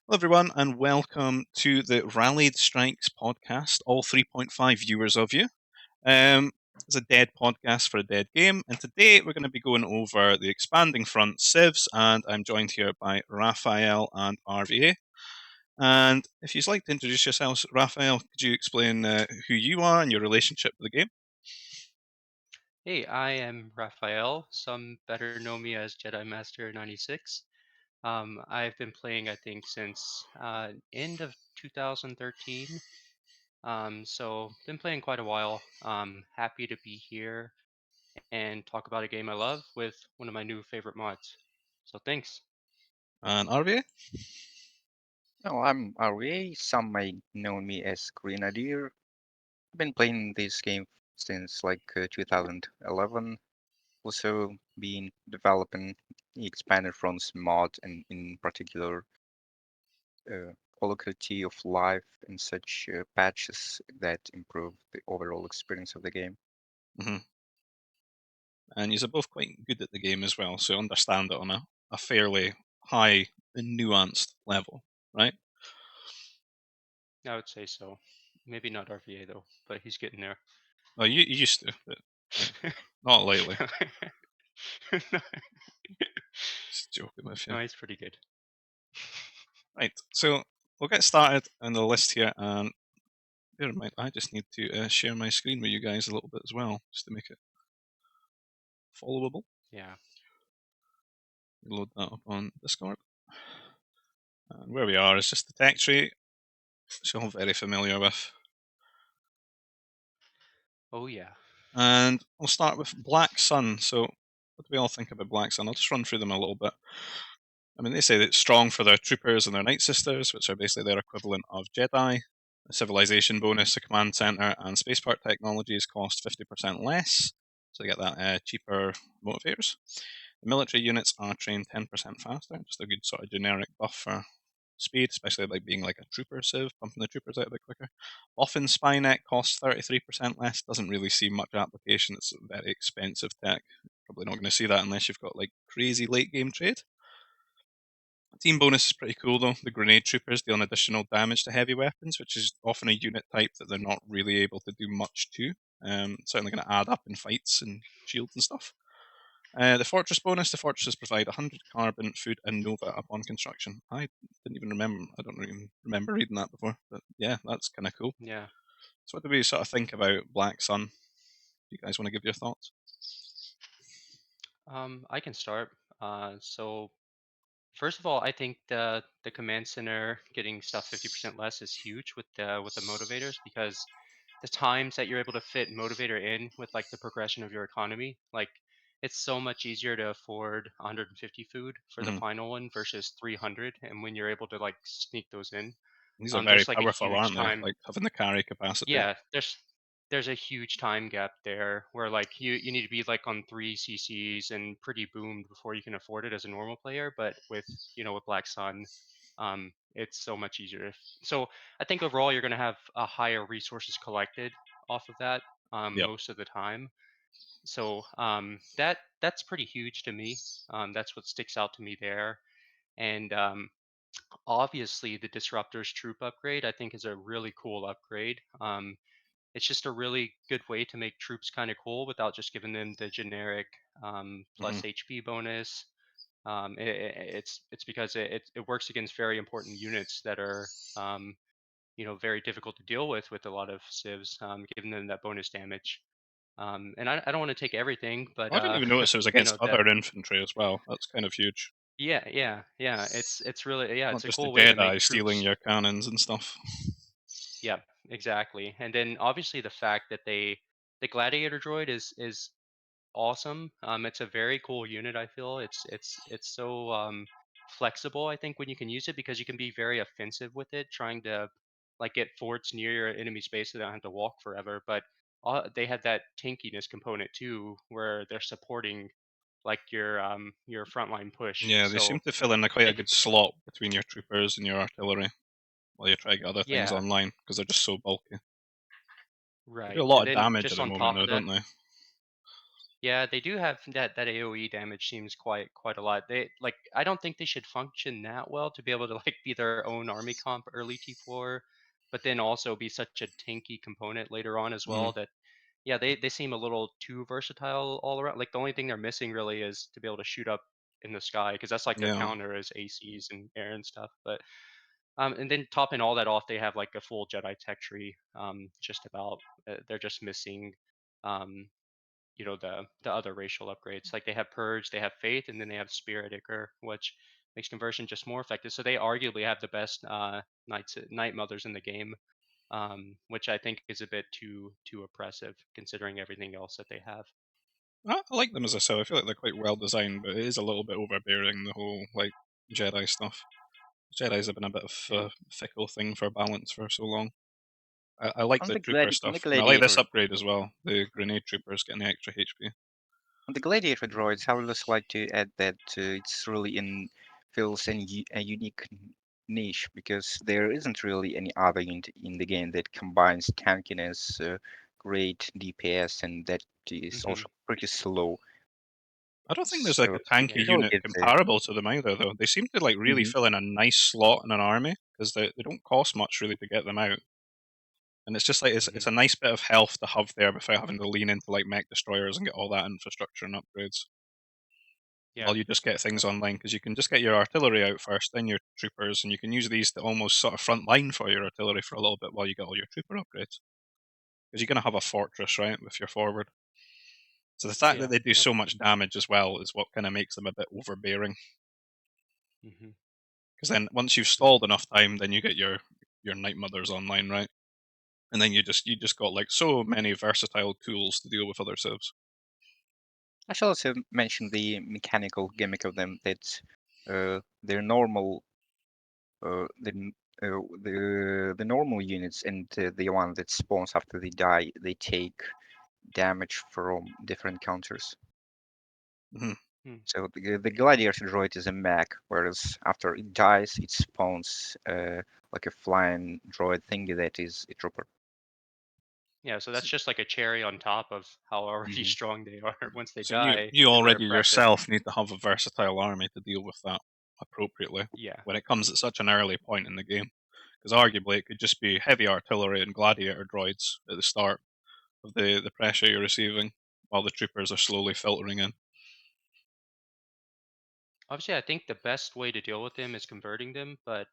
Hello, everyone, and welcome to the Rallied Strikes podcast. All 3.5 viewers of you. It's a dead podcast for a dead game, and today we're going to be going over the expanding front Civs, and I'm joined here by Raphiel and RVA. And if you'd like to introduce yourselves, Raphiel, could you explain who you are and your relationship with the game? Hey, I am Raphael. Some better know me as Jedi Master 96. I've been playing, I think, since end of 2013. So been playing quite a while. Happy to be here and talk about a game I love with one of my new favorite mods. So thanks. And RVA? Oh, I'm RVA. Some may know me as Grenadier. I've been playing this game since 2011. Also been developing the Expanded Fronts mod and in particular quality of life and such patches that improve the overall experience of the game. Mm-hmm. And you're both quite good at the game as well, so understand it on a fairly high and nuanced level, right? I would say so. Maybe not RVA though, but he's getting there. Oh, you used to, but not lately. Just joking with you. No, he's pretty good. Right, so we'll get started on the list here, and bear in mind, I just need to share my screen with you guys a little bit as well, just to make it followable. Yeah. Load that up on Discord. And where we are is just the tech tree, which you're all very familiar with. Oh yeah. And we'll start with Black Sun. So, what do we all think about Black Sun? I'll just run through them a little bit. I mean, they say that it's strong for their troopers and their Night Sisters, which are basically their equivalent of Jedi. The civilization bonus, the command center, and spaceport technologies cost 50% less, so they get that cheaper motivators. The military units are trained 10% faster, just a good sort of generic buff for speed, especially like being like a trooper civ, pumping the troopers out a bit quicker. Often Spynet costs 33% less, doesn't really see much application, it's very expensive tech. Probably not going to see that unless you've got like crazy late game trade. Team bonus is pretty cool though. The grenade troopers deal additional damage to heavy weapons, which is often a unit type that they're not really able to do much to. Certainly going to add up in fights and shields and stuff. The fortress bonus, the fortresses provide 100 carbon, food, and nova upon construction. I don't even remember reading that before, but yeah, that's kind of cool. Yeah. So what do we sort of think about Black Sun? Do you guys want to give your thoughts? I can start. So first of all, I think the command center getting stuff 50% less is huge with the motivators because the times that you're able to fit motivator in with like the progression of your economy, like it's so much easier to afford 150 food for the Mm-hmm. final one versus 300, and when you're able to like sneak those in, These are very there's like a powerful, huge aren't they? time. Like having the carry capacity. Yeah, there's a huge time gap there where like you need to be like on 3 CCs and pretty boomed before you can afford it as a normal player. But with with Black Sun, it's so much easier. So I think overall you're going to have a higher resources collected off of that Yep. most of the time. So that's pretty huge to me. That's what sticks out to me there. And obviously the Disruptors troop upgrade I think is a really cool upgrade. It's just a really good way to make troops kind of cool without just giving them the generic Mm-hmm. plus HP bonus. It's because it works against very important units that are very difficult to deal with a lot of civs, giving them that bonus damage. And I don't want to take everything, but I didn't even notice it was against that other infantry as well. That's kind of huge. yeah. It's really Not it's a just the cool way to make Jedi stealing troops. your cannons and stuff. Yeah, exactly. And then obviously the fact that the gladiator droid is awesome. It's a very cool unit. I feel it's so flexible. I think when you can use it because you can be very offensive with it, trying to like get forts near your enemy space so they don't have to walk forever. But they have that tankiness component too, where they're supporting like your frontline push. Yeah, they So seem to fill in I quite a think good slot between your troopers and your artillery while you try to get other things yeah, online because they're just so bulky. They do right. a lot And of then damage at just the on moment, top though, of that, don't they? Yeah, they do have that AoE damage seems quite a lot. They like I don't think they should function that well to be able to like be their own army comp early T4, but then also be such a tanky component later on as Mm, well that yeah, they seem a little too versatile all around. Like the only thing they're missing really is to be able to shoot up in the sky because that's like their yeah. counter is ACs and air and stuff. But and then topping all that off, they have like a full Jedi tech tree. Just about they're just missing um the other racial upgrades. Like they have purge, they have faith, and then they have spirit ichor, which makes conversion just more effective. So they arguably have the best night mothers in the game, which I think is a bit too oppressive considering everything else that they have. I like them, as I said. I feel like they're quite well designed, but it is a little bit overbearing, the whole like Jedi stuff. Jedi's have been a bit of Yeah. a fickle thing for balance for so long. I like On the the trooper on the stuff, and I like this gladiator upgrade as well. The grenade troopers getting the extra HP. on the gladiator droids, I would just like to add that it's really fills a unique niche because there isn't really any other unit in the game that combines tankiness, great DPS, and that is Hmm. also pretty slow. I don't think there's like So a tanky it Yeah. really unit gives a comparable to them either, though. They seem to like really Mhm. fill in a nice slot in an army because they don't cost much really to get them out, and it's just like Hmm. it's a nice bit of health to have there without having to lean into like mech destroyers and get all that infrastructure and upgrades. Yeah. While you just get Yeah. things online because you can just get your artillery out first, then your troopers, and you can use these to almost sort of front line for your artillery for a little bit while you get all your trooper upgrades. Because you're going to have a fortress, right, with your forward. So the Oh fact that yeah. they do Yep. so much damage as well is what kind of makes them a bit overbearing. Hmm. Because then once you've Yeah. stalled enough time, then you get your Night Mothers online, right? And then you just got like so many versatile tools to deal with other civs. I shall also mention the mechanical gimmick of them that their normal the the normal units and the one that spawns after they die, they take damage from different counters. Hmm. Hmm. So the gladiator droid is a mech, whereas after it dies, it spawns like a flying droid thingy that is a trooper. Yeah. So that's just like a cherry on top of how already Hmm. strong they are. Once they So you die, you they're already oppressive. yourself need to have a versatile army to deal with that appropriately Yeah. when it comes at such an early point in the game. Because arguably it could just be heavy artillery and gladiator droids at the start of the pressure you're receiving, while the troopers are slowly filtering in. Obviously, I think the best way to deal with them is converting them, but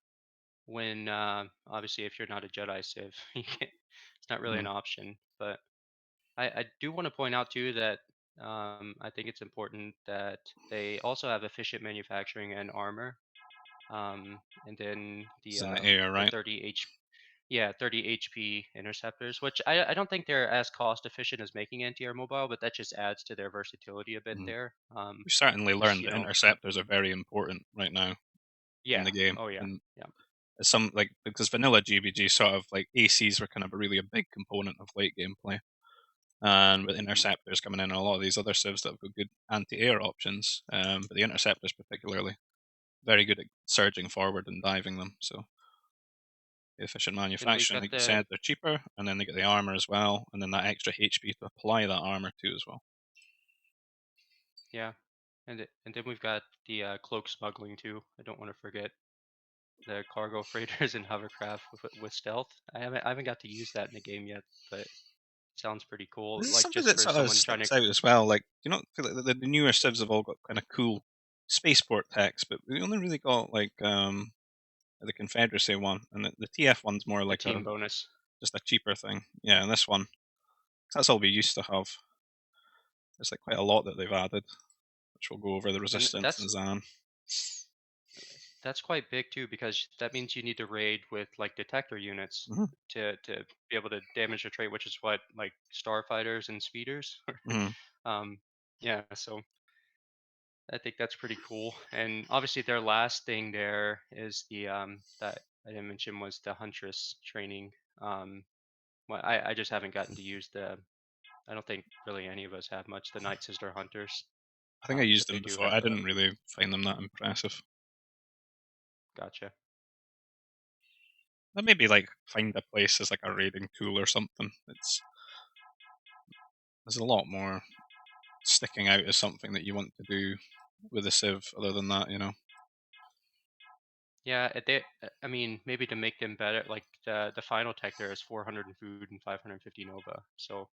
when obviously if you're not a Jedi Civ, it's not really Mm. an option. But I do want to point out too that I think it's important that they also have efficient manufacturing and armor, and then It's in the air, the right? 30 HP interceptors, which I don't think they're as cost efficient as making anti-air mobile, but that just adds to their versatility a bit Mm. there. We certainly Because learned that interceptors are very important right now in yeah, the game, oh yeah, and yeah. some like because vanilla GBG sort of like ACs were kind of really a big component of late gameplay, and with Hmm. interceptors coming in and a lot of these other civs that have got good anti-air options, but the interceptors particularly very good at surging forward and diving them. So efficient Then we've manufacturing, got like you the said, they're cheaper, and then they get the armor as well, and then that extra HP to apply that armor to as well. yeah, and then we've got the cloak smuggling too. I don't want to forget the cargo freighters and hovercraft with stealth. I haven't got to use that in the game yet, but it sounds pretty cool. This is Like something just that for sort of someone trying to sticks out as well. Like, you know, feel like the newer civs have all got kind of cool spaceport techs, but we only really got like the Confederacy one, and the TF one's more the like a team bonus. just a cheaper thing. Yeah, and this one, that's all we used to have. There's like quite a lot that they've added, which we'll go over the And resistance and that's Zann. that's quite big too because that means you need to raid with like detector units Hmm. to be able to damage a trait, which is what like starfighters and speeders. Hmm. um, yeah, so I think that's pretty cool. And obviously, their last thing there is the that I didn't mention was the huntress training. Well, I just haven't gotten to use the. I don't think really any of us have much the Night Sister hunters, I think I used but they them do before. have I a didn't really find them that impressive. gotcha. That maybe like find a place as like a raiding tool or something. There's a lot more. sticking out as something that you want to do with a Civ other than that, you know. Yeah, I mean, maybe to make them better, like the final tech there is 400 in food and 550 Nova. So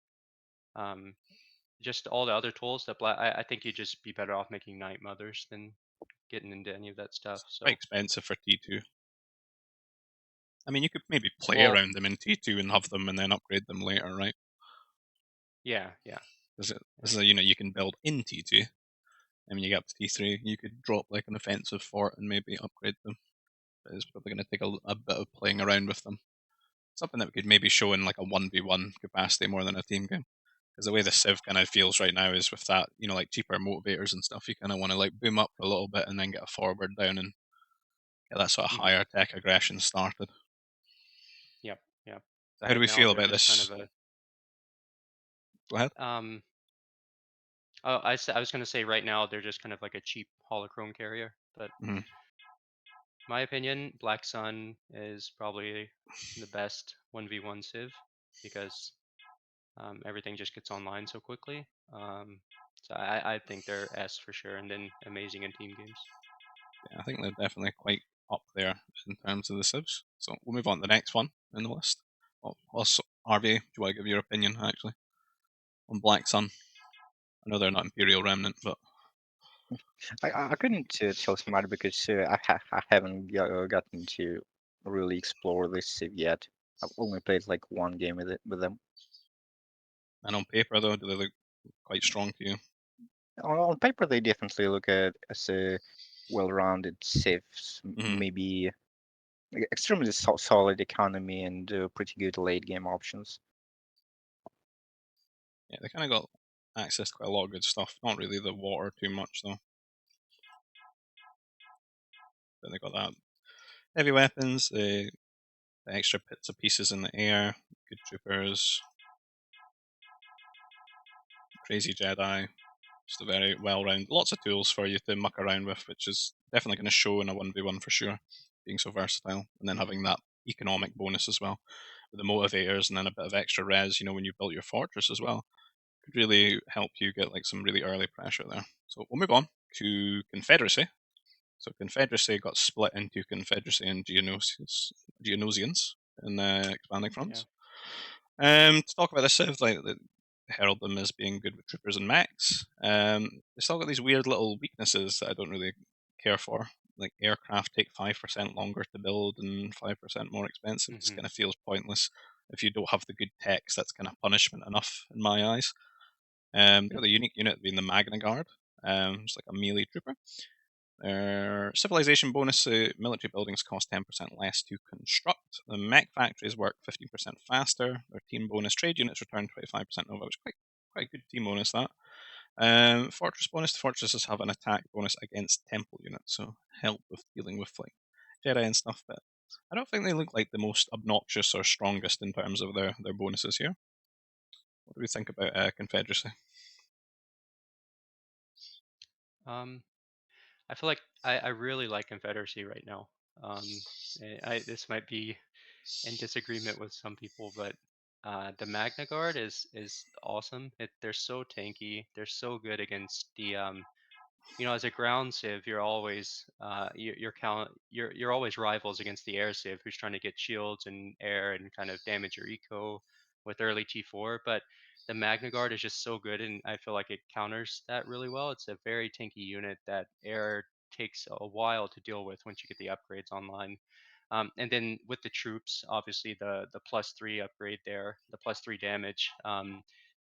um, just all the other tools that I think you'd just be better off making Night Mothers than getting into any of that stuff. Quite So expensive for T2. I mean, you could maybe play well, around them in T2 and have them and then upgrade them later, right? yeah, yeah, Because yeah. this is a unit you can build in T2. I mean, you get up to T3, you could drop like an offensive fort and maybe upgrade them. But it's probably going to take a bit of playing around with them. Something that we could maybe show in like a 1v1 capacity more than a team game. Because the way the Civ kind of feels right now is with that, you know, like cheaper motivators and stuff, you kind of want to like boom up for a little bit and then get a forward down and get that sort of Hmm. higher tech aggression started. Yep, yep. So how do Right we now feel they're about just kind this? of a Go ahead. oh, I was gonna say right now they're just kind of like a cheap holochrome carrier, but Mm-hmm. my opinion, Black Sun is probably the best 1v1 Civ because everything just gets online so quickly. So I think they're S for sure, and then amazing in team games. Yeah, I think they're definitely quite up there in terms of the Civs. So we'll move on to the next one in the list. Well, also, RVA, do you want to give your opinion actually on Black Sun? I know they're not Imperial Remnant, but I couldn't tell somebody because I haven't gotten to really explore this Civ yet. I've only played like one game with them. and on paper though, do they look quite strong to you? On paper, they definitely look at as a well-rounded Civs, Mm-hmm. maybe extremely solid economy and pretty good late game options. Yeah, they kind of got access to quite a lot of good stuff. Not really the water too much though, but they got that heavy weapons, the extra bits of pieces in the air, good troopers, crazy Jedi. Just a very well rounded, lots of tools for you to muck around with, which is definitely going to show in a 1v1 for sure, being so versatile. And then having that economic bonus as well, with the motivators and then a bit of extra res, you know, when you built your fortress as well, could really help you get like some really early pressure there. So we'll move on to Confederacy. So Confederacy got split into Confederacy and Geonosians in the expanding Yeah. fronts. To talk about this, Civ, like they herald them as being good with troopers and mechs. They still got these weird little weaknesses that I don't really care for. Like aircraft take 5% longer to build and 5% more expensive. It just Hmm. kind of feels pointless if you don't have the good techs. That's kind of punishment enough in my eyes. They got the unique unit being the Magna Guard. It's like a melee trooper. Their civilization bonus, military buildings cost 10% less to construct. The mech factories work 15% faster. Their team bonus, trade units return 25% over, which is quite a good team bonus, that. Fortress bonus, the fortresses have an attack bonus against temple units, so help with dealing with like Jedi and stuff, but I don't think they look like the most obnoxious or strongest in terms of their bonuses here. What do we think about Confederacy? Um, I feel like I really like Confederacy right now. This might be in disagreement with some people, but the Magna Guard is awesome. They're so tanky. They're so good against the as a ground civ, you're always you're always rivals against the air civ, who's trying to get shields and air and kind of damage your eco with early T4. But the Magna Guard is just so good, and I feel like it counters that really well. It's a very tanky unit that air takes a while to deal with once you get the upgrades online. And then with the troops, obviously the +3 upgrade there, the +3 damage.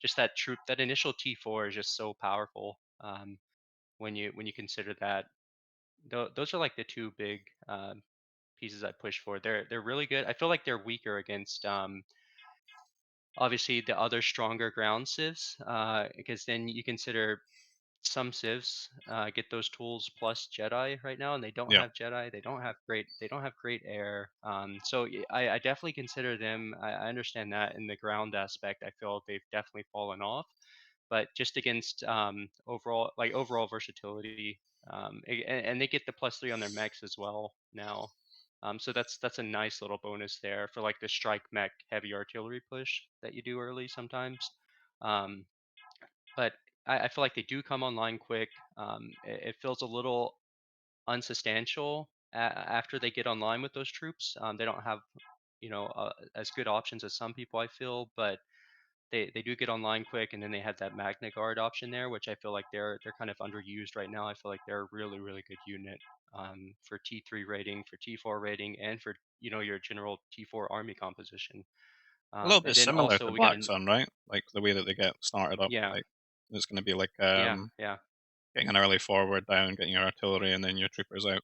Just that initial T4 is just so powerful. When you consider that, those are like the two big pieces I push for. They're really good. I feel like they're weaker against obviously the other stronger ground civs, because then you consider some civs get those tools plus Jedi right now, and they don't Yeah, have Jedi. They don't have great air. I definitely consider them. I understand that in the ground aspect. I feel they've definitely fallen off, but just against overall versatility, and they get the +3 on their mechs as well now. So that's a nice little bonus there for like the strike mech heavy artillery push that you do early sometimes. Um, but I feel like they do come online quick. It feels a little unsubstantial after they get online with those troops. They don't have, as good options as some people, I feel, but they do get online quick, and then they have that Magna Guard option there, which I feel like they're kind of underused right now. I feel like they're a really really good unit for T3 rating, for T4 rating, and for your general T4 army composition. A little And bit then similar also to we got Black Sun, right? Like the way that they get started up, yeah, like it's going to be like yeah, yeah. getting an early forward down, getting your artillery, and then your troopers out.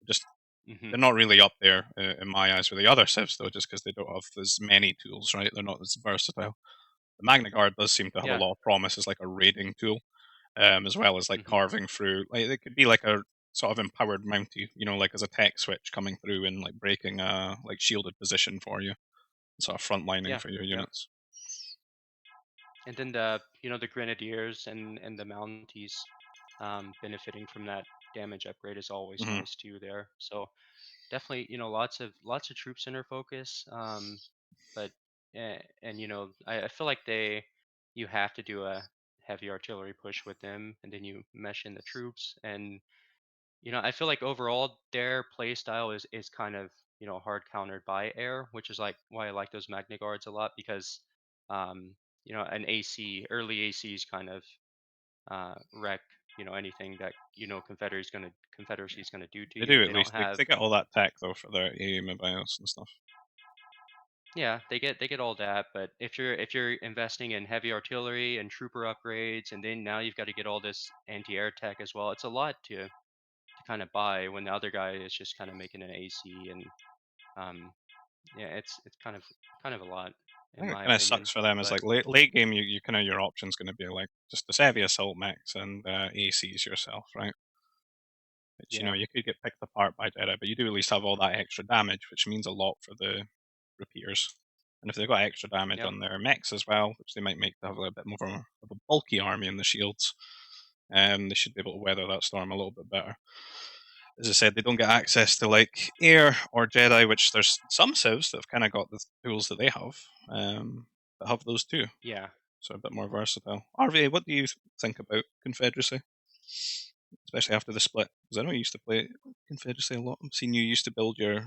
Just Hmm. they're not really up there in my eyes with the other civs though, just because they don't have as many tools, right? They're not as versatile. The Magna Guard does seem to have a Yeah. lot of promise as like a raiding tool, as well as like Hmm. carving through. Like it could be like a sort of empowered mountie, like as a tech switch coming through and like breaking a like shielded position for you, sort of frontlining Yeah. for your Yeah. units. And then the grenadiers and the mounties benefiting from that damage upgrade is always Hmm. nice too there. So definitely, lots of troop center focus. But and I feel like you have to do a heavy artillery push with them, and then you mesh in the troops. And I feel like overall their play style is kind of hard countered by air, which is like why I like those Magna Guards a lot, because um an AC early ACs kind of wreck anything that Confederacy is gonna do to They you. do at They don't least. They have. get all that tech though for their AA mobiles and stuff. Yeah, they get all that, but if you're investing in heavy artillery and trooper upgrades, and then now you've got to get all this anti-air tech as well, it's a lot to kind of buy when the other guy is just kind of making an AC. And um yeah, it's kind of a lot I in think it my kind of opinion. sucks for them. Is But like late game, you kind of your options going to be like just the heavy assault mechs and ACs yourself, right? Which yeah, you could get picked apart by Jedi, but you do at least have all that extra damage, which means a lot for the repeaters. And if they've got extra damage yep, on their mechs as well, which they might make to have a little bit more of a bulky army in the shields, they should be able to weather that storm a little bit better. As I said, they don't get access to like air or Jedi, which there's some civs that have kind of got the tools that they have, that have those too, yeah. so a bit more versatile. RVA, what do you think about Confederacy, especially after the split? Because I know you used to play Confederacy a lot. I've seen you used to build your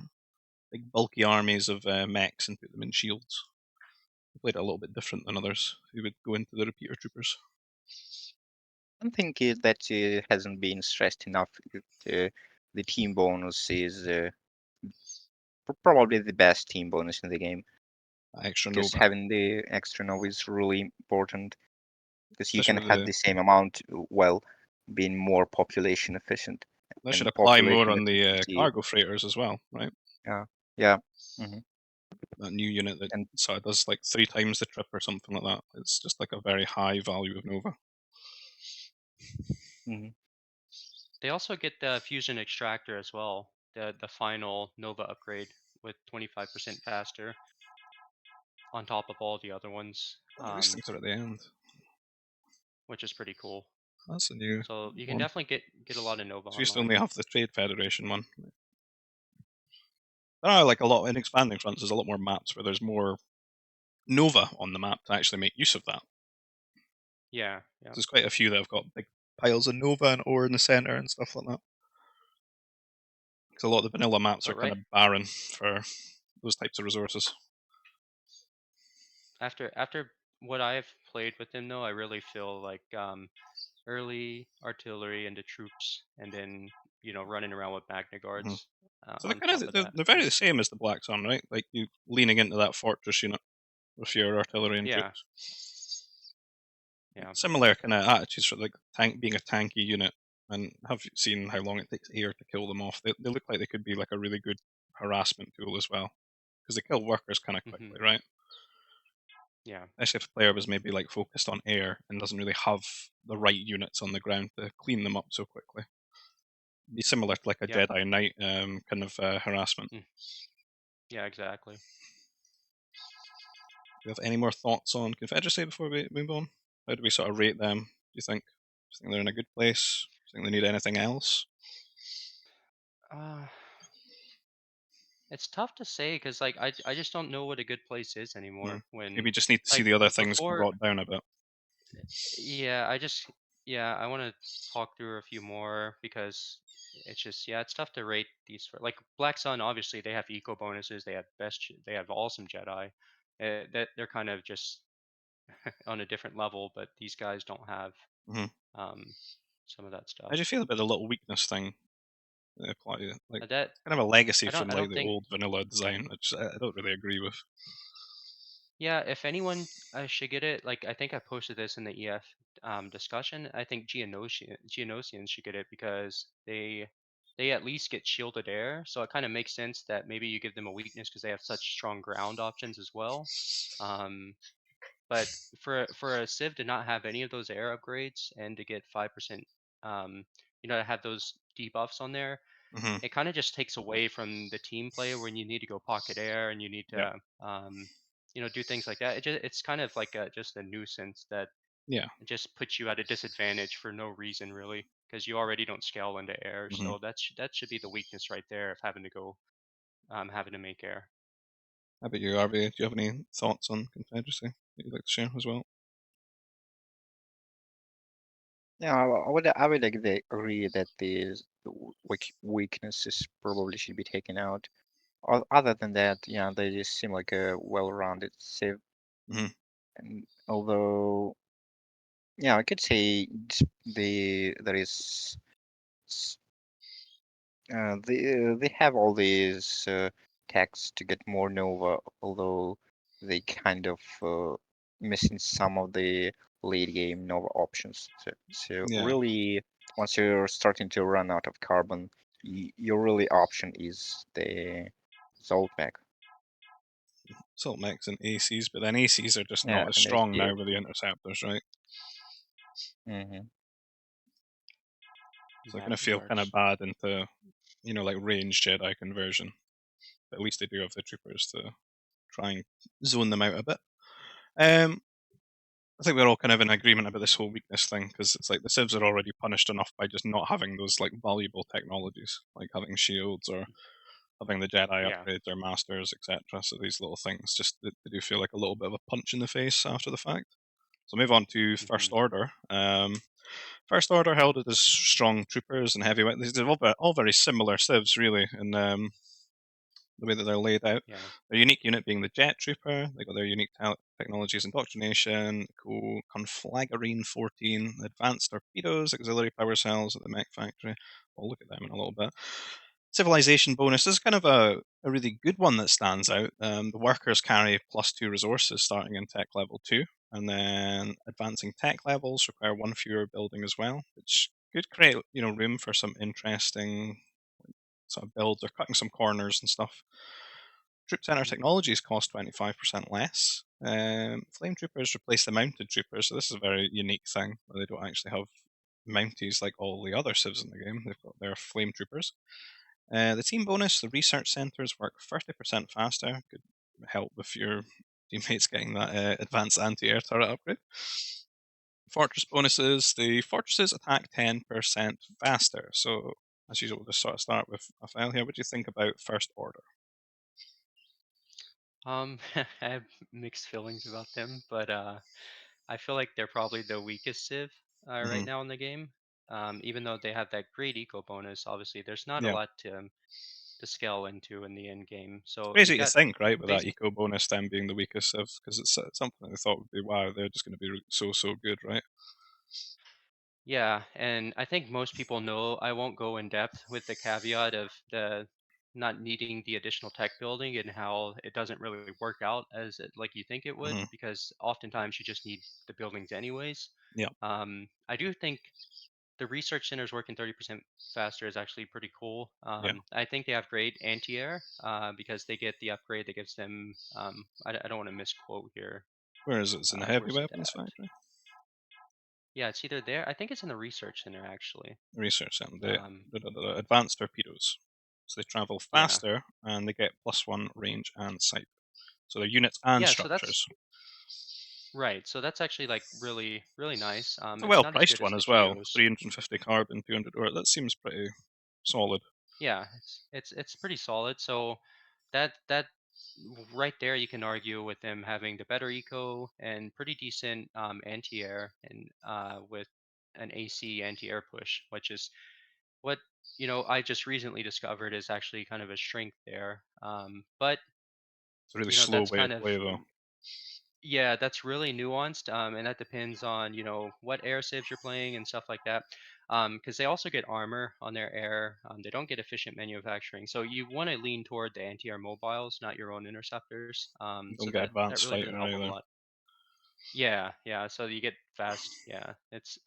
big bulky armies of mechs and put them in shields. You played it a little bit different than others who would go into the repeater troopers. One thing is that hasn't been stressed enough. The team bonus is probably the best team bonus in the game, Extra because Nova, having the extra nova is really important, because you especially can with have the the same amount while being more population efficient. that should And apply more population on the efficiency, cargo freighters as well, right? yeah, yeah, hmm That new unit that and sort of does like 3 times the trip or something like that. It's just like a very high value of Nova. mhm. They also get the fusion extractor as well, the final Nova upgrade with 25% faster on top of all the other ones, Oh, these things are at the end. which is pretty cool. That's a new So you can one. definitely get a lot of Nova So we used to only online. have the Trade Federation one. There are like a lot in expanding fronts. There's a lot more maps where there's more Nova on the map to actually make use of that. Yeah, yeah. There's quite a few that have got big piles of Nova and ore in the center and stuff like that. Because a lot of the vanilla maps are But kind right of barren for those types of resources. after what I've played with them though, I really feel like early artillery into troops, and then running around with Magna Hmm. Guards So they're on kind top of of that they're very the is same as the Black Sun, right? Like you leaning into that fortress unit with your artillery and yeah, troops. yeah. Similar kind of attitudes for like being a tanky unit, and have you seen how long it takes air to kill them off? They look like they could be like a really good harassment tool as well, because they kill workers kind of Hmm. quickly, right? Yeah, Especially if a player was maybe like focused on air and doesn't really have the right units on the ground to clean them up so quickly. Be similar to like a yep, Jedi Knight kind of harassment. mm, yeah, exactly. Do you have any more thoughts on Confederacy before we move on? How do we sort of rate them? Do you think? Do you think they're in a good place? Do you think they need anything else? uh it's tough to say because like I just don't know what a good place is Hmm. anymore when Maybe just need to see like the other things before. brought down a bit. Yeah, I want to talk through a few more because it's just it's tough to rate these for like Black Sun. Obviously, they have eco bonuses. They have they have awesome Jedi. That they're kind of just on a different level, but these guys don't have Mhm. um, some of that How stuff. do you feel about the little weakness thing? They apply, like That kind of a legacy I from like don't the think. old vanilla design, which I don't really agree with. Yeah, if anyone should get it, like I think I posted this in the EF discussion. I think Geonosians should get it because they at least get shielded air, so it kind of makes sense that maybe you give them a weakness because they have such strong ground options as well. Um, but for a Civ to not have any of those air upgrades and to get 5%, um, to have those debuffs on there, Hmm. it kind of just takes away from the team play when you need to go pocket air and you need Yeah, to do things like that. It's kind of like just a nuisance that yeah. it just puts you at a disadvantage for no reason really because you already don't scale into air. Hmm. So that should be the weakness right there of having to go having to make air. How about you, RV? Do you have any thoughts on Confederacy that you'd like to share as well? Yeah, I would agree that the weaknesses probably should be taken out. Other than that, yeah, they just seem like a well-rounded Civ. Hmm. And although, yeah, I could say there is they have all these techs to get more Nova, although they kind of missing some of the late game Nova options. So Yeah. really, once you're starting to run out of carbon, your really option is the Zolt mech. Salt mechs and ACs, but then ACs are just Yeah, not as and strong AC. now with the interceptors, right? Hmm. So I Yeah, kind of pretty feel kind of much. bad into, like ranged Jedi conversion. But at least they do have the troopers to try and zone them out a bit. Um, I think we're all kind of in agreement about this whole weakness thing because it's like the Civs are already punished enough by just not having those like valuable technologies, like having shields or having the Jedi Yeah. upgrade their masters, etc. So these little things just they do feel like a little bit of a punch in the face after the fact. So move on to Hmm. First Order. First Order held it as strong troopers and heavyweight. They're all very similar civs, really, in the way that they're laid out. Yeah. Their unique unit being the Jet Trooper. They got their unique technologies: indoctrination, cool Conflagrine 14, advanced torpedoes, auxiliary power cells at the mech factory. We'll look at them in a little bit. Civilization bonus is kind of a really good one that stands out. The workers carry +2 resources starting in tech level 2, and then advancing tech levels require one fewer building as well, which could create room for some interesting sort of builds or cutting some corners and stuff. Troop center Mhm. technologies cost 25% less. Flame troopers replace the mounted troopers, so this is a very unique thing where they don't actually have mounties like all the other civs in the game. They've got their flame troopers. The team bonus, the research centers work 30% faster. Could help with your teammates getting that advanced anti-air turret upgrade. Fortress bonuses, the fortresses attack 10% faster. So, as usual, we'll just sort of start with Raphael here. What do you think about First Order? I have mixed feelings about them, but I feel like they're probably the weakest Civ right Hmm. now in the game. Even though they have that great eco bonus, obviously there's not a Yeah. lot to scale into in the end game. It's So you crazy to got think, right, with that basic, eco bonus them being the weakest of, because it's something that they thought would be, wow, they're just going to be so good, right? yeah, and I think most people know I won't go in depth with the caveat of the not needing the additional tech building and how it doesn't really work out like you think it would Hmm. because oftentimes you just need the buildings anyways. Yeah, I do think the research centers working 30% faster is actually pretty cool. yeah. I think they have great anti-air because they get the upgrade that gives them. I don't want to misquote here. Where is it? It's in the heavy Where's it weapons at? factory. Yeah, it's either there. I think it's in the research center actually. Research center. Um, The advanced torpedoes. So they travel yeah, faster and they get +1 range and sight. So they're units and yeah. So that's structures. right. So that's actually like really, really nice. It's a It's well not as priced good as one the as well. Geos. 350 carbon, 200 ore. That seems pretty solid. Yeah, it's pretty solid. So that right there you can argue with them having the better eco and pretty decent anti-air, and with an AC anti-air push, which is what I just recently discovered is actually kind of a strength there. But It's a really slow that's way to kind of play, though. yeah, that's really nuanced, and that depends on what air civs you're playing and stuff like that. Because they also get armor on their air. They don't get efficient manufacturing, so you want to lean toward the anti-air mobiles, not your own interceptors. Don't So get that advanced really does fighter help them a either. lot. Yeah, yeah. So you get fast. Yeah, it's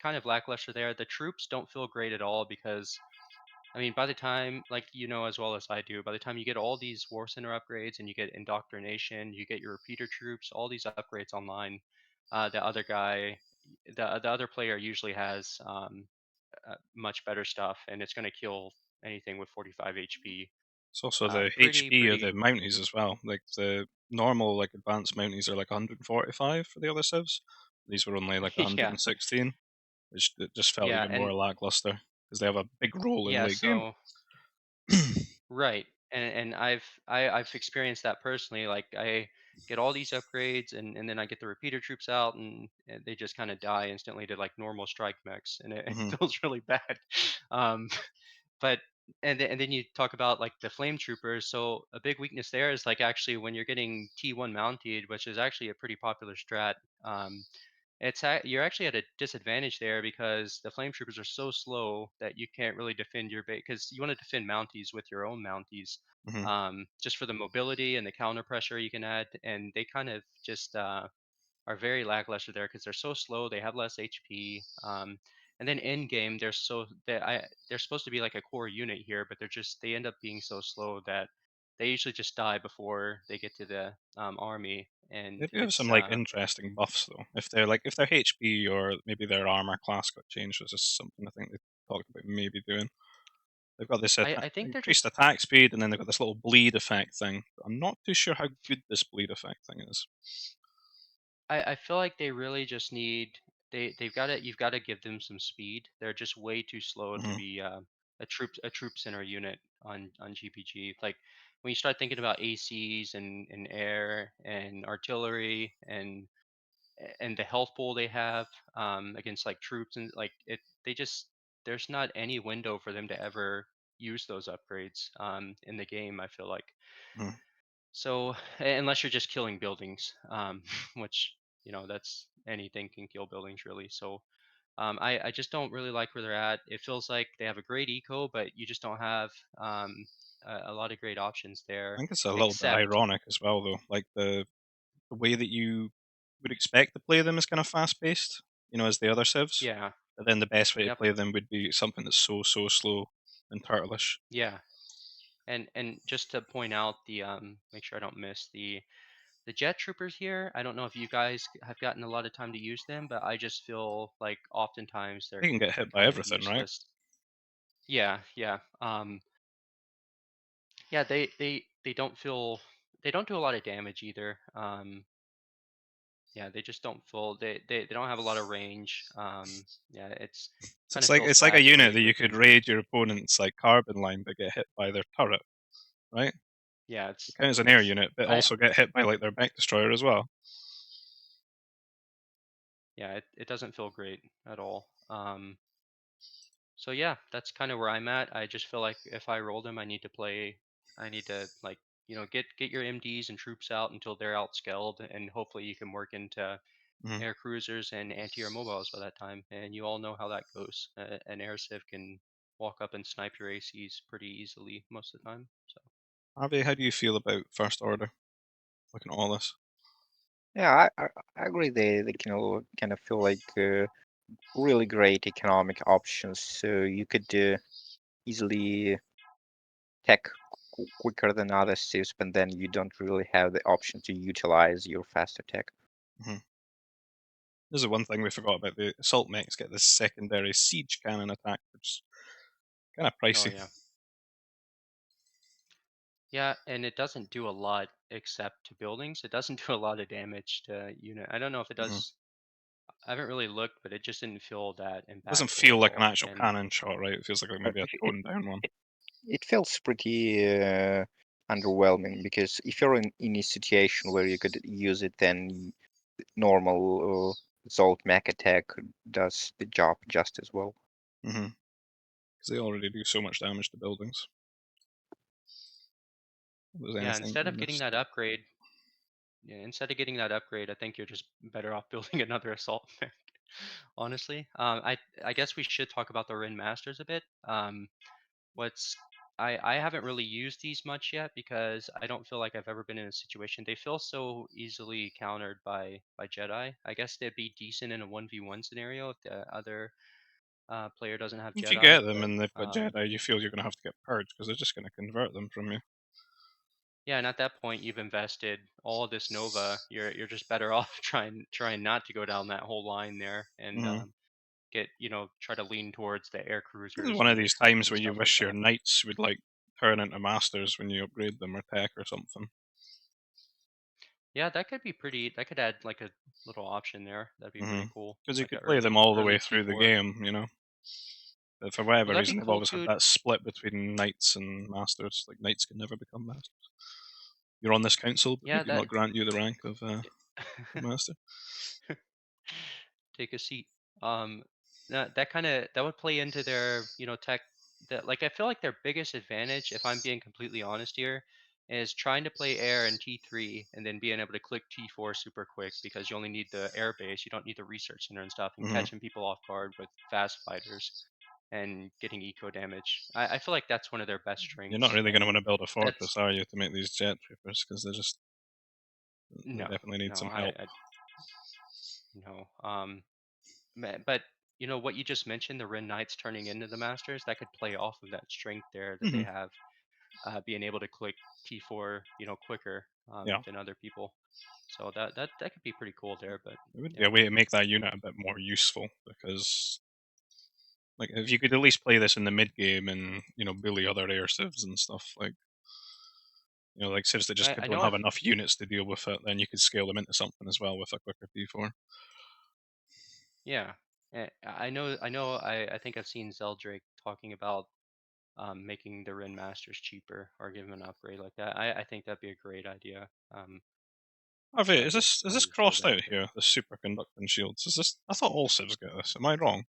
kind of lackluster there. The troops don't feel great at all because I mean, by the time, like as well as I do, by the time you get all these war center upgrades and you get indoctrination, you get your repeater troops, all these upgrades online, the other guy, the other player usually has much better stuff, and it's going to kill anything with 45 HP. It's also the Pretty, HP of pretty. the mounties as well. Like the normal, like advanced mounties are like 145 for the other civs. These were only like Yeah, 116, which it just felt yeah, even and more lackluster because they have a big role in yeah. late game. So right, and I've experienced that personally. Like I get all these upgrades, and then I get the repeater troops out, and they just kind of die instantly to like normal strike mechs, and it Hmm. feels really bad. Um, but and then you talk about like the flame troopers. So a big weakness there is like actually when you're getting T1 mounted, which is actually a pretty popular strat. You're actually at a disadvantage there because the flame troopers are so slow that you can't really defend your base because you want to defend mounties with your own mounties, Hmm. just for the mobility and the counter pressure you can add, and they kind of just are very lackluster there because they're so slow. They have less HP, and then in game they're supposed to be like a core unit here, but they end up being so slow that they usually just die before they get to the army, and They do have some like interesting buffs though. If their HP or maybe their armor class got changed, which is something I think they talked about maybe doing. They've got this I think they're increased just attack speed, and then they've got this little bleed effect thing. I'm not too sure how good this bleed effect thing is. I feel like they really just need they've got to you've got to give them some speed. They're just way too slow to Hmm. be a troop center unit on GPG. Like when you start thinking about ACs and air and artillery and the health pool they have against like troops and like they just there's not any window for them to ever use those upgrades in the game. I feel like Hmm. so unless you're just killing buildings, which that's anything can kill buildings really. So I just don't really like where they're at. It feels like they have a great eco, but you just don't have a lot of great options I there, think it's a little bit except ironic as well, though. Like the way that you would expect to play them is kind of fast paced, as the other civs. yeah, But then the best way to yep, play them would be something that's so slow and turtleish. yeah. And just to point out the make sure I don't miss the jet troopers here. I don't know if you guys have gotten a lot of time to use them, but I just feel like oftentimes they're They can get hit by kind of everything, right? useless. Yeah, yeah. Yeah, they don't feel they don't do a lot of damage either. Yeah, they just don't feel they don't have a lot of range. Yeah, it's So kind it's of like feels it's like a bad to unit raid that you with could them. raid your opponent's like carbon line, but get hit by their turret, right? Yeah, It counts as an air it's unit, but I also get hit by like their mech destroyer as well. yeah, it doesn't feel great at all. So yeah, that's kind of where I'm at. I just feel like if I roll them, I need to like get your MDs and troops out until they're outscaled, and hopefully you can work into Hmm. air cruisers and anti-air mobiles by that time. And you all know how that goes. An air civ can walk up and snipe your ACs pretty easily most of the time. So Harvey, how do you feel about First Order? Looking at all this, Yeah, I agree. They can all kind of feel like really great economic options. So you could easily tech quicker than other systems, but then you don't really have the option to utilize your faster tech. hmm this is one thing we forgot about. The assault mechs get this secondary siege cannon attack, which is kind of oh pricey. yeah, yeah, and it doesn't do a lot except to buildings. It doesn't do a lot of damage to unit. I don't know if it Hmm. does. I haven't really looked, but it just didn't feel that It doesn't impactful feel at like an all. actual And cannon shot, right? It feels like maybe a It, toned down one. it feels pretty underwhelming, because if you're in a situation where you could use it, then normal Zolt mech attack does the job just as well. Because they already do so much damage to buildings. If there's Yeah, anything instead in of getting this- that upgrade, I think you're just better off building another assault mech. Honestly, I guess we should talk about the Rin Masters a bit. What's I haven't really used these much yet because I don't feel like I've ever been in a situation. They feel so easily countered by Jedi. I guess they'd be decent in a 1v1 scenario if the other player doesn't have if you Jedi. get them But and they've got Jedi, you feel you're going to have to get purged because they're just going to convert them from you. yeah, and at that point you've invested all this Nova. You're just better off trying not to go down that whole line there and get try to lean towards the air This is cruisers one of these times and where you stuff like wish your that. knights would like turn into masters when you upgrade them or tech or something. Yeah, that could be pretty. That could add like a little option there. That'd be pretty cool. Because you Like a could play them all the way through the T4. game, you know. But for Well, whatever that'd be reason, they've cool always had too. that split between knights and masters. Like knights can never become masters. You're on this council, but we Yeah, do that not grant you the rank of master. take a seat. Um, that would play into their tech. That like I feel like their biggest advantage, if I'm being completely honest here, is trying to play air in T3 and then being able to click T4 super quick because you only need the air base. You don't need the research center and stuff, and catching people off guard with fast fighters and getting eco damage. I feel like that's one of their best You're not strengths, really going to and want to build a that's fortress, are you, to make these jet troopers? Because they no, definitely need no, some help. I no. But what you just mentioned, the Ren Knights turning into the Masters, that could play off of that strength there that they Mm-hmm. have, being able to click T4, quicker Yeah, than other people. So that could be pretty cool there. But it would be yeah, a way to make that unit a bit more useful because, like, if you could at least play this in the mid game and bully other air civs and stuff, like civs that just I don't know have I've enough units to deal with it, then you could scale them into something as well with a quicker T4. yeah, I think I've seen Zeldrake talking about making the Ren Masters cheaper or give them an upgrade like that. I think that'd be a great idea. Harvey, I just is this wanted to throw crossed that out out there. here? The superconducting shields. Is this? I thought all civs get this. Am I wrong?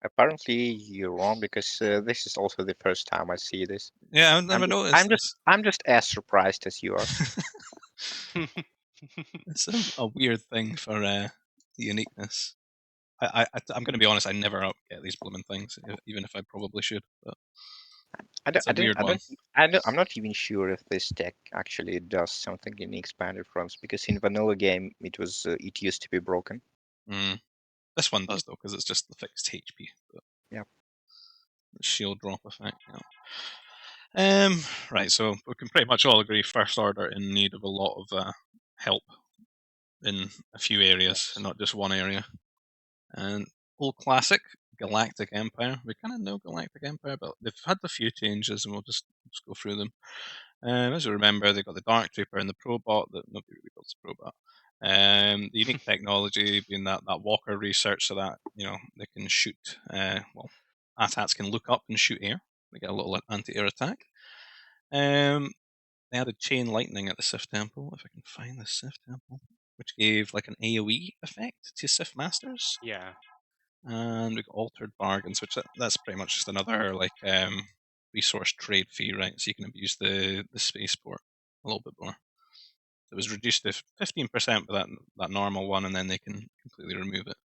Apparently, you're wrong, because this is also the first time I see this. Yeah, I've I'm never just, noticed I'm just, this. I'm just as surprised as you are. It's a weird thing for the uniqueness. I'm going to be honest. I never get these blooming things, even if I probably should. But I don't, it's I a don't, weird I one. don't, I'm not even sure if this deck actually does something in the expanded forms, because in vanilla game it used to be broken. Mm. This one does though, because it's just the fixed HP. But Yeah. the shield drop effect. Right. So we can pretty much all agree First Order in need of a lot of help in a few areas, and Yes. not just one area. And old classic Galactic Empire. We kind of know Galactic Empire, but they've had a few changes, and we'll just go through them. As you remember, they've got the Dark Trooper and the Probot that nobody really builds a Probot. The unique technology being that Walker research, so that they can shoot. AT-ATs can look up and shoot air. They get a little anti-air attack. They added chain lightning at the Sith Temple, if I can find the Sith Temple, which gave like an AoE effect to Sith Masters. Yeah. And we got altered bargains, which that's pretty much just another resource trade fee, right? So you can abuse the spaceport a little bit more. It was reduced to 15% for that normal one, and then they can completely remove it.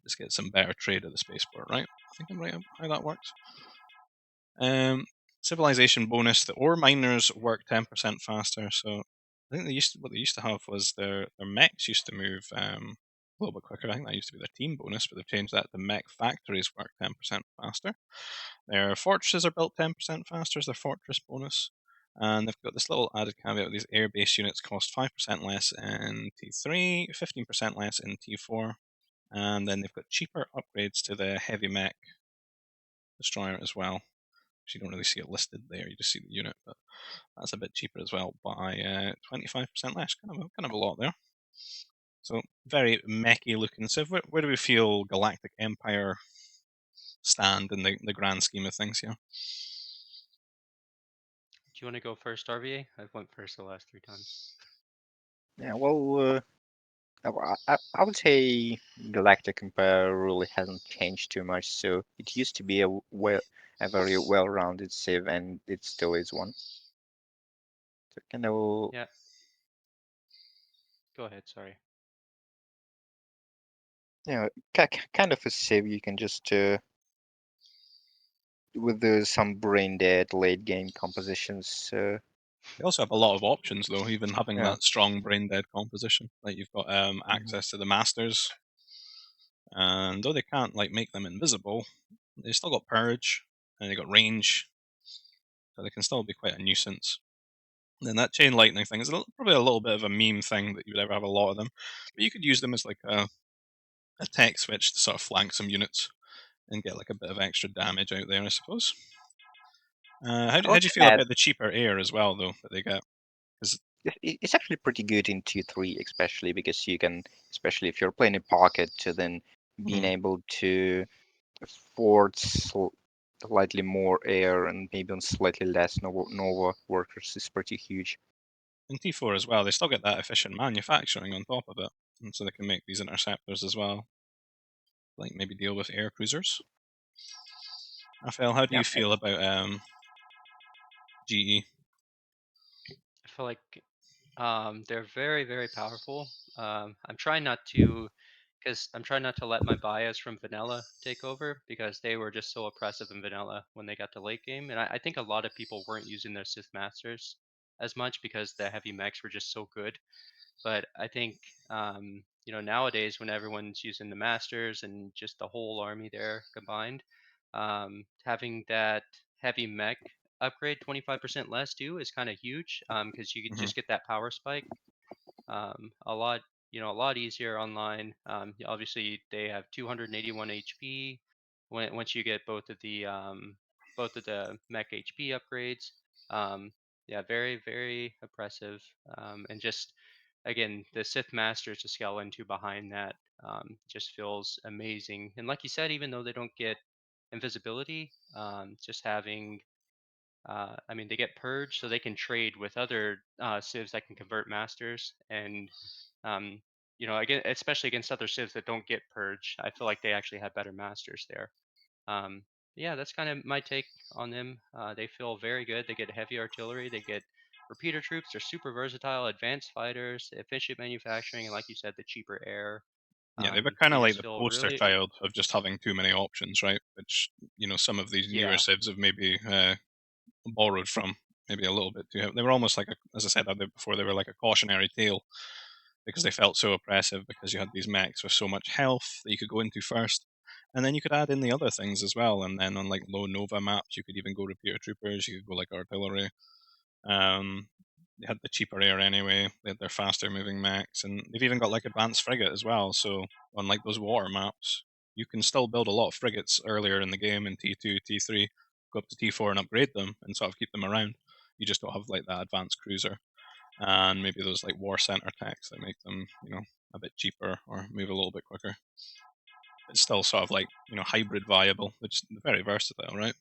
Just get some better trade at the spaceport, right? I think I'm right on how that works. Civilization bonus: the ore miners work 10% faster. So I think what they used to have was their mechs used to move a little bit quicker. I think that used to be their team bonus, but they've changed that to mech factories work 10% faster. Their fortresses are built 10% faster as their fortress bonus. And they've got this little added caveat: these airbase units cost 5% less in T3, 15% less in T4, and then they've got cheaper upgrades to the heavy mech destroyer as well. You don't really see it listed there; you just see the unit, but that's a bit cheaper as well by 25% less. Kind of a lot there. So very mechy looking. So where do we feel Galactic Empire stand in the grand scheme of things here? you want to go first, RVA? I've went first the last 3 times. Yeah, well, I would say Galactic Empire really hasn't changed too much. So it used to be a very well-rounded Civ, and it still is one. So kind of, Yeah, go ahead. Sorry. you know, kind of a Civ you can just with some brain dead late game compositions. They also have a lot of options, though, even having Yeah. that strong brain dead composition. Like you've got Mhm. access to the masters, and though they can't like make them invisible, they still got purge and they got range, so they can still be quite a nuisance. And then that chain lightning thing is probably a little bit of a meme thing that you would ever have a lot of them, but you could use them as like a tech switch to sort of flank some units and get like a bit of extra damage out there, I suppose. I'd How do also you feel add about the cheaper air as well, though, that they get? Because it's actually pretty good in 2-3, especially because you can, especially if you're playing a pocket, to then being able to afford slightly more air and maybe on slightly less Nova workers is pretty huge. in T4 as well, they still get that efficient manufacturing on top of it, and so they can make these interceptors as well, like maybe deal with air cruisers. Raphael, how do Yeah, you feel about GE? I feel like they're very, very powerful. I'm trying not to, because I'm trying not to let my bias from vanilla take over because they were just so oppressive in vanilla when they got to late game, and I think a lot of people weren't using their Sith Masters as much because the heavy mechs were just so good. But I think nowadays when everyone's using the masters and just the whole army there combined, having that heavy mech upgrade 25% less too is kind of huge because you could Hmm. just get that power spike a lot a lot easier online. Obviously they have 281 HP once you get both of the mech HP upgrades. um, yeah, very very oppressive. And just again the Sith Masters to scale into behind that just feels amazing. And like you said, even though they don't get invisibility, just having I mean, they get purged, so they can trade with other civs that can convert masters, and um, again, especially against other civs that don't get purged, I feel like they actually have better masters there. Um, yeah, that's kind of my take on them. They feel very good. They get heavy artillery. They get repeater troops. They're super versatile, advanced fighters, efficient manufacturing, and like you said, the cheaper air. Yeah, they were kind They of like just the feel poster really, child of just having too many options, right? Which some of these newer yeah, civs have maybe borrowed from, maybe a little bit too. They were almost like, as I said before, they were like a cautionary tale because they felt so oppressive because you had these mechs with so much health that you could go into first. And then you could add in the other things as well. And then on like low Nova maps, you could even go repeater troopers, you could go like artillery. Um, they had the cheaper air anyway, they had their faster moving mechs, and they've even got like advanced frigate as well. So on like those water maps, you can still build a lot of frigates earlier in the game in T2, T3, go up to T4 and upgrade them and sort of keep them around. You just don't have like that advanced cruiser and maybe those like war center techs that make them, a bit cheaper or move a little bit quicker. It's still sort of like, hybrid viable, which is very versatile, right?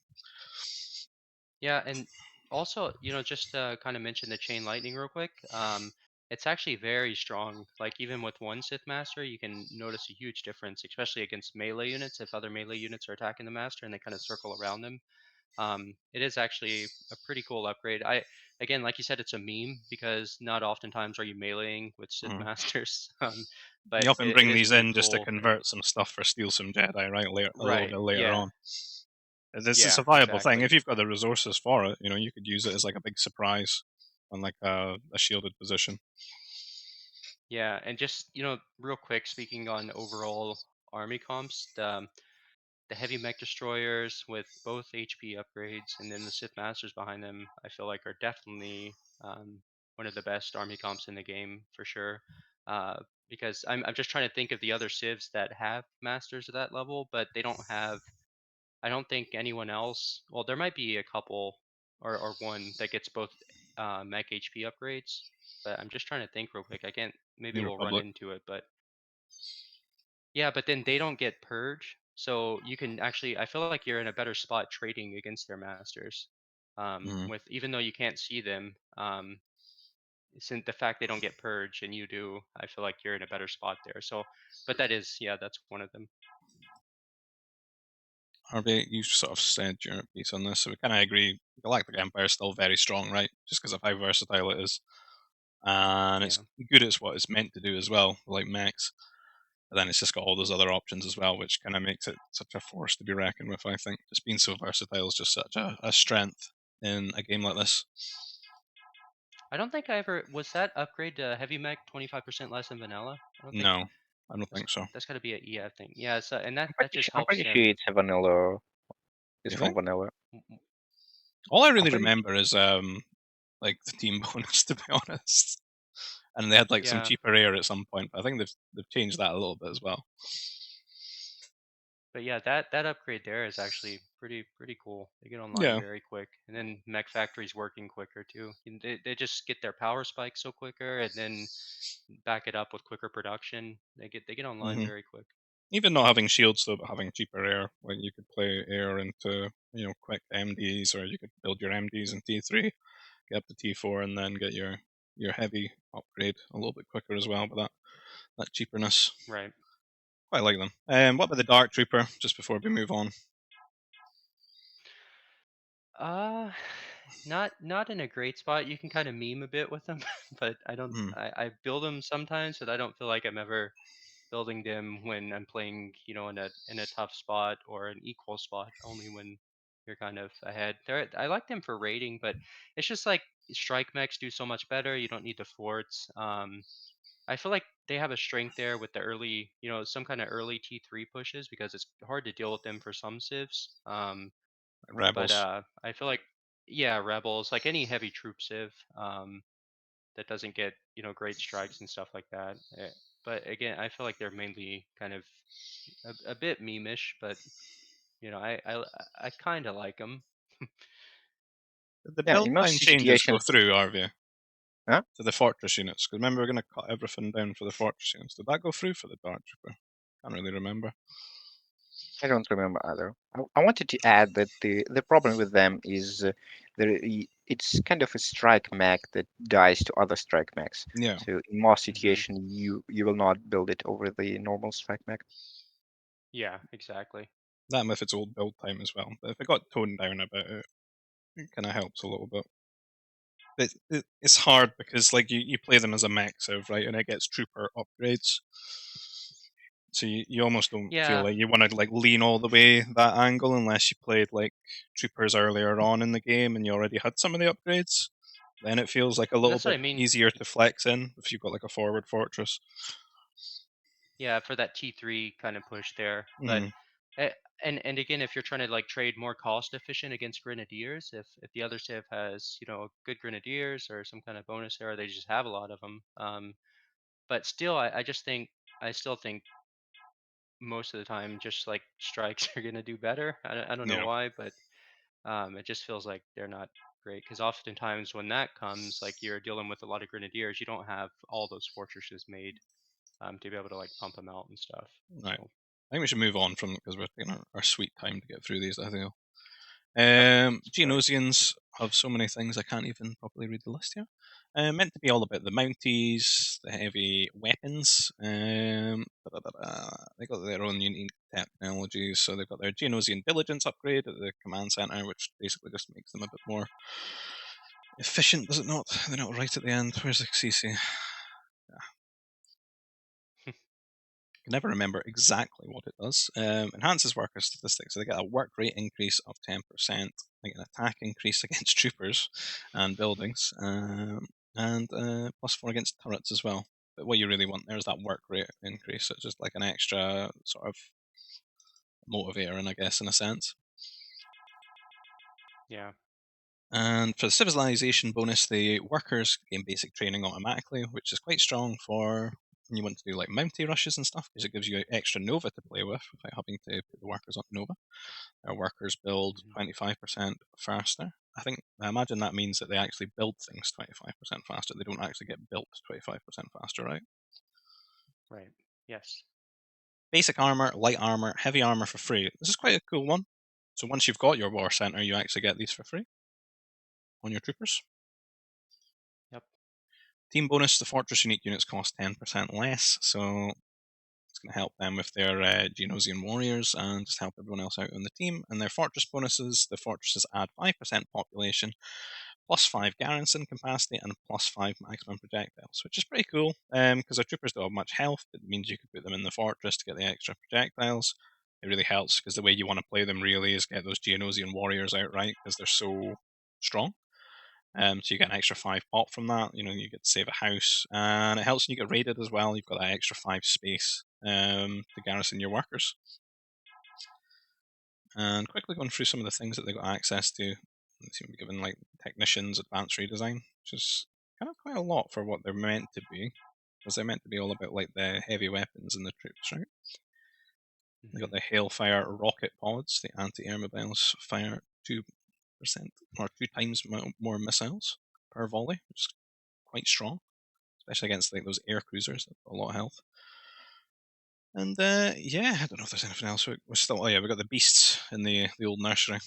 yeah, and also just to kind of mention the chain lightning real quick. It's actually very strong. Like even with one Sith Master, you can notice a huge difference, especially against melee units. If other melee units are attacking the Master and they kind of circle around them, it is actually a pretty cool upgrade. Again, like you said, it's a meme because not oftentimes are you meleeing with Sith Mhm. Masters, You but often it bring is these pretty in just to cool. convert some stuff for steal some Jedi, right? Later, a little Right? bit later Yeah. on. It's Yeah. a viable thing. If Exactly. you've got the resources for it, you could use it as like a big surprise on like a shielded position. Yeah, and just real quick, speaking on overall army comps, the heavy mech destroyers with both HP upgrades and then the Sith Masters behind them, I feel like are definitely one of the best army comps in the game for sure. Uh, because I'm just trying to think of the other civs that have masters at that level, but they don't have. I don't think anyone else. Well, there might be a couple or one that gets both mech HP upgrades, but I'm just trying to think real quick. I can't. Maybe New we'll run Republic. into it, but yeah, but then they don't get purge, so you can actually. I feel like you're in a better spot trading against their masters. With even though you can't see them, since the fact they don't get purged and you do, I feel like you're in a better spot there. So, but that is, yeah, that's one of them. RVA, you sort of said your piece on this, so we kind of agree. Galactic Empire is still very strong, right? Just because of how versatile it is, and it's Yeah. good at what it's meant to do as well, like mechs. But then it's just got all those other options as well, which kind of makes it such a force to be reckoned with. I think just being so versatile is just such a strength in a game like this. I don't think I ever was that upgrade to heavy mech 25% less than vanilla. I don't think No, I don't that's think so. that's got to be a EF thing. Yeah, so and I'm that pretty, just I'm helps pretty sure them. it's a vanilla. It's You from think? vanilla. All I I'm really pretty remember is like the team bonus, to be honest. And they had like some Yeah, cheaper air at some point, but I think they've changed that a little bit as well. but yeah, that upgrade there is actually pretty cool. They get online Yeah. very quick, and then mech factories working quicker too. And they just get their power spike so quicker, and then back it up with quicker production. They get online hmm very quick. Even not having shields though, but having cheaper air, like you could play air into quick MDs, or you could build your MDs in T3, get up to T4, and then get your heavy upgrade a little bit quicker as well. But that cheaperness, Right. quite like them. What about the Dark Trooper? Just before we move on. Uh, not in a great spot. You can kind of meme a bit with them, but I don't. Hmm. I build them sometimes, but I don't feel like I'm ever building them when I'm playing, in a tough spot or an equal spot. Only when you're kind of ahead. I like them for raiding, but it's just like strike mechs do so much better. You don't need the forts. I feel like they have a strength there with the early, some kind of early T3 pushes because it's hard to deal with them for some civs. But Rebels. I feel like, yeah, rebels, like any heavy troop civ, that doesn't get great strikes and stuff like that. But again, I feel like they're mainly kind of a bit memeish, but I kind of like them. Did the yeah. build In time most changes go situations, through, RV? huh? To the fortress units? Because remember, we're going to cut everything down for the fortress units. Did that go through for the Dark Trooper? Can't really remember. I don't remember either. I wanted to add that the problem with them is it's kind of a strike mech that dies to other strike mechs. Yeah, So in most Hmm. situations, you will not build it over the normal strike mech. Yeah, exactly. that with its old build time as well. But if it got toned down a bit, it kind of helps a little bit. It's hard because like you play them as a mech sieve, right, and it gets trooper upgrades. So you almost don't feel Yeah, like you want to like lean all the way that angle unless you played like troopers earlier on in the game and you already had some of the upgrades. Then it feels like a little that's what I bit mean. easier to flex in if you've got like a forward fortress. Yeah, for that T3 kind of push there. But Mm, uh, and again, if you're trying to like trade more cost efficient against grenadiers, if the other civ has good grenadiers or some kind of bonus there, or they just have a lot of them. But still, I still think most of the time, just like strikes are gonna do better. I don't know yeah, why, but it just feels like they're not great because oftentimes when that comes, like you're dealing with a lot of grenadiers, you don't have all those fortresses made to be able to like pump them out and stuff. right. So I think we should move on from it because we're taking our sweet time to get through these. I think. yep, right. Geonosians have so many things I can't even properly read the list here. Meant to be all about the Mounties, the heavy weapons. They got their own unique technologies, so they've got their Geonosian diligence upgrade at the command center, which basically just makes them a bit more efficient, does it not? They're not right at the end. Where's the CC? Can never remember exactly what it does. Enhances worker statistics, so they get a work rate increase of 10%, they get an attack increase against troopers and buildings, and +4 against turrets as well. But what you really want there is that work rate increase. So it's just like an extra sort of motivator, and I guess in a sense. Yeah. And for the civilization bonus, the workers gain basic training automatically, which is quite strong for when you want to do like Mountie rushes and stuff, because it gives you extra Nova to play with without having to put the workers on Nova. Our workers build Mhm. 25% faster. I imagine that means that they actually build things 25% faster. They don't actually get built 25% faster, right? Right. Yes. Basic armor, light armor, heavy armor for free. This is quite a cool one. So once you've got your war center, you actually get these for free. on your troopers. Yep. Team bonus, the fortress unique units cost 10% less, so it's going to help them with their Geonosian warriors and just help everyone else out on the team. And their fortress bonuses, the fortresses add 5% population, +5 garrison capacity, and +5 maximum projectiles, which is pretty cool because our troopers don't have much health. It means you could put them in the fortress to get the extra projectiles. It really helps because the way you want to play them really is get those Geonosian warriors out right because they're so strong. So you get an extra 5 pop from that. You get to save a house, and it helps when you get raided as well. You've got that extra 5 space to garrison your workers. And quickly going through some of the things that they got access to. They seem to be given like technicians, advanced redesign, which is kind of quite a lot for what they're meant to be, because they're meant to be all about like the heavy weapons and the troops, right? They got the Hailfire rocket pods. The anti-air mobiles fire 2% or 2 times more missiles per volley, which is quite strong, especially against like those air cruisers that have got a lot of health. And yeah, I don't know if there's anything else. We're still, oh yeah, we got the beasts in the old nursery.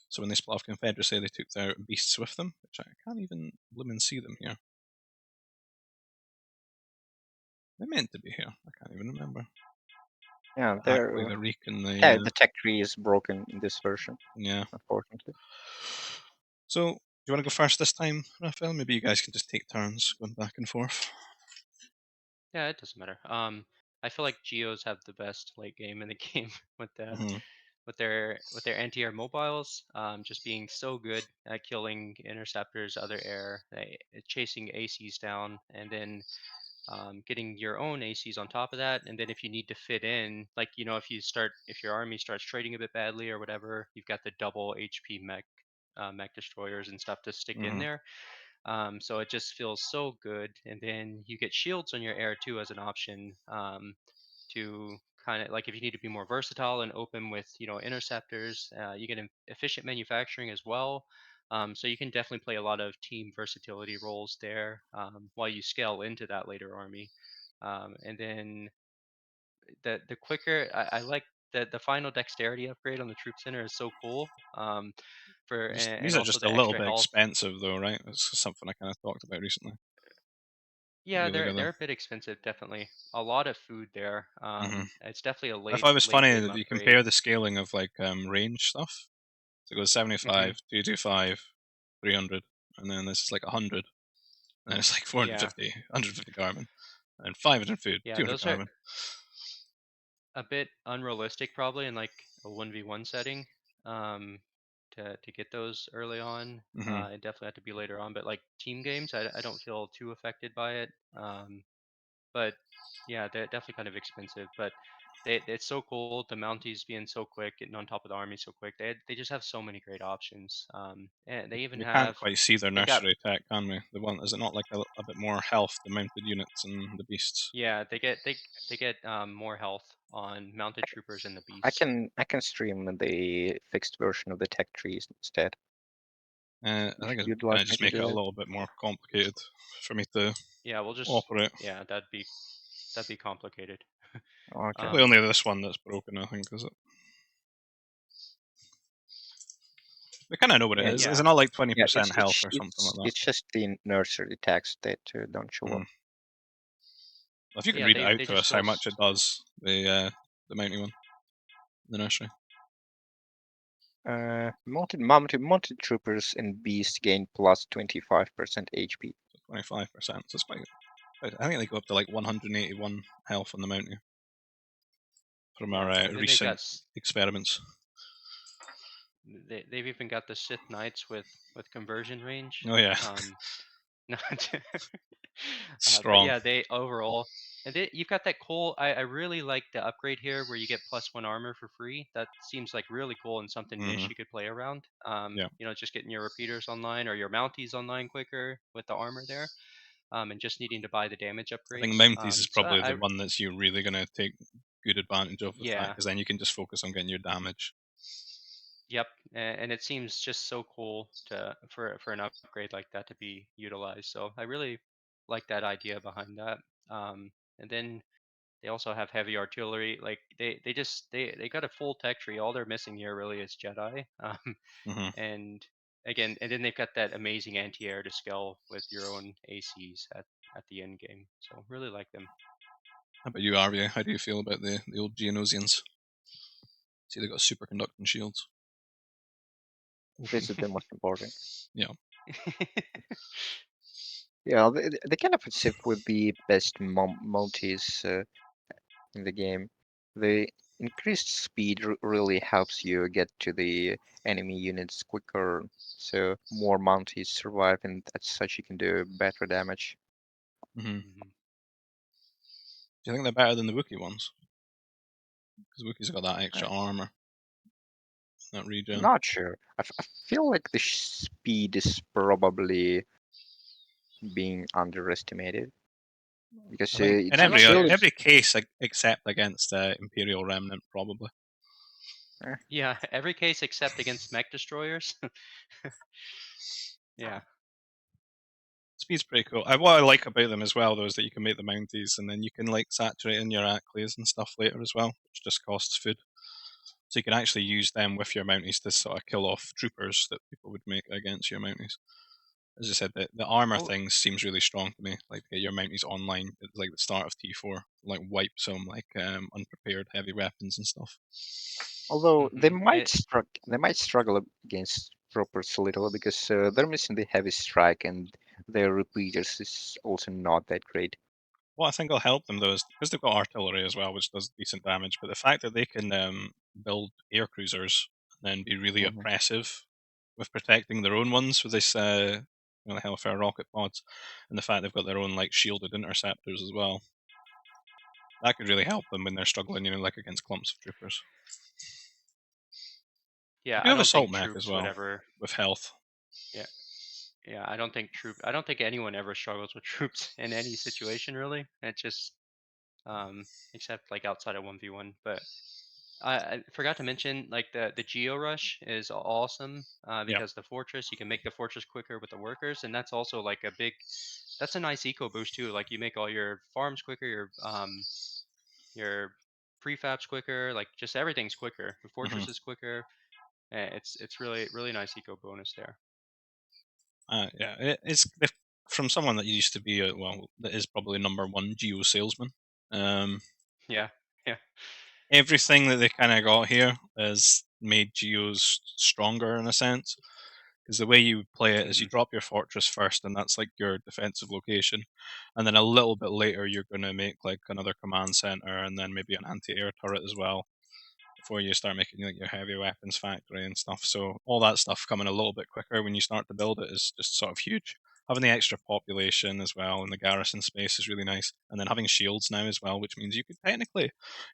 So when they split off Confederacy, they took their beasts with them, which I can't even blooming see them here. They're meant to be here. I can't even remember. Yeah, Actually, the Reek and the tech tree is broken in this version, yeah. unfortunately. So, do you want to go first this time, Raphael? Maybe you guys can just take turns going back and forth. Yeah, it doesn't matter. I feel like Geos have the best late game in the game with the Mhm. with their anti-air mobiles, just being so good at killing interceptors, other air, chasing ACs down, and then getting your own ACs on top of that. And then if you need to fit in, like if your army starts trading a bit badly or whatever, you've got the double HP mech destroyers and stuff to stick in Mhm. there. So it just feels so good. And then you get shields on your air too as an option, to kind of like if you need to be more versatile and open with interceptors. You get efficient manufacturing as well. So you can definitely play a lot of team versatility roles there, while you scale into that later army. And then the quicker I like the final dexterity upgrade on the troop center is so cool. And These are also just a the little extra bit health. expensive, though, right? It's something I kind of talked about recently. Yeah, You look at they're them. a bit expensive, definitely. A lot of food there. Mhm. It's definitely a I thought it was late funny game that you upgrade. compare the scaling of like range stuff. So it goes Hmm. 75, 225, 300, and then this is like 100, and then it's like Yeah, 450, 150 carbon, and 500 food, yeah, 200 those are carbon. a bit unrealistic, probably in like a 1v1 setting. Um, to get those early on, Hmm. it definitely have to be later on. But like team games, I don't feel too affected by it. But yeah, they're definitely kind of expensive. But it's so cool. The Mounties being so quick, getting on top of the army so quick. They just have so many great options. And they even We can't have quite see their they've got nursery tech, can we? The one is it not like a bit more health, the mounted units and the beasts? yeah they get more health on mounted troopers and the I beasts. can stream the fixed version of the tech trees instead, I if think it's you'd going like to me just to make it do a that. little bit more complicated for me to Yeah, we'll just operate. yeah that'd be complicated. Okay. Probably Um, only this one that's broken, I think, is it? We kind of know what it Yeah, is. Is yeah, it not like yeah. 20% health or something like that? It's just the nursery tags that don't show up. Mhm. Well, if you can yeah read it out they to just us how much it does, the mounting one, the nursery, Mounted troopers and beasts gain plus 25% HP. so 25%. So it's I think they go up to like 181 health on the mountain from yeah, our and then recent experiments. they've even got the Sith Knights with conversion range. Oh yeah, Um, not, but strong. yeah, they overall, and you've got that cool. I really like the upgrade here where you get +1 armor for free. That seems like really cool and something Hmm. niche you could play around. Yeah, Just getting your repeaters online or your mounties online quicker with the armor there. And just needing to buy the damage I think upgrades. Mounties is So probably the one that's you really going to take good advantage of with that, yeah, because then you can just focus on getting your damage. yep, and it seems just so cool for an upgrade like that to be utilized. So I really like that idea behind that. And then they also have heavy artillery. Like they got a full tech tree. All they're missing here really is Jedi. Hmm. And again, and then they've got that amazing anti-air to scale with your own ACs at the end game. So really like them. How about you, RVA? How do you feel about the old Geonosians? See, they got superconducting shields. This is the most important. Yeah. Yeah, they kind of sit with the best multis in the game. The increased speed really helps you get to the enemy units quicker, so more mounties survive, and as such you can do better damage. Mm-hmm. Mhm. Do you think they're better than the Wookiee ones? Because Wookiees have got that extra armor, that regen. Not sure. I feel like the speed is probably being underestimated because I think in it's I like still every case except against Imperial Remnant, probably. yeah, every case except against mech destroyers. Yeah. Speed's pretty cool. What I like about them as well, though, is that you can make the mounties, and then you can like saturate in your Acleys and stuff later as well, which just costs food. So you can actually use them with your mounties to sort of kill off troopers that people would make against your mounties. As I said, the armor Well, thing seems really strong to me. Like to get your mounties online at like the start of T4, like wipe some like unprepared heavy weapons and stuff. although mhm. they might struggle against troopers a little because they're missing the heavy strike and their repeaters is also not that great. What I think will help them though is because they've got artillery as well, which does decent damage. But the fact that they can build air cruisers and then be really Mhm. oppressive with protecting their own ones with this, the Hellfire rocket pods, and the fact they've got their own like shielded interceptors as well, that could really help them when they're struggling, like against clumps of troopers. Yeah, They do I have don't assault think mech as troops would well ever. with health. Yeah, yeah. I don't think anyone ever struggles with troops in any situation really. It just except like outside of 1v1. But I forgot to mention like the Geo Rush is awesome Yeah. because the fortress you can make the fortress quicker with the workers, and that's also like a big. That's a nice eco boost too. Like you make all your farms quicker, your prefabs quicker, like just everything's quicker. The hmm fortress is quicker. It's really nice eco bonus there. Yeah, it's from someone that used to be that is probably number one Geo salesman. Um, Yeah, yeah. Everything that they kind of got here has made Geos stronger in a sense. Because the way you play it is you Hmm. drop your fortress first, and that's like your defensive location, and then a little bit later you're going to make like another command center, and then maybe an anti-air turret as well, before you start making like your heavy weapons factory and stuff. So all that stuff coming a little bit quicker when you start to build it is just sort of huge. Having the extra population as well in the garrison space is really nice, and then having shields now as well, which means you could technically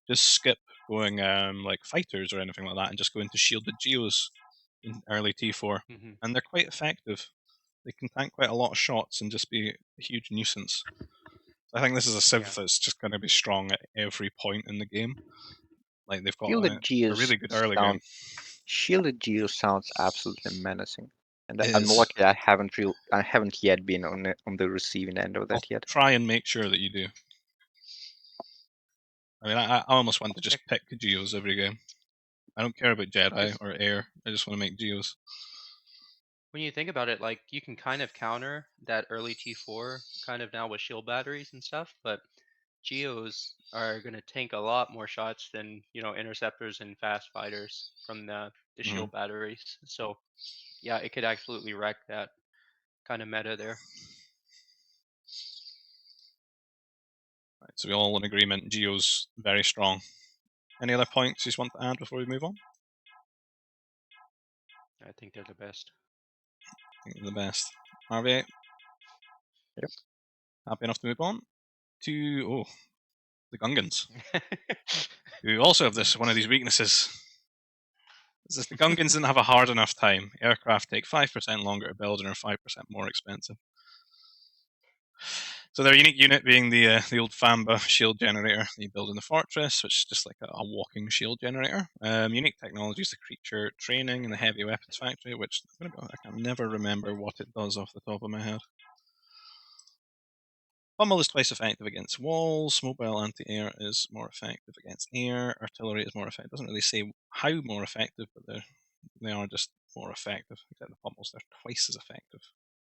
just skip going like fighters or anything like that, and just go into shielded geos in early T4, Hmm. and they're quite effective. They can tank quite a lot of shots and just be a huge nuisance. I think this is a Yeah. civ that's just going to be strong at every point in the game. Like they've got Shielded a Geos really good early game. Shielded Geo sounds absolutely menacing, and It I'm is. lucky I haven't yet been on the receiving end of I'll that yet. try and make sure that you do. I mean, I almost want to Yeah, just pick Geos every game. I don't care about Jedi 'cause or Air. I just want to make Geos. when you think about it, like you can kind of counter that early T4 kind of now with shield batteries and stuff, but Geos are going to tank a lot more shots than interceptors and fast fighters from the Mm-hmm. shield batteries. So yeah, it could absolutely wreck that kind of meta there. Right, so we all in agreement. Geos very strong. Any other points you just want to add before we move on? I think they're the best. I think they're the best. RVA, Yep. happy enough to move on to the Gungans, who also have this one of these weaknesses. Is this the Gungans didn't have a hard enough time. Aircraft take 5% longer to build and are 5% more expensive. So their unique unit being the old Famba shield generator that you build in the fortress, which is just like a walking shield generator. Unique technology is the creature training and the heavy weapons factory, which I can never remember what it does off the top of my head. Pummel is twice effective against walls. Mobile anti-air is more effective against air. Artillery is more effective. It doesn't really say how more effective, but they are just more effective. Except the pummels, they're twice as effective.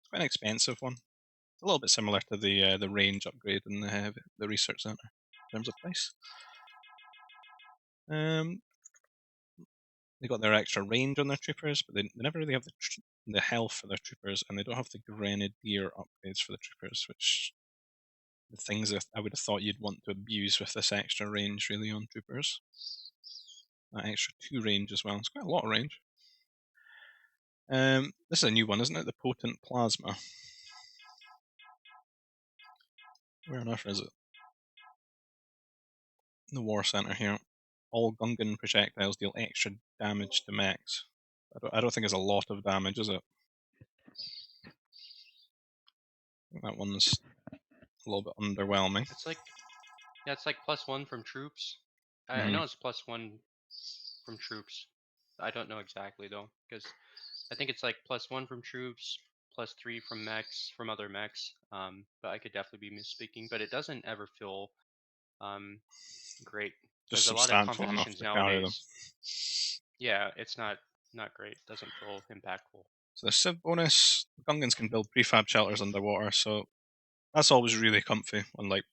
It's quite an expensive one. It's a little bit similar to the range upgrade in the research center in terms of price. They got their extra range on their troopers, but they never really have the health for their troopers, and they don't have the grenadier upgrades for the troopers, which the things that I would have thought you'd want to abuse with this extra range really on troopers. That extra 2 range as well. It's quite a lot of range. This is a new one, isn't it? The potent plasma. Where on earth is it? The war center here. All Gungan projectiles deal extra damage to mechs. I don't think it's a lot of damage, is it? I think that one's a little bit underwhelming. It's like, yeah, it's like +1 from troops. I know it's +1 from troops. I don't know exactly though, because I think it's like +1 from troops, +3 from mechs, from other mechs. But I could definitely be misspeaking. But it doesn't ever feel great, Just because a lot of substantial enough compositions to carry them. nowadays, yeah, it's not great. Doesn't feel impactful. So the Civ bonus, Gungans can build prefab shelters underwater, so that's always really comfy on like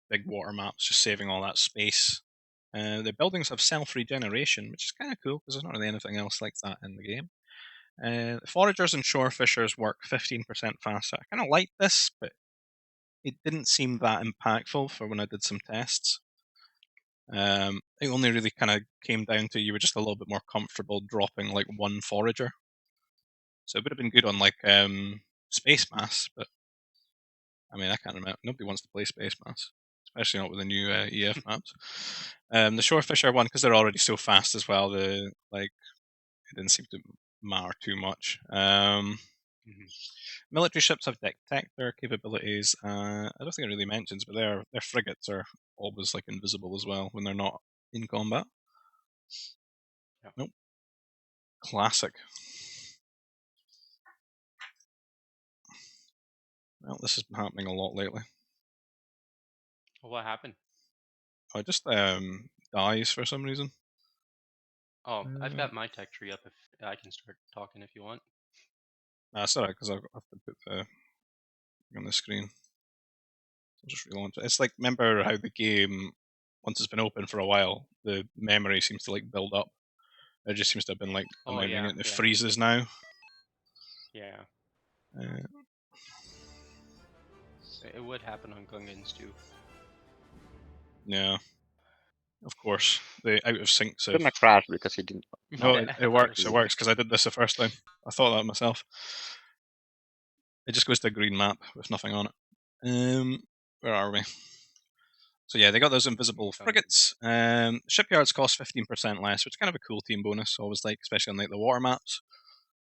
big water maps, just saving all that space. The buildings have self-regeneration, which is kind of cool because there's not really anything else like that in the game. The foragers and shore fishers work 15% faster. I kind of like this, but it didn't seem that impactful for when I did some tests. It only really kind of came down to you were just a little bit more comfortable dropping like 1 forager. So it would have been good on like Space Mass, but I mean, I can't remember. Nobody wants to play Space Mass, especially not with the new EF maps. The shore fisher one, because they're already so fast as well, it didn't seem to matter too much. Military ships have detector capabilities. I don't think it really mentions, but their frigates are always like invisible as well when they're not in combat. Yeah. Nope. Classic. Well, this has been happening a lot lately. Well, what happened? Oh, it just dies for some reason. Oh, I've got my tech tree up. If I can start talking if you want. That's alright, because I have to put the thing on the screen. I'll just relaunch it. It's like, remember how the game, once it's been open for a while, the memory seems to like build up. It just seems to have been like Oh amending yeah, it, and it yeah, freezes now. yeah. Uh, It would happen on Gungans too. yeah, of course. The out of sync It's gonna save. crash because he didn't. No, Not it works. It works because I did this the first time. I thought that myself. It just goes to a green map with nothing on it. Where are we? So yeah, they got those invisible frigates. Shipyards cost 15% less, which is kind of a cool team bonus. Always like, especially on like the water maps.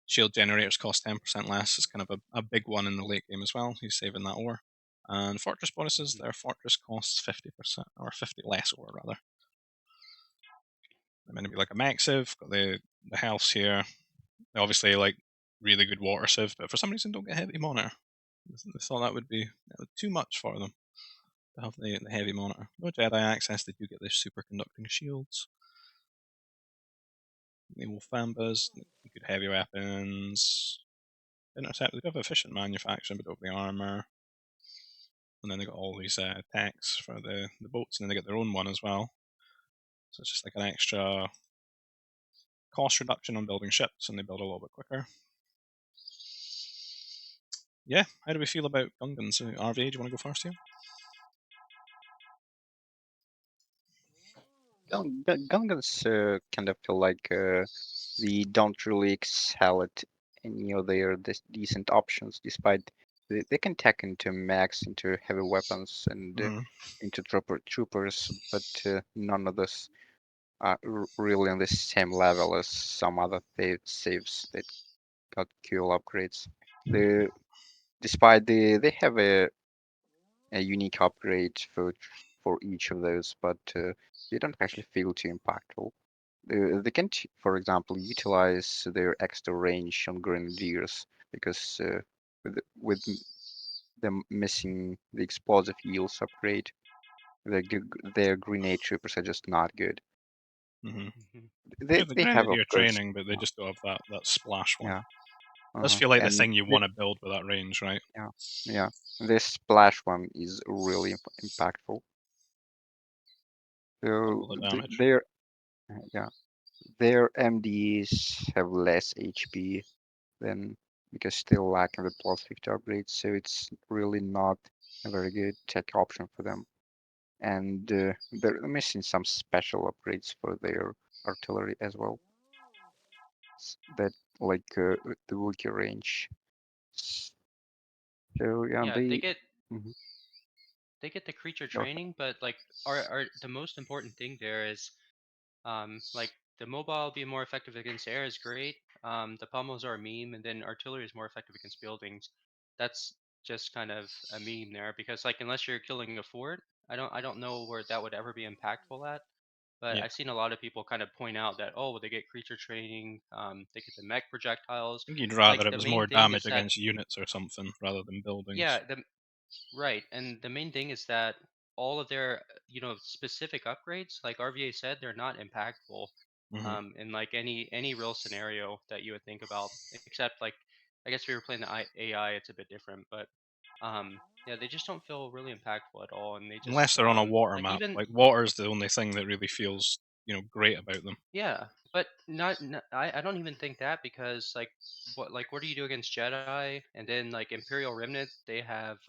Shield generators cost 10% less. It's kind of a big one in the late game as well. He's saving that ore. And fortress bonuses, their fortress costs 50%, or 50 less ore rather. They're meant to be like a mech civ. Got the healths here. They obviously like really good water civ, but for some reason don't get heavy monitor. They thought that would be too much for them to have the heavy monitor. No Jedi access. They do get their superconducting shields. The Wolfambas, good heavy weapons. Intercept, they have efficient manufacturing, but don't have the armor. And then they got all these techs for the boats, and then they get their own one as well. So it's just like an extra cost reduction on building ships, and they build a little bit quicker. Yeah, how do we feel about Gungans? RVA, do you want to go first here? Gungans kind of feel like they don't really excel at any of their decent options, despite they can tech into mechs, into heavy weapons, and into troopers, but none of this are really on the same level as some other saves that got cool upgrades. The Despite they have a unique upgrade for each of those, but they don't actually feel too impactful. They can, for example, utilize their extra range on grenadiers because with them missing the explosive yields upgrade, their grenade troopers are just not good. Mm-hmm. Mhm. They They have the they have Grenadier upgrades. training, but they just don't have that splash one. Yeah. Does feel like the And thing you want to build with that range, right? yeah, yeah. This splash one is really impactful. So Double the damage. yeah, their MDs have less HP than because still lacking the plus 50 upgrades. So it's really not a very good tech option for them. And they're missing some special upgrades for their artillery as well. That like the Wookiee range. So yeah, Yeah, they. Mhm. they get the creature Go ahead. training, but like are the most important thing there is like the mobile being more effective against air is great. The pommels are a meme, and then artillery is more effective against buildings. That's just kind of a meme there because like unless you're killing a fort, I don't know where that would ever be impactful at. But Yeah. I've seen a lot of people kind of point out that well, they get creature training, they get the mech projectiles. I think you'd Like rather it the was main more thing damage is that against units or something rather than buildings. yeah, right, and the main thing is that all of their, specific upgrades, like RVA said, they're not impactful, Mm-hmm. in like any real scenario that you would think about, except like I guess if we were playing the AI, it's a bit different, but yeah, they just don't feel really impactful at all, and they Unless just they're on a water like map. even Like water's the only thing that really feels, great about them. yeah, but not I don't even think that because what do you do against Jedi and then like Imperial Remnant, they have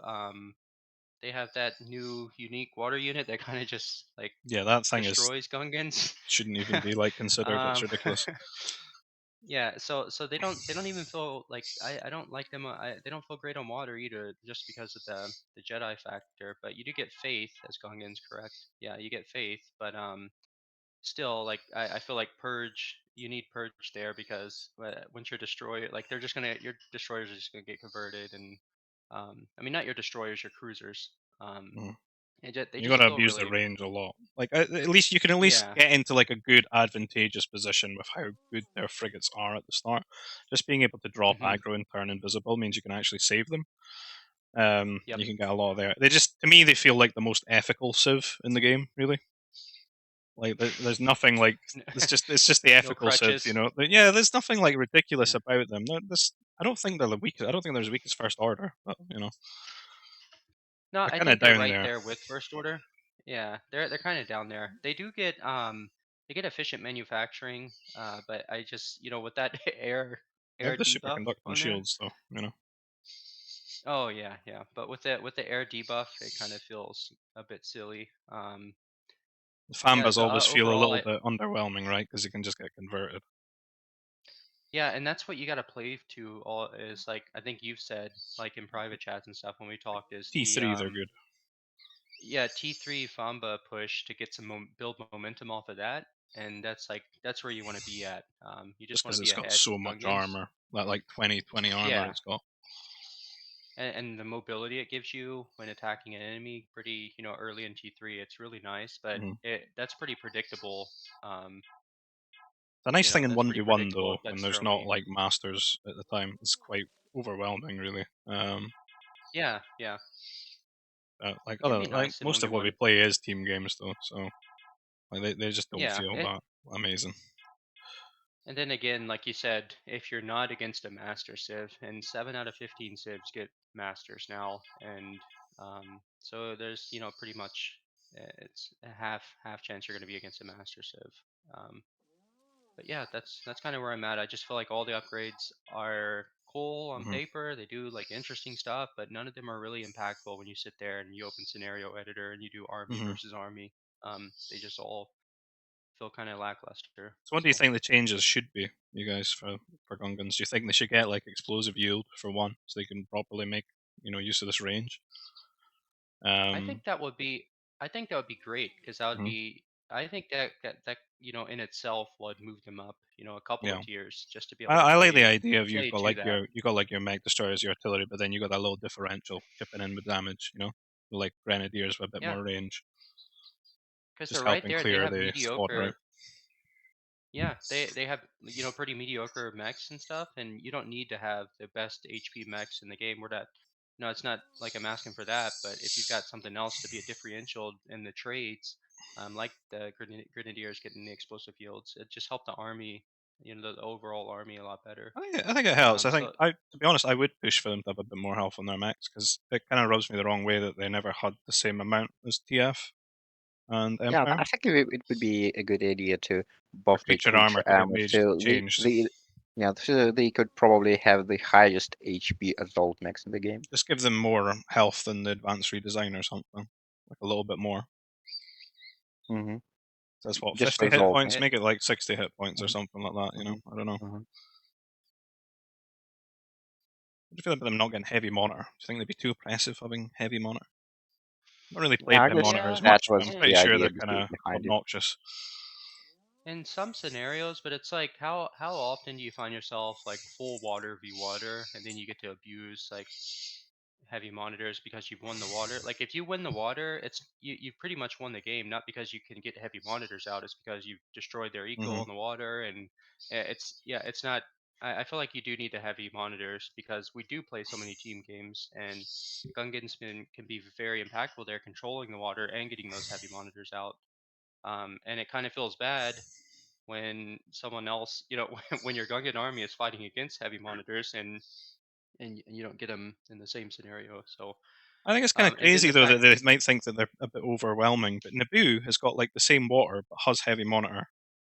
that new unique water unit that kind of just like Yeah, that thing is destroys Gungans. shouldn't even be like considered. It's um, ridiculous. yeah, so they don't even feel like I don't like them. They don't feel great on water either, just because of the Jedi factor. But you do get faith as Gungans, correct? Yeah, you get faith, but still, like I feel like purge. You need purge there because once your destroyer, like your destroyers are just gonna get converted, and I mean not your destroyers, your cruisers. Um, Mhm. they You just got to feel abuse the really range a lot. Like at least you can at least yeah. get into like a good advantageous position with how good their frigates are at the start. Just being able to drop Hmm. aggro and turn invisible means you can actually save them. Yep. You can get a lot there. They just, to me, they feel like the most ethical civ in the game. Really, like there's nothing like it's just the No ethical civ. crutches. Yeah, there's nothing like ridiculous Yeah. about them. I don't think they're the weakest. I don't think they're as weak as First Order. But No, they're I kind of think they're down right there. there with First Order. Yeah, they're kind of down there. They do get they get efficient manufacturing, but I just with that They have air the debuff superconducting on there. shields, though. Oh yeah, yeah. But with the air debuff, it kind of feels a bit silly. The Yeah. Fambas So always feel a overall, little bit underwhelming, right? Because you can just get converted. yeah, and that's what you got to play to. All is like I think you've said like in private chats and stuff when we talked is the T3, they're good. yeah, T3 Famba push to get some build momentum off of that, and that's where you want to be at. You Just just want because to it's be got ahead so with much Gungans. armor. That like 20 armor Yeah, it's got. and the mobility it gives you when attacking an enemy pretty early in T3, it's really nice, but Mhm. that's pretty predictable. Um, The nice thing in that's pretty 1v1, predictable though, if when that's there's thrown not late. like masters at the time, it's quite overwhelming, really. Yeah, yeah, Like it can other be like nice in most of what we 1v1. play is team games, though, so like they just don't Yeah, feel that amazing. and then again, like you said, if you're not against a master civ, and 7 out of 15 civs get masters now, and so there's pretty much it's a half chance you're going to be against a master civ. Um, but yeah, that's kind of where I'm at. I just feel like all the upgrades are cool on Hmm. paper. They do like interesting stuff, but none of them are really impactful when you sit there and you open scenario editor and you do army Hmm. versus army. They just all feel kind of lackluster. So, what do you So. think the changes should be, you guys, for Gungans? Do you think they should get like explosive yield for one, so they can properly make use of this range? I Um, think that would be I think that would be great because that would mhm. be I think that in itself would move them up, a couple of Yeah, tiers just to be able to I like the play idea of play to that. you got like your mech destroyers, your artillery, but then you got that little differential chipping in with damage. Like grenadiers with a bit Yeah, more range, because just they're right helping there. They clear have the squad out. mediocre. Yeah, they have pretty mediocre mechs and stuff, and you don't need to have the best HP mechs in the game. Where that no, it's not like I'm asking for that, but if you've got something else to be a differential in the trades, like the grenadiers getting the explosive yields. It just helped the army, the overall army a lot better. I think it helps. So To be honest, I would push for them to have a bit more health on their mechs because it kind of rubs me the wrong way that they never had the same amount as TF and Yeah, Empire. I think it would be a good idea to Their buff the creature armor creature could armor, be so changed. so they could probably have the highest HP assault mechs in the game. Just give them more health than the advanced redesign or something, like a little bit more. Mm-hmm. That's what, Just 50 hit assault points? mech. Make it like 60 hit points or Mhm, something like that. mhm, I don't know. mhm. What do you feel about them not getting heavy monitor? Do you think they'd be too oppressive having heavy monitor? I've not really played I the guess monitors yeah, that much, but was I'm in pretty the sure idea they're kind of behind it. obnoxious. in some scenarios, but it's like how often do you find yourself like full water v water, and then you get to abuse like heavy monitors because you've won the water. Like if you win the water, you've pretty much won the game, not because you can get heavy monitors out, it's because you've destroyed their eco Hmm. in the water. And it's not. I feel like you do need the heavy monitors because we do play so many team games, and Gungans can be very impactful there, controlling the water and getting those heavy monitors out. And it kind of feels bad when someone else, when your Gungan army is fighting against heavy monitors, and you don't get them in the same scenario. So, I think it's kind of and then crazy the though fact that they might think that they're a bit overwhelming, but Naboo has got like the same water but has heavy monitor,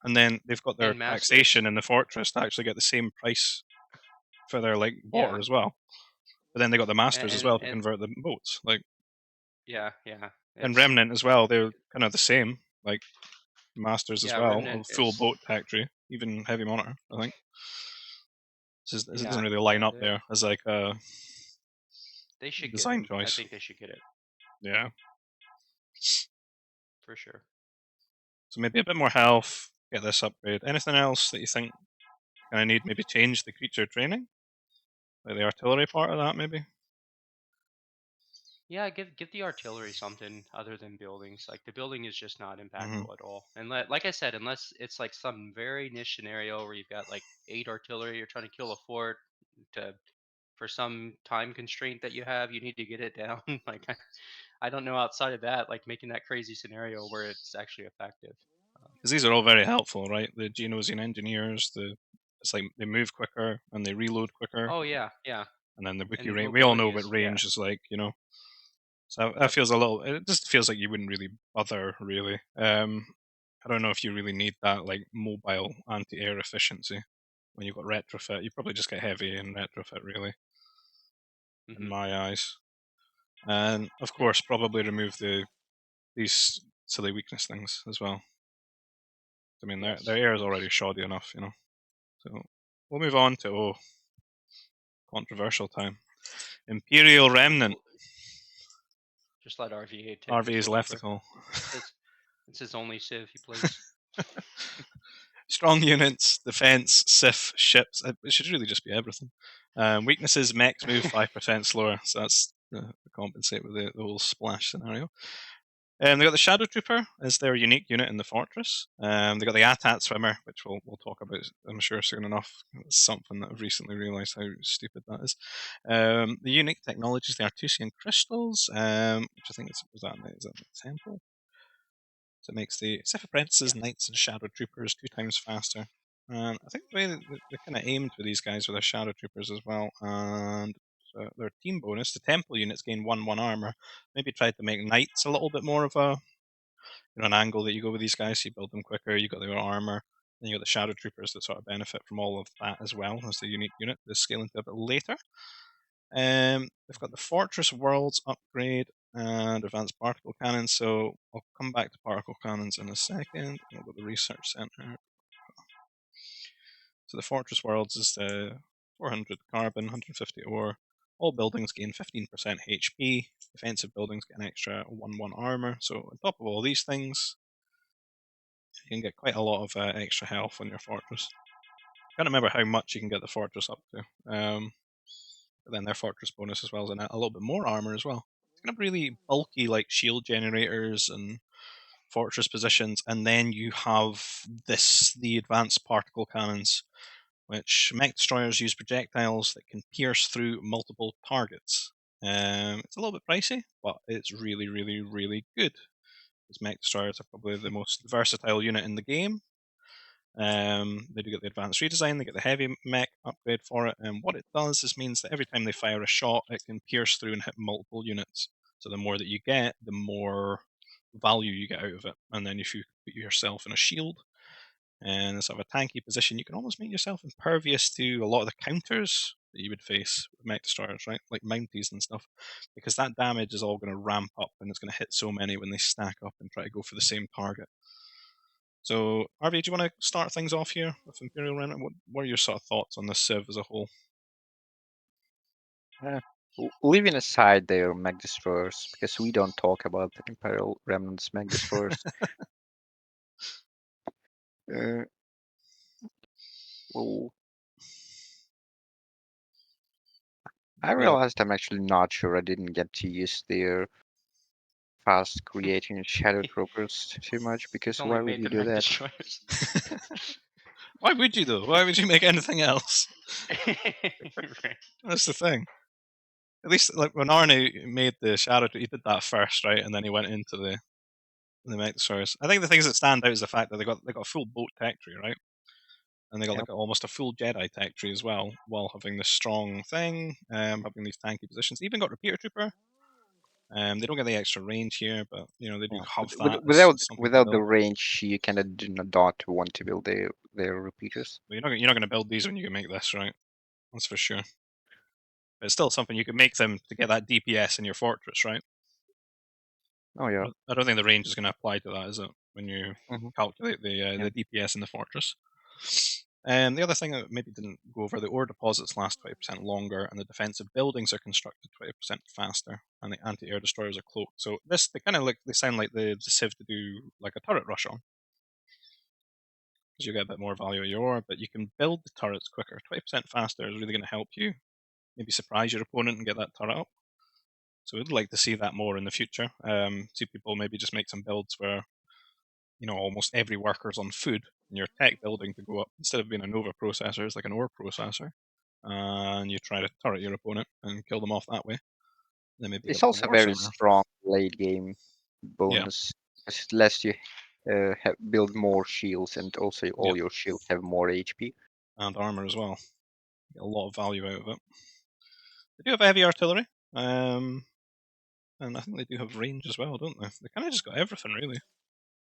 and then they've got their and masters, taxation in the fortress to actually get the same price for their like water yeah, as well. But then they got the masters as well to and convert the boats. Like yeah, and it's Remnant as well, they're kind of the same. Like masters as yeah, well, remnant of full is boat factory, even heavy monitor. I think this doesn't really line yeah, up there as like a they should get design it. I choice. think they should get it Yeah, for sure. so maybe a bit more health. Get this upgrade. Anything else that you think kind of need? Maybe change the creature training, like the artillery part of that, maybe. Yeah, give the artillery something other than buildings. Like the building is just not Hmm. impactful at all. And like I said, unless it's like some very niche scenario where you've got like 8 artillery, you're trying to kill a fort to for some time constraint that you have, you need to get it down. Like I don't know outside of that, like making that crazy scenario where it's actually effective. Um, Because these are all very helpful, right? The Geonosian engineers, it's like they move quicker and they reload quicker, oh yeah, yeah, and then the Wookiee and range. We all know mobility what is yeah, range is like. So that yep. feels a little. It just feels like you wouldn't really bother, really. I don't know if you really need that like mobile anti-air efficiency when you've got retrofit. You probably just get heavy in retrofit, really, in Hmm. my eyes. And of Yep. course, probably remove these silly weakness things as well. I mean, their Yes. air is Yes. already shoddy enough. So we'll move on to controversial time. Imperial Remnant. Well, just let RVA take this RV's one over. leftical. It's it's his only Civ he plays. Strong units, defense, Sith, ships. It should really just be everything. Weaknesses, mechs move 5% slower, so that's to compensate with the whole splash scenario. They got the Shadow Trooper as their unique unit in the fortress. They got the AT-AT Swimmer, which we'll talk about, I'm sure, soon enough. It's something that I've recently realised how stupid that is. The unique technologies, the Artusian crystals, which I think is that the temple? So it makes the Sith Yeah. apprentices, knights, and shadow troopers 2 times faster. And I think the way they kind of aimed with these guys with their shadow troopers as well, and their team bonus, the temple units gain 1/1 armor. Maybe tried to make knights a little bit more of a an angle that you go with these guys. So you build them quicker. You got their armor. Then you got the shadow troopers that sort of benefit from all of that as well as the unique unit. They scale into a bit later. They've got the Fortress Worlds upgrade and advanced particle cannons. So I'll come back to particle cannons in a second. I've got the research center. So the Fortress Worlds is the 400 carbon, 150 ore. All buildings gain 15% HP. Defensive buildings get an extra 1/1 armor. So on top of all these things, you can get quite a lot of extra health on your fortress. Can't remember how much you can get the fortress up to. But then their fortress bonus as well is a little bit more armor as well. It's kind of really bulky, like shield generators and fortress positions, and then you have the advanced particle cannons, which mech destroyers use projectiles that can pierce through multiple targets. It's a little bit pricey, but it's really, really, really good. Because mech destroyers are probably the most versatile unit in the game. They do get the advanced redesign, they get the heavy mech upgrade for it, and what it does is means that every time they fire a shot, it can pierce through and hit multiple units. So the more that you get, the more value you get out of it. And then if you put yourself in a shield and sort of a tanky position, you can almost make yourself impervious to a lot of the counters that you would face with mech destroyers, right? Like Mounties and stuff, because that damage is all going to ramp up and it's going to hit so many when they stack up and try to go for the same target. So, RV, do you want to start things off here with Imperial Remnant? What are your sort of thoughts on the Civ as a whole? Leaving aside their mech destroyers, because we don't talk about the Imperial Remnant's mech destroyers. uh, well, I Yeah. realized I'm actually not sure I didn't get to use their fast creating shadow troopers too much, He's because only why would made you the do mech that? destroyers. Why would you, though? Why would you make anything else? Right. That's the thing. At least, like, when Arnie made the Shadow, he did that first, right? And then he went into the mech destroyers. I think the things that stand out is the fact that they got a full boat tech tree, right? And they got Yeah. like almost a full Jedi tech tree as well, while having this strong thing, having these tanky positions. They even got Repeater Trooper. They don't get the extra range here, but they do Yeah. have But that as without something to without the build. range, you kind of do not want to build their repeaters. But you're not going to build these when you can make this, right? That's for sure. But it's still something you can make them to get that DPS in your fortress, right? Oh yeah. I don't think the range is going to apply to that, is it? When you Hmm. calculate Yeah. the DPS in the fortress. And the other thing that maybe didn't go over, the ore deposits last 20% longer, and the defensive buildings are constructed 20% faster, and the anti-air destroyers are cloaked. So they kind of they sound like the Civ to do like a turret rush on, because you get a bit more value of your ore, but you can build the turrets quicker. 20% faster is really going to help you maybe surprise your opponent and get that turret up. So we'd like to see that more in the future. See people maybe just make some builds where almost every worker's on food and your tech building to go up instead of being a Nova processor, it's like an ore processor, and you try to turret your opponent and kill them off that way. Then maybe get It's like a also a war very center. strong late game Yeah, bonus. It lets you build more shields, and also yeah, all your shields have more HP. and armor as well. Get a lot of value out of it. They do have heavy artillery, and I think they do have range as well, don't they? They kind of just got everything really.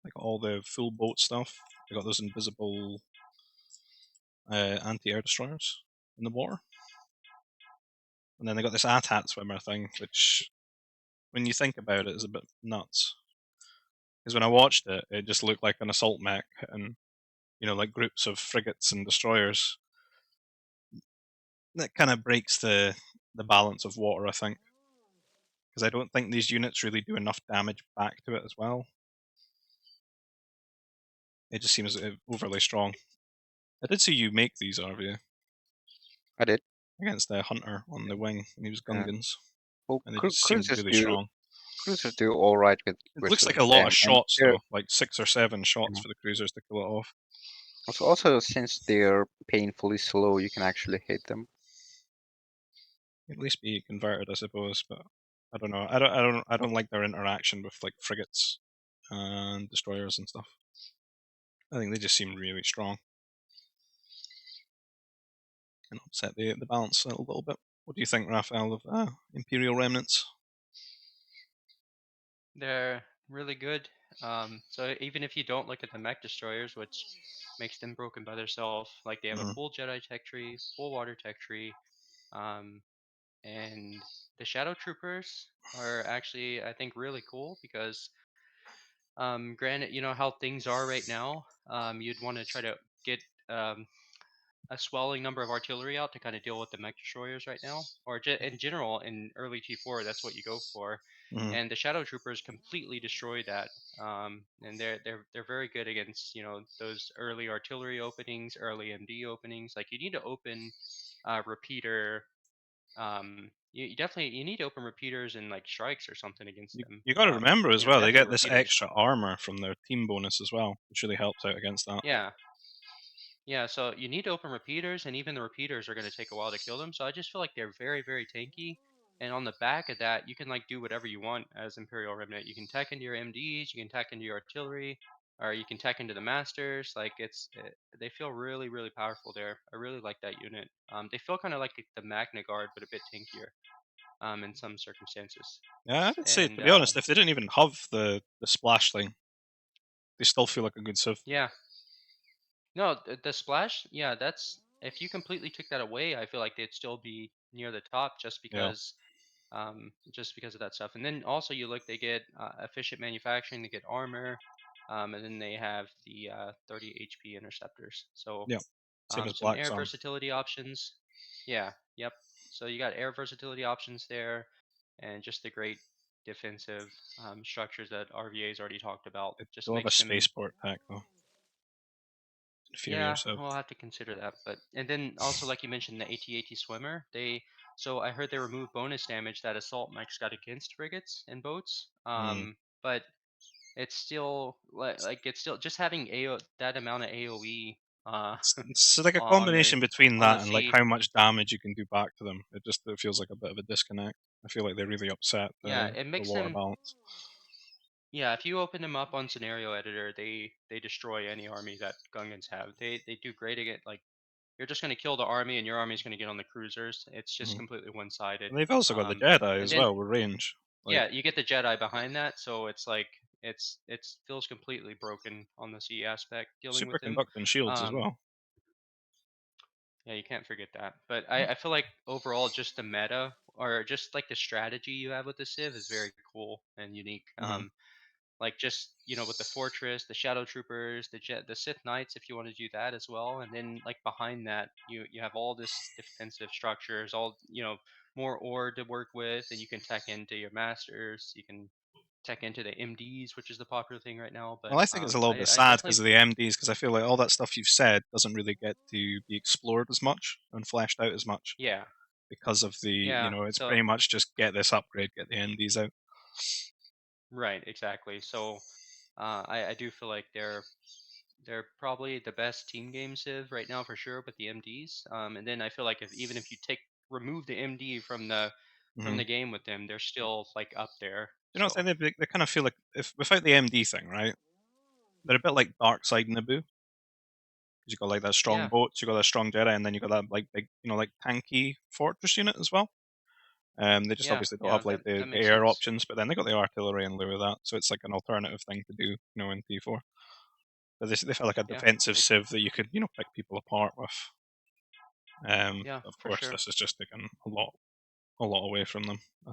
They got all the full boat stuff. They got those invisible anti-air destroyers in the water. And then they got this AT-AT swimmer thing, which, when you think about it, is a bit nuts. Because when I watched it, it just looked like an assault mech and like groups of frigates and destroyers. That kind of breaks the balance of water, I think, because I don't think these units really do enough damage back to it as well. It just seems overly strong. I did see you make these, RVA, I did. against the hunter on the wing, and he was Uh, Gungans, well, and they just seemed cruisers really do strong. all right It looks like versus a lot of them, and shots they're though, like 6 or 7 shots for the cruisers to kill it off. also since they're painfully slow, you can actually hit them. At least be converted, I suppose, but I don't know. I don't like their interaction with like frigates and destroyers and stuff. I think they just seem really strong and upset the balance a little bit. What do you think, Raphael, of Imperial Remnants? They're really good. So even if you don't look at the mech destroyers, which makes them broken by themselves, like they have a Mm. full Jedi tech tree, full water tech tree, um, and the Shadow Troopers are actually, I think, really cool because, granted, you know how things are right now. You'd want to try to get um, a swelling number of artillery out to kind of deal with the mech destroyers right now, or in general in early T4, that's what you go for. Mm. And the Shadow Troopers completely destroy that, and they're very good against those early artillery openings, early MD openings. Like you need to open repeater. You definitely you need to open repeaters and like strikes or something against them. You got to remember as well, they Definitely get this repeaters. extra armor from their team bonus as well, which really helps out against that. Yeah, yeah. So you need to open repeaters, and even the repeaters are going to take a while to kill them. So I just feel like they're very, very tanky. And on the back of that, you can like do whatever you want as Imperial Remnant. You can tech into your MDs, you can tech into your artillery, or you can tech into the masters. Like they feel really really powerful there. I really like that unit. They feel kind of like the Magna Guard, but a bit tankier. In some circumstances. Yeah, I would say, And to be honest, if they didn't even have the splash thing, they still feel like a good Civ. yeah, no, the splash, yeah, that's if you completely took that away, I feel like they'd still be near the top Yeah. just because of that stuff. And then also you look, they get efficient manufacturing, they get armor, and then they have the 30 HP interceptors. So Yeah. Same as some Black air Sun. versatility options. Yeah, yep. So you got air versatility options there, and just the great defensive structures that RVA's already talked about. They Just don't have a makes them. spaceport pack though. Inferior Yeah, Civ. we'll have to consider that. But and then also like you mentioned the AT-AT swimmer, so I heard they removed bonus damage that assault mechs got against frigates and boats. Mm. But it's still like it's still just having AO that amount of AOE It's like a on the combination between on the that and like sea. how much damage you can do back to them. It feels like a bit of a disconnect. I feel like they really upset Yeah, the it makes water them. balance. Yeah, if you open them up on scenario editor, they destroy any army that Gungans have. They do great against like you're just gonna kill the army and your army's gonna get on the cruisers. It's just Mhm. completely one sided. And they've also got the Jedi And as then well with range. Like yeah, you get the Jedi behind that, so it's like it's feels completely broken on the sea aspect dealing with him. superconducting shields as Um, well. yeah, you can't forget that. But I feel like overall, just the meta or just like the strategy you have with the Civ is very cool and unique. Mm-hmm. Like just with the fortress, the shadow troopers, the Sith knights, if you want to do that as well, and then like behind that, you have all this defensive structures, all more ore to work with, and you can tech into your masters, you can tech into the MDs, which is the popular thing right now. But Well, I think it's a little bit I sad because definitely of the MDs, because I feel like all that stuff you've said doesn't really get to be explored as much and fleshed out as much yeah because of the, yeah it's so pretty much just get this upgrade, get the MDs out. right exactly so I do feel like they're probably the best team game civ right now for sure with the MDs. And then I feel like even if you remove the MD from Mm-hmm. the game with them, they're still like up there. You know, So they kind of feel like if without the MD thing, right? They're a bit like Dark Side Naboo. You got like that strong yeah, boats, you got that strong Jedi, and then you got that like big, like tanky fortress unit as well. They just yeah, obviously don't yeah. have like the That makes air sense. options, but then they got the artillery in lieu of that, so it's like an alternative thing to do, in P4. But they feel like a Yeah, defensive civ that you could, pick people apart with. yeah, Of for course, sure. this is just taking a lot away from them. I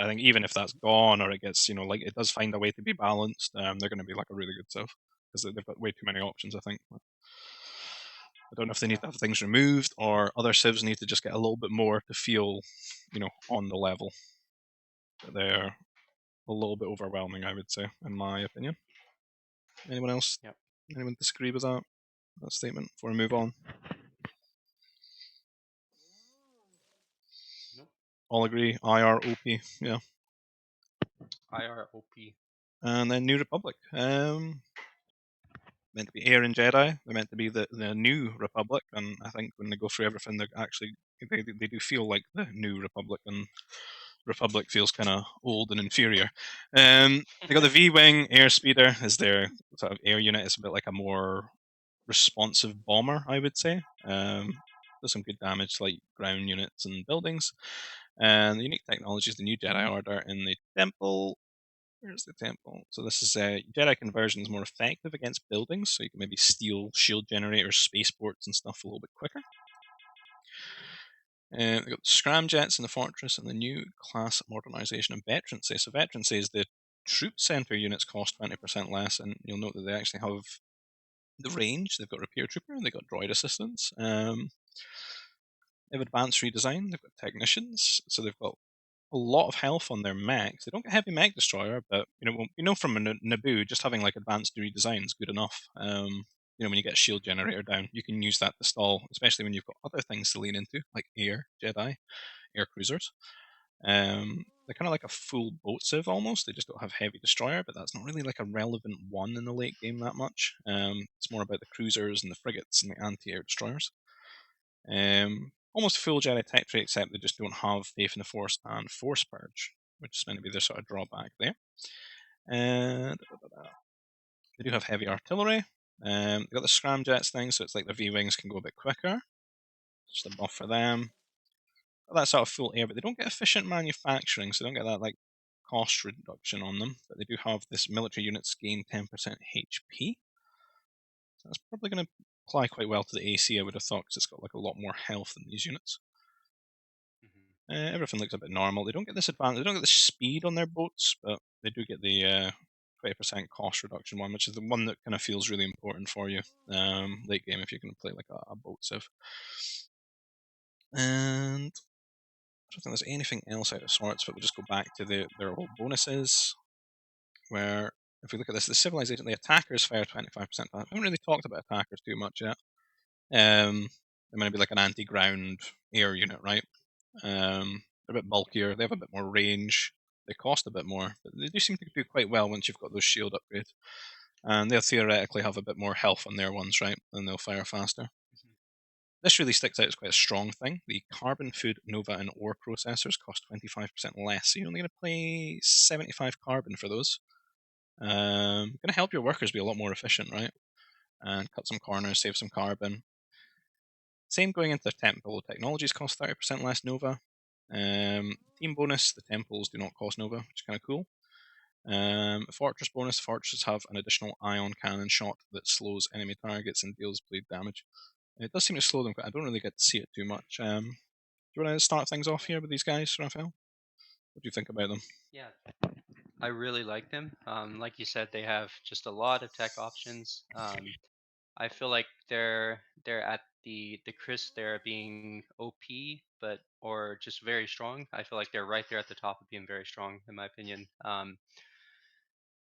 think even if that's gone or it gets, like it does find a way to be balanced, they're going to be like a really good civ because they've got way too many options. I think. I don't know if they need Yeah, to have things removed or other civs need to just get a little bit more to feel, on the level. But they're a little bit overwhelming, I would say, in my opinion. Anyone else? yeah. Anyone disagree with that statement before we move on? Nope. All agree. IROP, yeah. IROP. And then New Republic. Meant to be Air and Jedi. They're meant to be the new Republic, and I think when they go through everything, they do feel like the new Republic, and Republic feels kind of old and inferior. They got the V-wing airspeeder as their sort of air unit. It's a bit like a more responsive bomber, I would say. Does some good damage to like ground units and buildings. And the unique technology is the new Jedi Order in the temple. Where's the temple? So this is Jedi conversion is more effective against buildings, so you can maybe steal shield generators, spaceports, and stuff a little bit quicker. We've got the scramjets in the fortress and the new class modernization of veterancy. So veterancy is the troop center units cost 20% less, and you'll note that they actually have the range. They've got repair trooper and they've got droid assistants. They have advanced redesign. They've got technicians, so they've got a lot of health on their mechs. They don't get heavy mech destroyer, but from a Naboo, just having like advanced redesign is good enough. When you get a shield generator down, you can use that to stall, especially when you've got other things to lean into, like air Jedi, air cruisers. They're kind of like a full boat civ almost. They just don't have heavy destroyer, but that's not really like a relevant one in the late game that much. It's more about the cruisers and the frigates and the anti-air destroyers. almost full Jedi tech tree, except they just don't have Faith in the Force and Force Purge, which is going to be their sort of drawback there. And they do have heavy artillery. They've got the scramjets thing, so it's like the V-wings can go a bit quicker. Just a buff for them. Got that sort of full air, but they don't get efficient manufacturing, so they don't get that like cost reduction on them. But they do have this military units gain 10% HP. So that's probably going to apply quite well to the AC, I would have thought, because it's got like a lot more health than these units. Everything looks a bit normal. They don't get this advantage. They don't get the speed on their boats, but they do get the 20% cost reduction one, which is the one that kind of feels really important for you late game if you're going to play like a boat civ. And I don't think there's anything else out of sorts, but we'll just go back to their old bonuses, where if we look at this, the civilization, the attackers fire 25%. I haven't really talked about attackers too much yet. They're going to be like an anti-ground air unit, right? They're a bit bulkier. They have a bit more range. They cost a bit more, but they do seem to do quite well once you've got those shield upgrades. And they'll theoretically have a bit more health on their ones, right? And they'll fire faster. This really sticks out as quite a strong thing. The carbon, food, nova, and ore processors cost 25% less, so you're only going to play 75 carbon for those. Going to help your workers be a lot more efficient, right? And cut some corners, save some carbon. Same going into the temple. Technologies cost 30% less nova. Team bonus, the temples do not cost nova, which is kind of cool. Fortress bonus, fortresses have an additional ion cannon shot that slows enemy targets and deals bleed damage. It does seem to slow them, but I don't really get to see it too much. Do you want to start things off here with these guys, Raphael? What do you think about them? Yeah, I really like them. Like you said, they have just a lot of tech options. I feel like they're at the crisp there being OP, but or just very strong. I feel like they're right there at the top of being very strong, in my opinion.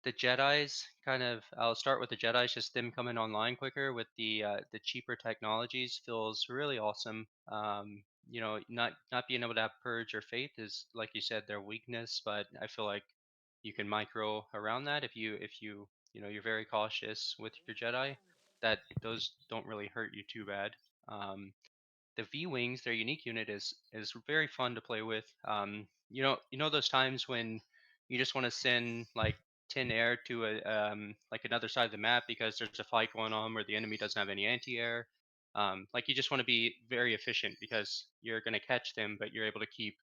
The Jedi's kind of. I'll start with the Jedi's. Just them coming online quicker with the cheaper technologies feels really awesome. Not being able to have purge or faith is, like you said, their weakness, but I feel like you can micro around that if you're very cautious with your Jedi. That those don't really hurt you too bad. The V wings, their unique unit is very fun to play with. You know those times when you just want to send like 10 air to a like another side of the map because there's a fight going on where the enemy doesn't have any anti-air. Like you just want to be very efficient because you're going to catch them, but you're able to keep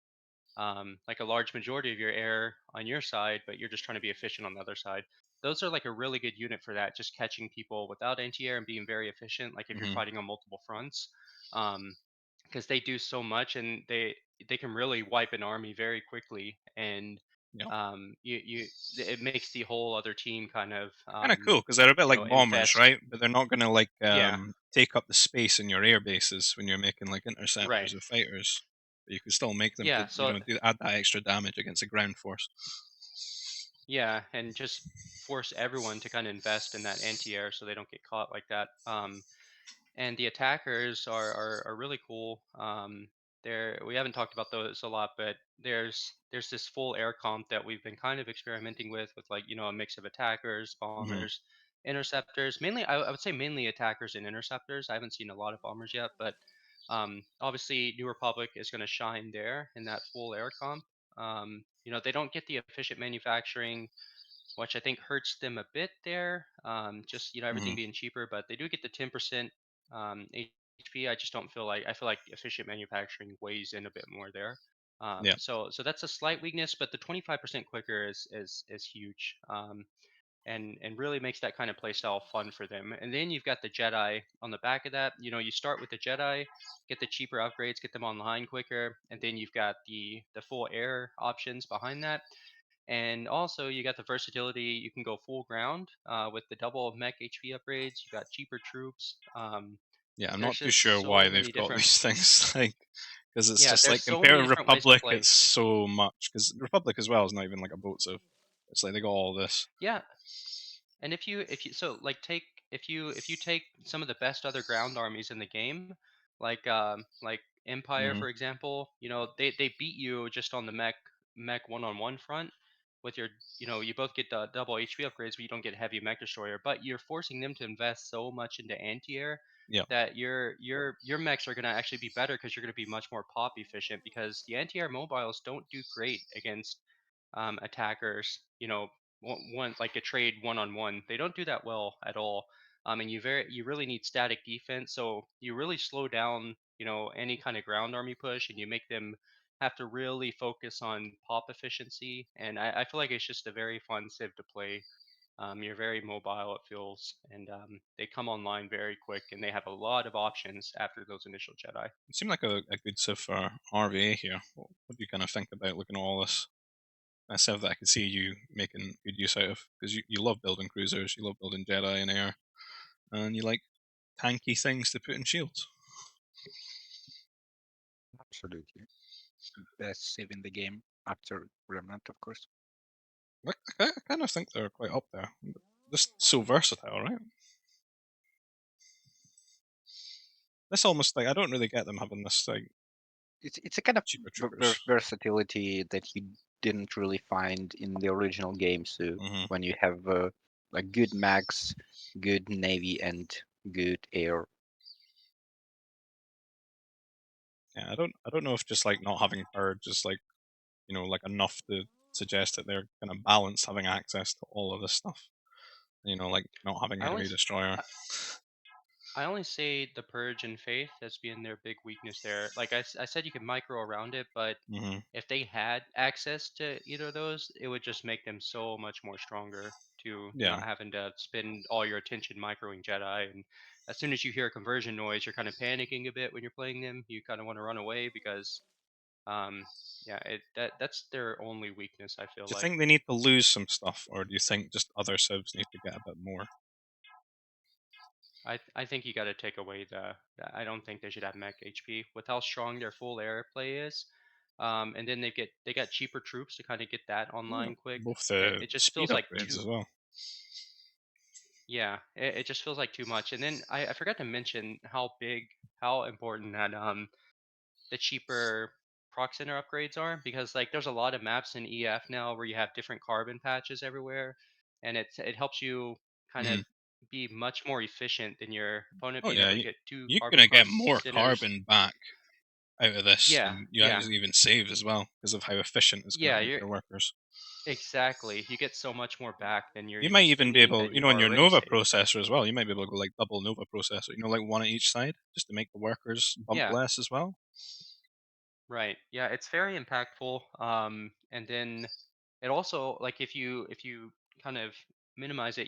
like a large majority of your air on your side, but you're just trying to be efficient on the other side. Those are like a really good unit for that, just catching people without anti-air and being very efficient. Like if you're Mm-hmm. fighting on multiple fronts, because they do so much and they can really wipe an army very quickly. And Yeah. it makes the whole other team kind of Kind of cool because they're a bit like bombers, invest. right? But they're not going to like Yeah, take up the space in your air bases when you're making like right. interceptors of fighters. But you can still make them to Yeah, so add that extra damage against the ground force. yeah, and just force everyone to kind of invest in that anti-air so they don't get caught like that. And the attackers are really cool. We haven't talked about those a lot, but there's this full air comp that we've been kind of experimenting with like a mix of attackers, Mm-hmm. bombers, interceptors. Mainly, I would say mainly attackers and interceptors. I haven't seen a lot of bombers yet, but obviously New Republic is going to shine there in that full air comp. They don't get the efficient manufacturing, which I think hurts them a bit there. Just Mm-hmm. everything being cheaper, but they do get the 10% HP. I just don't feel like I feel like efficient manufacturing weighs in a bit more there. Yeah. So that's a slight weakness, but the 25% quicker is huge. And really makes that kind of play style fun for them. And then you've got the Jedi on the back of that. You start with the Jedi, get the cheaper upgrades, get them online quicker, and then you've got the full air options behind that. And also, you got the versatility. You can go full ground with the double mech HP upgrades. You got cheaper troops. Yeah, I'm not There's too sure just why so they've many got different. these things, like, because it's Yeah, just there's like so compared many to different ways to Republic, play. it's so much. Because Republic as well is not even like a boat, so it's like they got all this. Yeah, and if you so like take if you take some of the best other ground armies in the game, like Empire Mm-hmm. for example, they beat you just on the mech one-on-one front with your you both get the double HP upgrades, but you don't get heavy mech destroyer. But you're forcing them to invest so much into anti-air Yeah. that your mechs are gonna actually be better because you're gonna be much more pop efficient because the anti-air mobiles don't do great against attackers. You know, one like a trade one on one, they don't do that well at all. And you really need static defense, so you really slow down any kind of ground army push, and you make them have to really focus on pop efficiency. And I feel like it's just a very fun civ to play. You're very mobile, it feels, and they come online very quick, and they have a lot of options after those initial Jedi. It seemed like a good Civ for RVA here. What do you kind of think about looking at all this? A Civ that I could see you making good use out of, because you love building cruisers, you love building Jedi in air, and you like tanky things to put in shields. Absolutely. Best save in the game after Remnant, of course. I kind of think they're quite up there. Just so versatile, right? This almost like I don't really get them having this like It's a kind of cheaper troopers. versatility that you didn't really find in the original game. So Hmm. when you have like good mags, good navy, and good air. Yeah, I don't know if just like not having purge is like like enough to suggest that they're kind of balanced having access to all of this stuff. Like not having I heavy always destroyer. I, I only say the purge and faith as being their big weakness there. Like I said, you could micro around it, but Hmm. if they had access to either of those, it would just make them so much more stronger to Yeah, not having to spend all your attention microing Jedi. And as soon as you hear a conversion noise, you're kind of panicking a bit when you're playing them. You kind of want to run away because, um, yeah, that's their only weakness. I feel do you like. think they need to lose some stuff, or do you think just other civs need to get a bit more? I think you got to take away I don't think they should have mech HP with how strong their full air play is. And then they got cheaper troops to kind of get that Yeah, online quick. both It, the it just speed feels like upgrades too. as well. Yeah, it just feels like too much. And then I forgot to mention how important that the cheaper proc center upgrades are, because like there's a lot of maps in EF now where you have different carbon patches everywhere, and it helps you kind Mm. of be much more efficient than your opponent Oh being yeah, able to get two you're carbon gonna get proc more centers. carbon back out of this Yeah, than you yeah, actually even save as well because of how efficient it's going yeah. to make You're your workers. exactly. You get so much more back than You you're might even even be spending able, than you on your already Nova saved. processor as well. You might be able to go like double Nova processor. Like one on each side, just to make the workers bump Yeah, less as well. right. Yeah, it's very impactful. And then it also like if you kind of minimize it,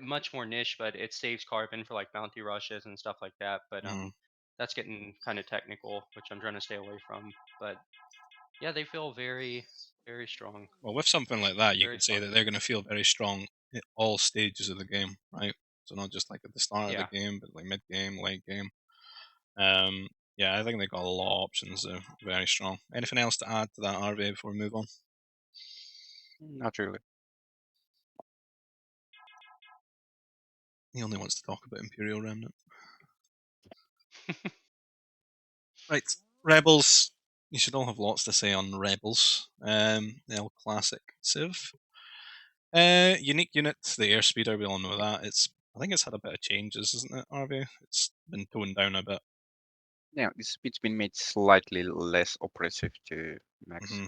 much more niche, but it saves carbon for like bounty rushes and stuff like that. But Mm. that's getting kind of technical, which I'm trying to stay away from. But yeah, they feel very very strong, Well, with something like that, you very could say fun. that they're going to feel very strong at all stages of the game, right? So not just like at the start of the Yeah. game, but like mid game, late game. Um, yeah, I think they got a lot of options. They're very strong. Anything else to add to that, RV, before we move on? Not really. He only wants to talk about Imperial Remnant. Right, Rebels. You should all have lots to say on Rebels. The old classic Civ. Unique unit, the airspeeder. We all know that. I think it's had a bit of changes, isn't it, RV? It's been toned down a bit. Yeah, it's been made slightly less oppressive to max. Mm-hmm.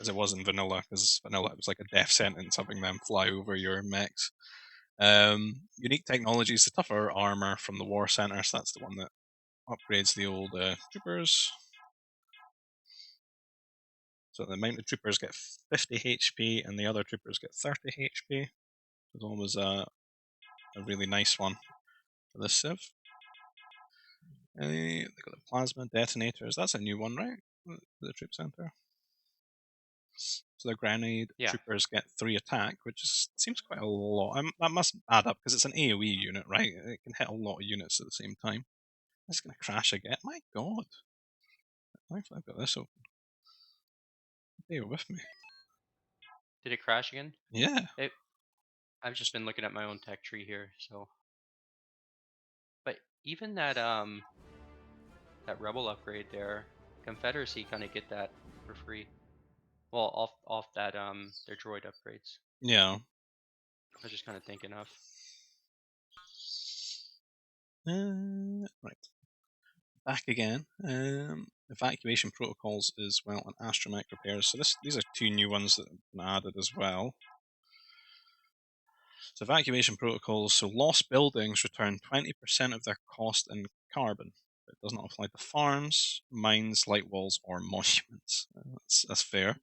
As it was in vanilla, because vanilla it was like a death sentence having them fly over your mechs. Unique technologies, the tougher armor from the War Center, so that's the one that upgrades the old troopers. So the mounted troopers get 50 HP and the other troopers get 30 HP. It's always a really nice one for this Civ. They got the plasma detonators. That's a new one, right? The troop center. So the grenade Yeah. troopers get 3 attack, which seems quite a lot. That must add up because it's an AoE unit, right? It can hit a lot of units at the same time. It's going to crash again. My god. I've got this open. Bear with me. Did it crash again? Yeah. It. I've just been looking at my own tech tree here, so. But even that rebel upgrade there, Confederacy kind of get that for free. Well, off that their droid upgrades. Yeah. I was just kind of thinking of. Right. Back again. Evacuation protocols as well, and astromech repairs. So these are two new ones that have been added as well. So evacuation protocols. So lost buildings return 20% of their cost in carbon. It does not apply to farms, mines, light walls, or monuments. That's fair.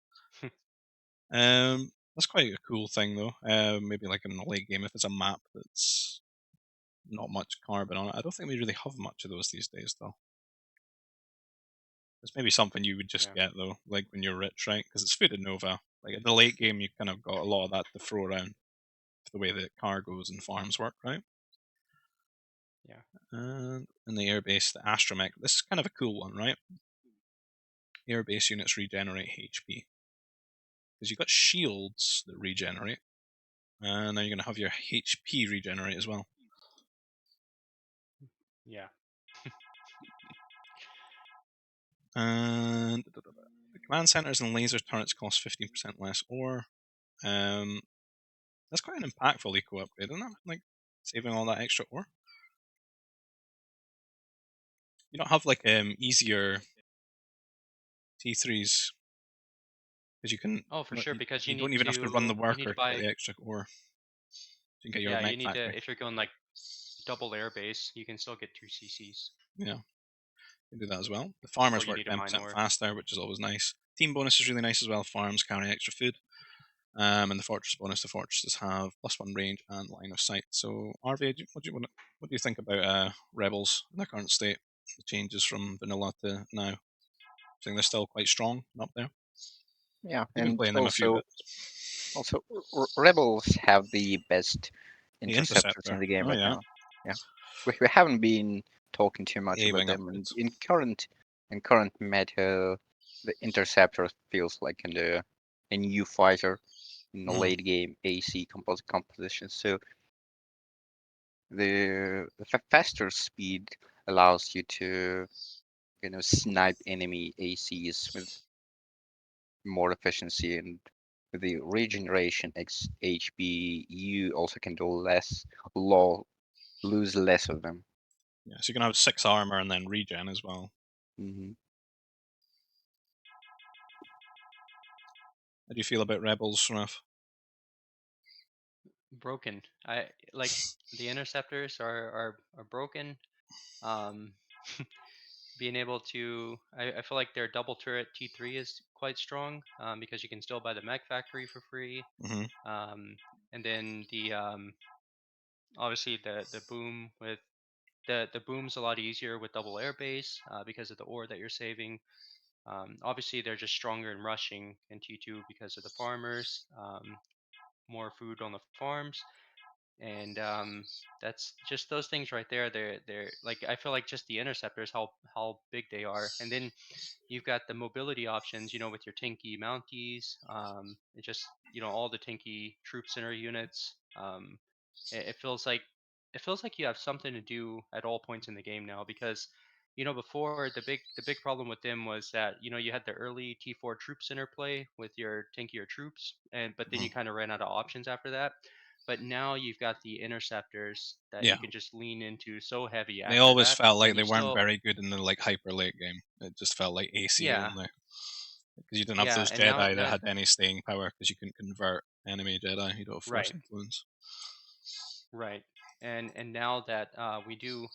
That's quite a cool thing though. Maybe like in the late game, if it's a map that's not much carbon on it. I don't think we really have much of those these days though. It's maybe something you would just get though, like when you're rich, right? Because it's food and Nova. Like in the late game, you kind of got a lot of that to throw around for the way that cargoes and farms work, right? Yeah. And in the airbase, the astromech. This is kind of a cool one, right? Airbase units regenerate HP because you've got shields that regenerate, and now you're going to have your HP regenerate as well. Yeah. And the command centers and laser turrets cost 15% less ore. That's quite an impactful eco upgrade, isn't it? Like saving all that extra ore. You don't have like easier T3s because you can. Oh, for sure, because you don't even have to run the you need worker to to get buy. the extra ore. So you can get your Yeah, you mech need factory. to, if you're going like double airbase, you can still get 2 CCs. Yeah, you can do that as well. The Well, farmers you work need to mine 10% ore. faster, which is always nice. Team bonus is really nice as well. Farms carry extra food. And the fortress bonus, the fortresses have +1 range and line of sight. So, RVA, what do you think about rebels in their current state? The changes from vanilla to now. I think they're still quite strong up there. Yeah, You've been and playing them a few bits. rebels have the best The interceptors in interceptor. the game Oh right yeah. now. Yeah, we haven't been talking too much about A-wing them, and upgrades. in current meta, the interceptor feels like a new fighter in the late game AC composition. So the faster speed allows you to snipe enemy ACs with more efficiency, and with the regeneration HP you also can do lose less of them. Yeah, so you can have 6 armor and then regen as well. Mm-hmm. How do you feel about rebels, Raph? Broken. I like the interceptors are broken. Um, being able to, I feel like their double turret T3 is quite strong, because you can still buy the mech factory for free. Mm-hmm. And then the obviously the boom with the boom's a lot easier with double airbase, because of the ore that you're saving. Obviously, they're just stronger in rushing in T2 because of the farmers, more food on the farms, and that's just those things right there. They're like, I feel like just the interceptors, how big they are, and then you've got the mobility options, with your tanky mounties, it just, all the tanky troop center units. It feels like you have something to do at all points in the game now, because before, the big problem with them was that you had the early T4 troop center play with your tankier troops, but then you Mm-hmm. kind of ran out of options after that. But now you've got the interceptors that Yeah. you can just lean into so heavy They after always that, felt like and they you weren't still. very good in the like hyper late game. It just felt like AC Yeah, only. Because you didn't have yeah, those and now Jedi that now had any staying power because you couldn't convert enemy Jedi. You don't have force right. influence. Right. And now that we do,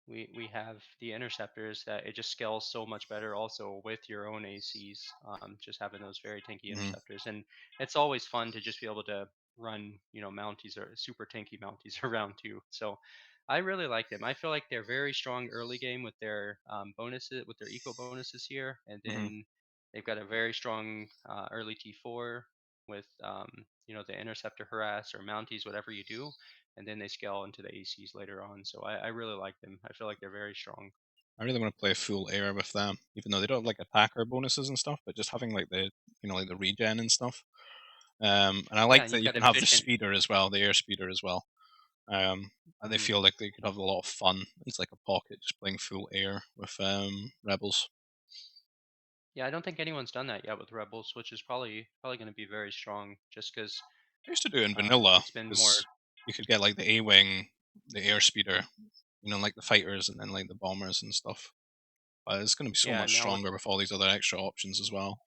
we have the interceptors, that it just scales so much better also with your own ACs, just having those very tanky Mm-hmm. interceptors. And it's always fun to just be able to run, mounties or super tanky mounties around too. So I really like them. I feel like they're very strong early game with their bonuses, with their eco bonuses here, and Mm-hmm. then they've got a very strong early T4 with the interceptor harass or mounties, whatever you do, and then they scale into the ACs later on. So I really like them. I feel like they're very strong. I really want to play full air with them, even though they don't have like attacker bonuses and stuff, but just having like the like the regen and stuff. And I Yeah, like and that you've you got can have the efficient. speeder as well, the air speeder as well. And they Mhm. feel like they could have a lot of fun. It's like a pocket just playing full air with rebels. Yeah, I don't think anyone's done that yet with Rebels, which is probably going to be very strong, just because I used to do it in vanilla it's been more. because you could get like the A-wing, the air speeder, like the fighters and then like the bombers and stuff. But it's going to be so much now stronger with all these other extra options as well.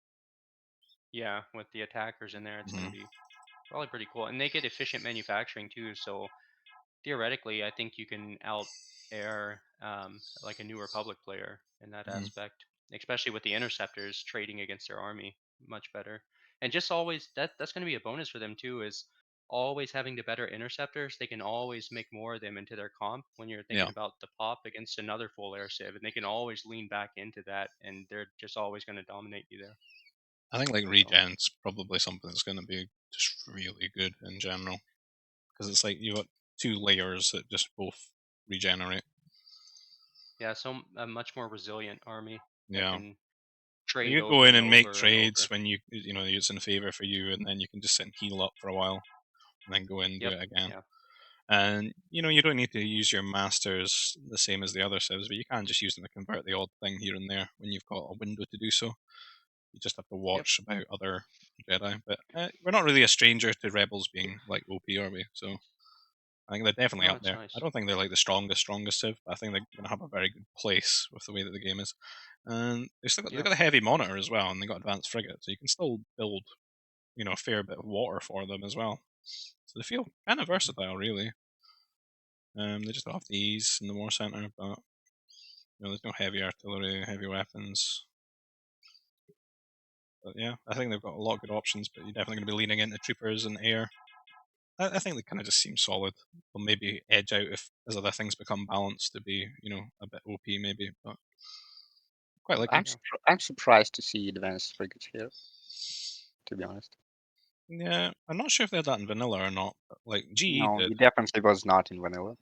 with the attackers in there, it's going Hmm. to be probably pretty cool, and they get efficient manufacturing too. So theoretically, I think you can out air like a New Republic player in that Hmm. aspect, especially with the interceptors trading against their army much better. And just always that's going to be a bonus for them too. Is always having the better interceptors. They can always make more of them into their comp when you're thinking Yeah, about the pop against another full air civ, and they can always lean back into that, and they're just always going to dominate you there. I think like So regen's probably something that's going to be just really good in general because it's like you got two layers that just both regenerate. yeah, so a much more resilient army that Yeah. can So trade you go over in and and make over and trades over. when it's in favor for you, and then you can just sit and heal up for a while, and then go in and do Yep. it again. Yeah. And you don't need to use your masters the same as the other civs, but you can just use them to convert the odd thing here and there when you've got a window to do so. You just have to Yep. watch about other Jedi. But we're not really a stranger to rebels being like OP, are we? So I think they're definitely No, up it's there. I nice. don't think they're like the strongest Civ, but I think they're going to have a very good place with the way that the game is. And they've Yep. got a heavy monitor as well, and they've got advanced frigate, so you can still build a fair bit of water for them as well. So they feel kind of Mhm. versatile, really. They just don't have the ease in the war center, but there's no heavy artillery, heavy weapons. But yeah, I think they've got a lot of good options, but you're definitely going to be leaning into troopers and air. I think they kind of just seem solid. They'll maybe edge out if as other things become balanced to be, a bit OP maybe, but quite like them. Yeah. I'm surprised to see advanced frigates here, to be honest. Yeah, I'm not sure if they had that in vanilla or not, but like GE No, did, it definitely was not in vanilla.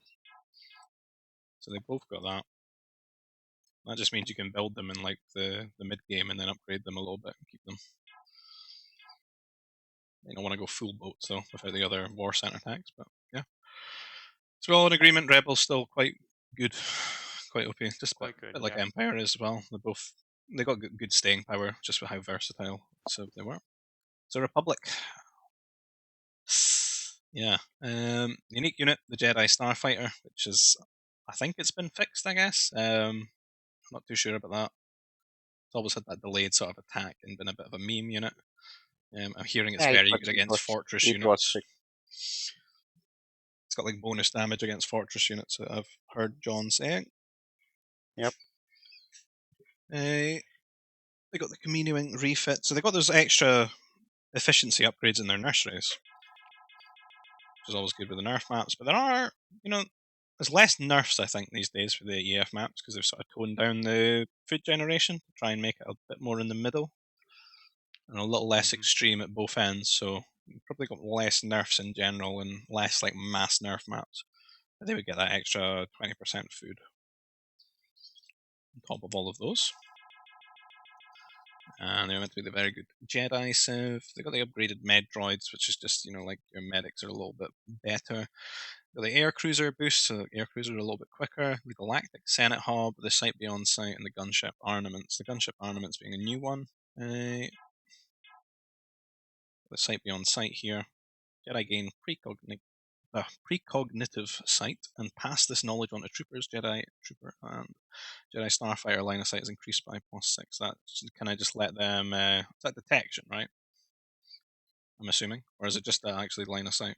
so they both got that. That just means you can build them in like the mid game and then upgrade them a little bit and keep them. You don't want to go full boats though without the other war center attacks, but yeah. So we're all in agreement. Rebels still quite good, quite OP, just a Quite good. bit like Yeah. Empire as well. They got good staying power just with how versatile so they were. So Republic, yeah, unique unit, the Jedi Starfighter, which is I think it's been fixed. I guess I'm not too sure about that. It's always had that delayed sort of attack and been a bit of a meme unit. I'm hearing it's Yeah, very good against fortress it was units. fixed. It's got like bonus damage against fortress units that I've heard John saying. Yep. They got the continuing refit, so they got those extra efficiency upgrades in their nurseries, which is always good with the nerf maps. But there are, there's less nerfs I think these days for the EF maps because they've sort of toned down the food generation to try and make it a bit more in the middle and a little less Hmm. extreme at both ends. So you've probably got less nerfs in general and less like mass nerf maps. But they would get that extra 20% food on top of all of those. And they're meant to be the very good Jedi Civ. They got the upgraded med droids, which is just like your medics are a little bit better. The air cruiser boost, so the air cruiser are a little bit quicker. The Galactic Senate Hub, the Sight Beyond Sight, and the gunship armaments. The gunship armaments being a new one. The Sight Beyond Sight here. Jedi gain precognitive sight and pass this knowledge on to troopers, trooper, and Jedi Starfighter line of sight is increased by +6. That can I just let them? Is that detection, right? I'm assuming, or is it just actually line of sight?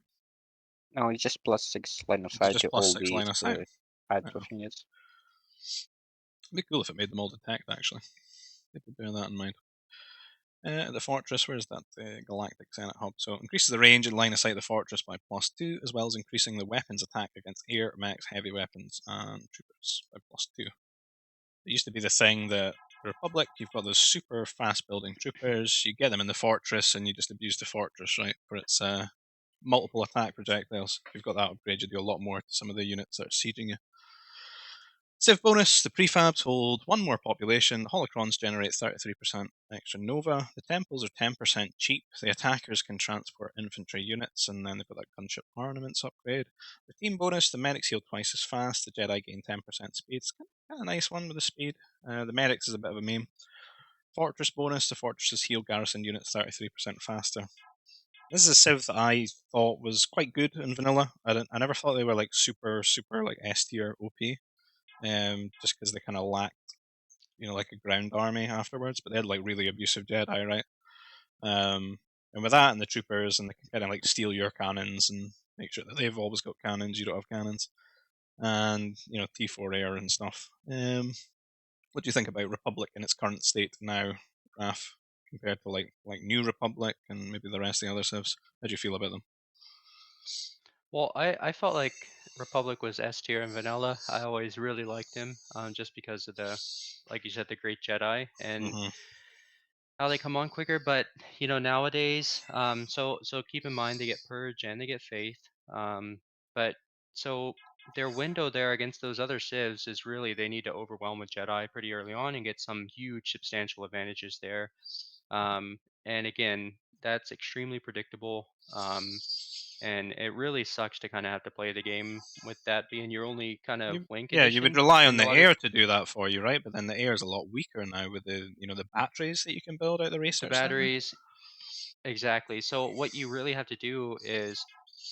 No, it's just +6 line of It's sight just to plus all six these line of sight. types Yeah. of units. It'd be cool if it made them all detect. Actually, they could bear that in mind. The fortress, where's that? The Galactic Senate Hub. So increases the range and line of sight of the fortress by +2, as well as increasing the weapons attack against air, mechs, heavy weapons, and troopers by +2. It used to be the thing that the Republic, you've got those super fast building troopers, you get them in the fortress and you just abuse the fortress, right, for its multiple attack projectiles. If you've got that upgrade, you do a lot more to some of the units that are sieging you. Civ bonus, the prefabs hold one more population, the holocrons generate 33% extra nova, the temples are 10% cheap, the attackers can transport infantry units, and then they've got that gunship armaments upgrade. The team bonus, the medics heal twice as fast, the Jedi gain 10% speed. It's kind of a nice one with the speed. The medics is a bit of a meme. Fortress bonus, the fortresses heal garrison units 33% faster. This is a Civ that I thought was quite good in vanilla. I never thought they were like super like S tier OP. Just because they kind of lacked, like a ground army afterwards. But they had like really abusive Jedi, right? And with that and the troopers, and they can kind of like steal your cannons and make sure that they've always got cannons, you don't have cannons, and T4 air and stuff. What do you think about Republic in its current state now, Raf, compared to like New Republic and maybe the rest of the other civs? How do you feel about them? Well, I felt like Republic was S tier in vanilla. I always really liked him, just because of the, like you said, the great Jedi and Mm-hmm. how they come on quicker. But nowadays, so keep in mind they get Purge and they get Faith. But so their window there against those other civs is really they need to overwhelm with Jedi pretty early on and get some huge substantial advantages there. And again, that's extremely predictable. And it really sucks to kind of have to play the game with that being your only kind of win You would condition. rely on And a the lot of air to do that for you, right? But then the air is a lot weaker now with the batteries that you can build out the the research center. batteries, exactly. So what you really have to do is,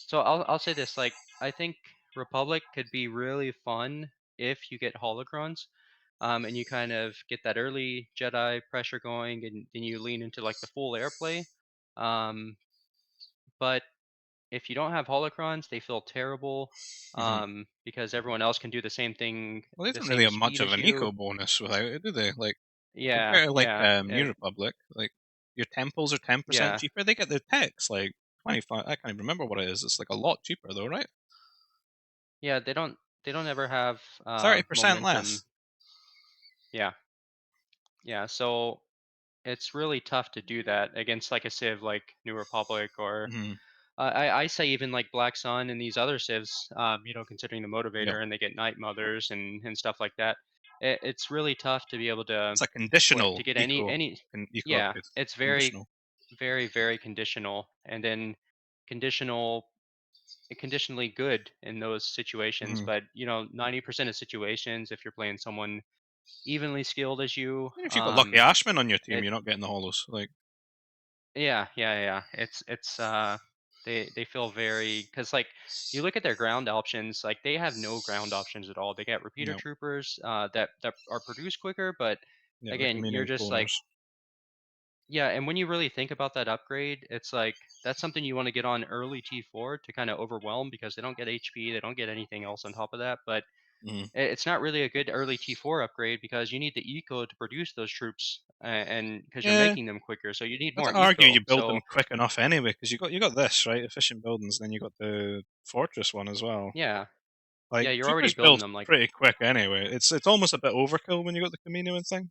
so I'll say this, like I think Republic could be really fun if you get holocrons, and you kind of get that early Jedi pressure going, and then you lean into like the full airplay. Um, but if you don't have holocrons, they feel terrible, Mm-hmm. because everyone else can do the same thing, Well, they the don't really same have much speed of as an you. eco bonus without it, do they? Like Yeah, compared to like yeah, New Republic, like your temples are 10% yeah, cheaper. They get the techs like 25. I can't even remember what it is. It's like a lot cheaper though, right? yeah. They don't ever have 30% momentum. less. Yeah, yeah. So it's really tough to do that against like a civ like New Republic or Mm-hmm. I say even like Black Sun and these other civs, considering the Yep. motivator and they get Night Mothers and stuff like that. It's really tough to be able to It's a conditional to get eco any. eco Yeah, upgrade. it's very Conditional. very very conditional, and then conditional conditionally good in those situations. Mm-hmm. But 90% of situations, if you're playing someone evenly skilled as you, If you've got Lucky Ashman on your team, it you're not getting the holos. Like, yeah, yeah, yeah. It's they feel very, because like you look at their ground options, like they have no ground options at all. They get repeater no, troopers that are produced quicker, but yeah, they're again, you're convenient just like, cloners. yeah. And when you really think about that upgrade, it's like that's something you want to get on early T4 to kind of overwhelm, because they don't get HP, they don't get anything else on top of that. But Mm-hmm. it's not really a good early T4 upgrade because you need the eco to produce those troops, and because you're Yeah, making them quicker, so you need I'd more argue eco. you build them So quick enough anyway, because you got this right, efficient buildings, then you got the fortress one as well. yeah, Like yeah, you're already troopers building build them like, pretty quick anyway. It's almost a bit overkill when you got the Camino and thing.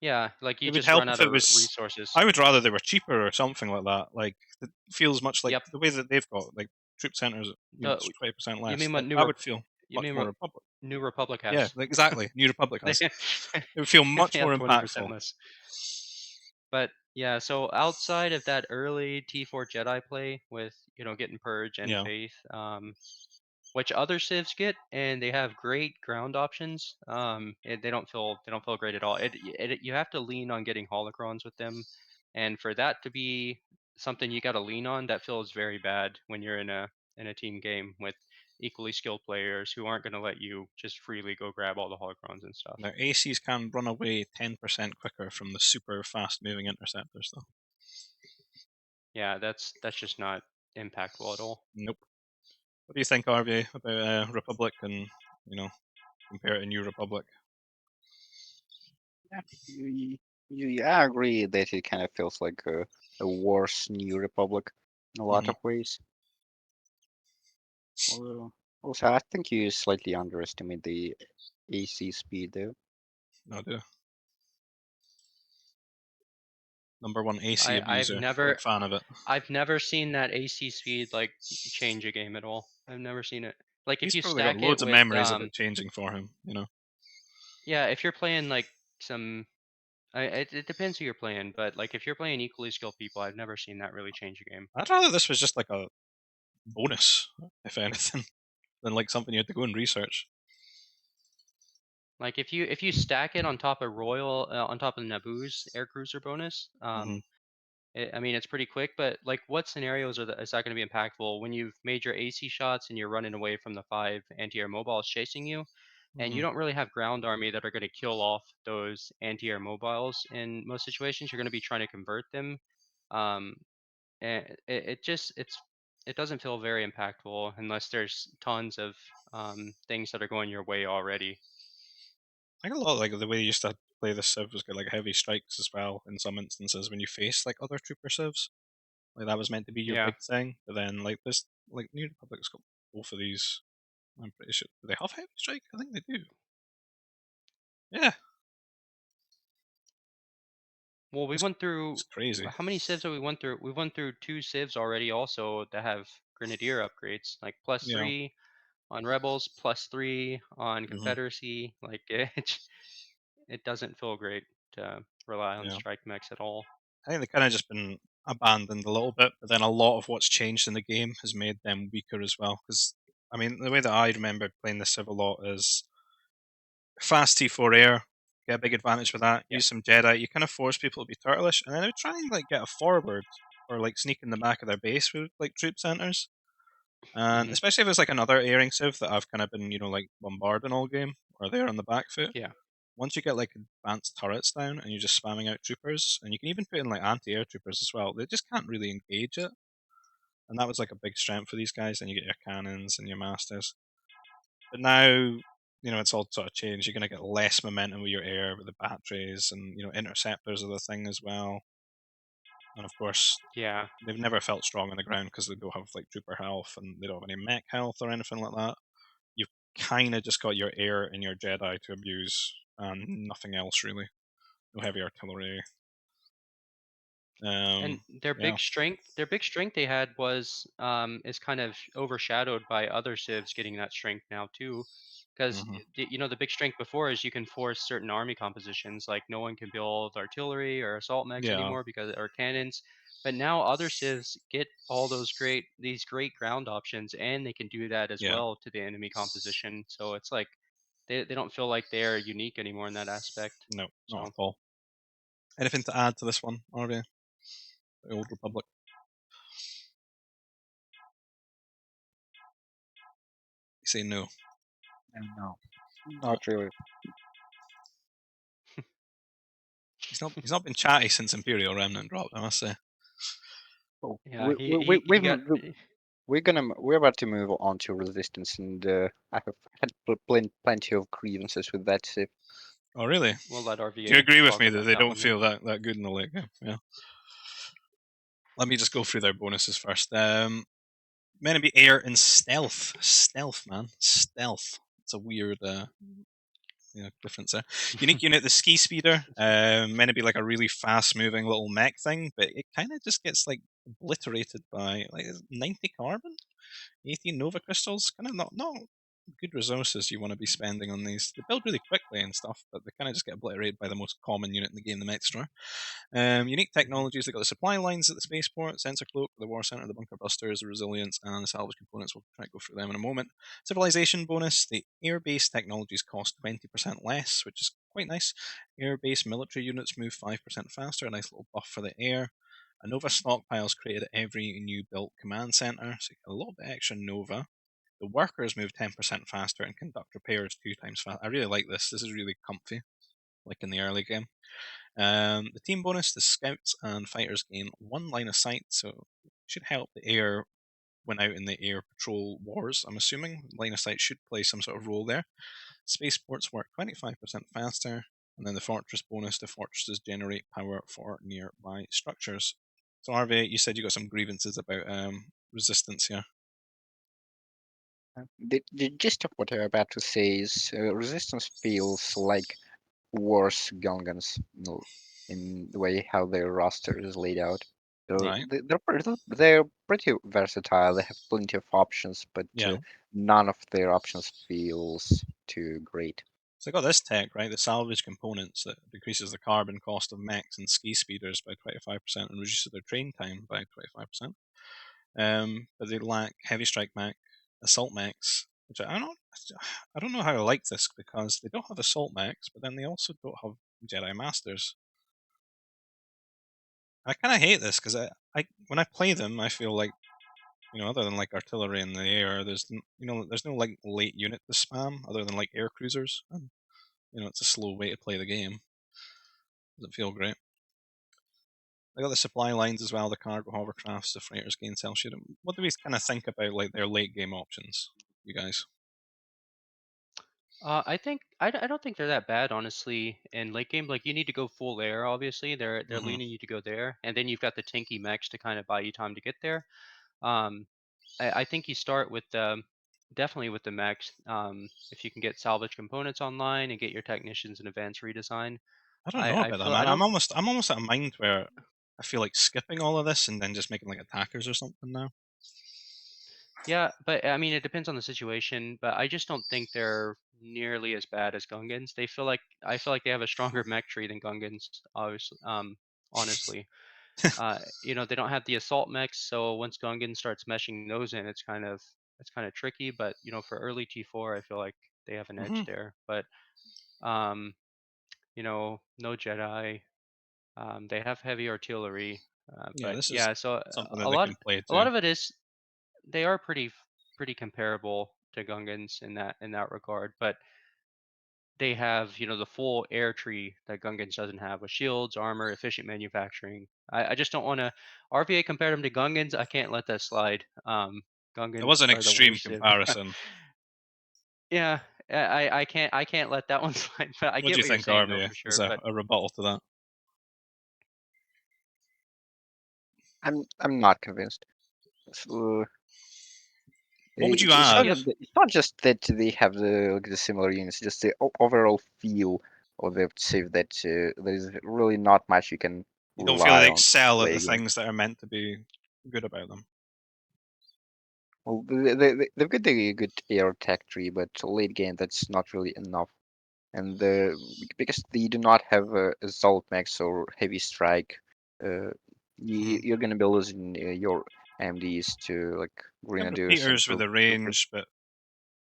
yeah, like you It would just help run if out it of was. resources. I would rather they were cheaper or something like that. Like it feels much like Yep. the way that they've got like troop centers. The Just 20% you less. mean what Like that would feel you much mean more what Republic. New Republic Yeah, has? like, exactly. New Republic They has. It would feel much they more have 20% impactful. less. But yeah, so outside of that early T4 Jedi play with getting Purge and Yeah. Faith, which other civs get, and they have great ground options. They don't feel great at all. You have to lean on getting holocrons with them, and for that to be something you got to lean on, that feels very bad when you're in a team game with equally skilled players who aren't going to let you just freely go grab all the holocrons and stuff. Now ACs can run away 10% quicker from the super fast moving interceptors, though. Yeah, that's just not impactful at all. Nope. What do you think, RVA, about Republic and compare it to New Republic? Yeah, I agree that it kind of feels like a worse New Republic in a lot Mm-hmm. of ways. Also, I think you slightly underestimate the AC speed though. No, I do. Number one AC I I've abuser. never Big fan of it. I've never seen that AC speed like change a game at all. I've never seen it. Like if He's you probably got stack it loads of with memories of it changing for him. yeah, if you're playing like some it depends who you're playing, but like if you're playing equally skilled people, I've never seen that really change a game. I'd rather this was just like a bonus, if anything, than like something you had to go and research. Like if you stack it on top of Royal on top of Naboo's air cruiser bonus, Mm-hmm. I mean, it's pretty quick, but like, what scenarios is that going to be impactful when you've made your AC shots and you're running away from the 5 anti-air mobiles chasing you, and you Mm. don't really have ground army that are going to kill off those anti-air mobiles in most situations. You're going to be trying to convert them, um, and it doesn't feel very impactful unless there's tons of things that are going your way already. I think a lot like the way you used to play the Civ was good, like heavy strikes as well. In some instances, when you face like other trooper Civs, like that was meant to be your Yeah. big thing. But then like this, like New Republic's got both of these. I'm pretty sure. Do they have heavy strike? I think they do. Yeah, Well, we it's, went through it's crazy. how many civs have we went through? We went through 2 civs already also that have grenadier upgrades, like plus Yeah. 3 on rebels, plus 3 on Hmm. Confederacy. Like it doesn't feel great to rely on Yeah. strike mechs at all. I think they kind of just been abandoned a little bit, but then a lot of what's changed in the game has made them weaker as well. Because I mean, the way that I remember playing the Civ a lot is fast T4 air, get a big advantage with that. Yeah. Use some Jedi. You kind of force people to be turtleish, and then they would try and like get a forward or like sneak in the back of their base with like troop centers. And Hmm. especially if it's like another airing Civ that I've kind of been, like bombarding all game, or they're on the back foot. Yeah. Once you get like advanced turrets down and you're just spamming out troopers, and you can even put in like anti-air troopers as well, they just can't really engage it. And that was like a big strength for these guys. And you get your cannons and your masters. But now, it's all sort of changed. You're going to get less momentum with your air, with the batteries, and interceptors are the thing as well. And of course, Yeah. they've never felt strong on the ground because they don't have like trooper health and they don't have any mech health or anything like that. You've kind of just got your air and your Jedi to abuse, and nothing else really. No heavy artillery. And Yeah. their big strength they had was is kind of overshadowed by other civs getting that strength now too, because Hmm. the big strength before is you can force certain army compositions, like no one can build artillery or assault mechs Yeah. anymore because or cannons. But now other civs get all these great ground options, and they can do that as Yeah. well to the enemy composition. So it's like they don't feel like they're unique anymore in that aspect. No, not So at all. Anything to add to this one, RVA? The Old Republic. You say no. No, No. not really. He's not been chatty since Imperial Remnant dropped, I must say. Oh, yeah, he got. we're about to move on to resistance, and I have had plenty of grievances with that. So Oh, really? We'll let Do you RVA agree with talk me that about they that don't one then. feel that good in the late game? Yeah. Let me just go through their bonuses first. Meant to be air and stealth. Stealth, man. Stealth. It's a weird difference there. Unique unit, the ski speeder. That's weird. Meant to be like a really fast moving little mech thing, but it kind of just gets like obliterated by like 90 carbon, 18 nova crystals. Kind of not good resources you want to be spending on these. They build really quickly and stuff, but they kind of just get obliterated by the most common unit in the game, the Mech Destroyer. Unique Mhm. technologies, they've got the supply lines at the spaceport, sensor cloak, the war center, the bunker busters, the resilience, and the salvage components. We'll try to go through them in a moment. Civilization bonus, the air-based technologies cost 20% less, which is quite nice. Air-based military units move 5% faster, a nice little buff for the air. A Nova stockpile is created at every new built command center, so you get a little bit extra Nova. The workers move 10% faster and conduct repairs 2 times faster. I really like this. This is really comfy, like in the early game. The team bonus, the scouts and fighters gain 1 line of sight, so it should help the air when out in the air patrol wars. I'm assuming line of sight should play some sort of role there. Spaceports work 25% faster, and then the fortress bonus, the fortresses generate power for nearby structures. So RV, you said you got some grievances about resistance here. the gist of what I'm about to say is resistance feels like worse Gungans in the way how their roster is laid out. So Right. they're pretty versatile. They have plenty of options, but Yeah. none of their options feels too great. So I got this tech, right? The salvage components that decreases the carbon cost of mechs and ski speeders by 25% and reduces their train time by 25%. But they lack heavy strike mech, assault mechs, which I don't know how I like this because they don't have assault mechs, but then they also don't have Jedi Masters. I kind of hate this because I when I play them, I feel like, other than like artillery in the air, there's no like late unit to spam other than like air cruisers, and it's a slow way to play the game. Doesn't feel great. They got the supply lines as well, the cargo hovercrafts, the freighters, gain cell shooting. What do we kind of think about like their late game options, you guys? I think I don't think they're that bad, honestly. In late game, like you need to go full air. Obviously, they're Mm-hmm. leaning you to go there, and then you've got the tanky mechs to kind of buy you time to get there. Um, I think you start with definitely with the mechs. If you can get salvage components online and get your technicians and advanced redesign, I don't know I about that, feel I man. don't. I'm almost at a mind where I feel like skipping all of this and then just making like attackers or something now. Yeah, but I mean, it depends on the situation. But I just don't think they're nearly as bad as Gungans. I feel like they have a stronger mech tree than Gungans. Obviously, honestly, they don't have the assault mechs. So once Gungan starts meshing those in, it's kind of tricky. But for early T4, I feel like they have an edge Mm-hmm. there. But um, no Jedi. They have heavy artillery. Yeah, But this is yeah, so something that they can play a lot too. of it is they are pretty comparable to Gungans in that regard, but they have the full air tree that Gungans doesn't have with shields, armor, efficient manufacturing. I just don't want to RVA compared them to Gungans. I can't let that slide. It Gungans was an are the extreme worst Civ. comparison. Yeah, I can't let that one slide. But I What do get you what you're think, saying though RVA? for Is sure. a, But a rebuttal to that? I'm not convinced. So, What would you it's add? not yeah, it's not just that they have the similar units, just the overall feel of the Civ that there's really not much you can You don't feel rely they on excel at play the against. things that are meant to be good about them. Well, they've got the good air tech tree, but late game that's not really enough. And because they do not have assault max or heavy strike, uh, Mm-hmm. you're gonna be losing your MDs to like You have grenadiers and repeaters with the troopers. range, but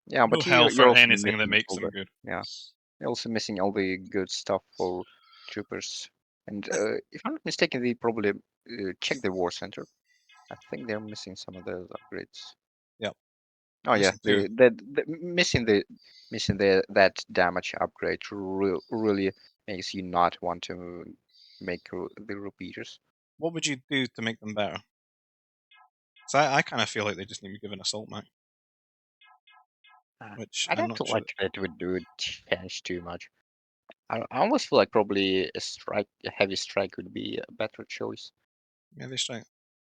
Yeah, no but health you're or also anything that missing makes all them the good. yeah, you're also missing all the good stuff for troopers. And if I'm not mistaken, they probably check the war center. I think they're missing some of those upgrades. Yep, Oh yeah, missing two. missing the that damage upgrade really makes you not want to make the repeaters. What would you do to make them better? So I kind of feel like they just need to be given assault mac, which I I'm don't not feel sure. like that would do it change too much. I almost feel like probably a heavy strike would be a better choice. Yeah, they strike.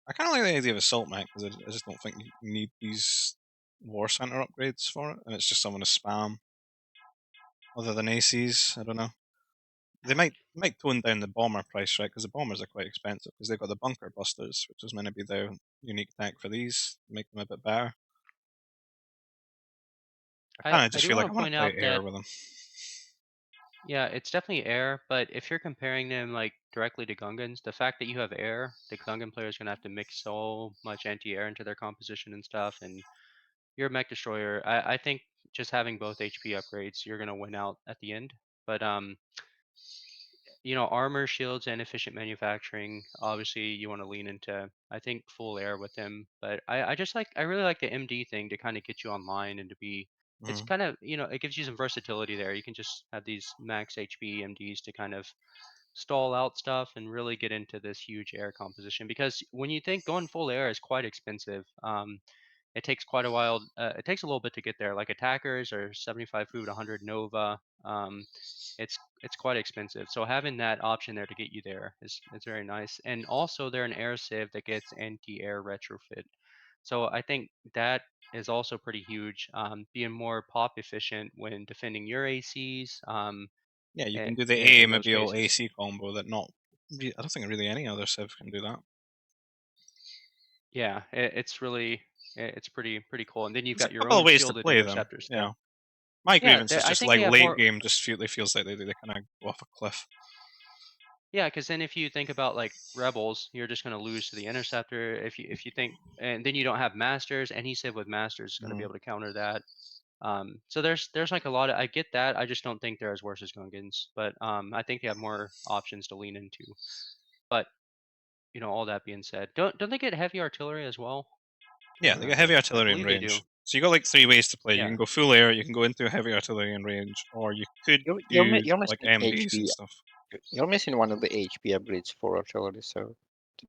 I kind of like the idea of assault mech because I just don't think you need these war center upgrades for it, and it's just someone to spam other than ACs. I don't know. They might tone down the bomber price, right? Because the bombers are quite expensive because they've got the bunker busters, which is meant to be their unique tech for these, make them a bit better. I kind of I just do feel want like I to want point to play out air that with them. yeah, it's definitely air, but if you're comparing them like directly to Gungans, the fact that you have air, the Gungan player is gonna have to mix so much anti-air into their composition and stuff, and you're a mech destroyer. I think just having both HP upgrades, you're gonna win out at the end. But armor, shields, and efficient manufacturing. Obviously, you want to lean into, I think, full air with him. But I really like the MD thing to kind of get you online and to be. It's Mm-hmm. kind of, it gives you some versatility there. You can just have these max HP MDs to kind of stall out stuff and really get into this huge air composition. Because when you think going full air is quite expensive, it takes quite a while. It takes a little bit to get there. Like attackers are 75 food, 100 Nova. It's quite expensive. So having that option there to get you there is very nice. And also they're an air civ that gets anti-air retrofit. So I think that is also pretty huge. Being more pop efficient when defending your ACs. Yeah, you can do the In A those maybe all cases. AC combo that not. I don't think really any other civ can do that. Yeah, it's pretty cool. And then you've There's a got your couple of own ways to shielded play them. interceptors Yeah, too. my Yeah, grievance is I just think like they have late more. game. It feels like they kind of go off a cliff. Yeah, because then if you think about like rebels, you're just going to lose to the interceptor. If you think, and then you don't have masters. Any civ with masters is going to be Mm. able to counter that. So there's like a lot of I get that. I just don't think they're as worse as Gungans, but I think they have more options to lean into. But all that being said, don't they get heavy artillery as well? Can't Yeah, they get heavy remember. I artillery in believe they do. range. So you got like 3 ways to play. You Yeah. can go full air, you can go into heavy artillery in range, or you could do You're like missing MDs and HP. stuff. You're missing one of the HP upgrades for artillery, so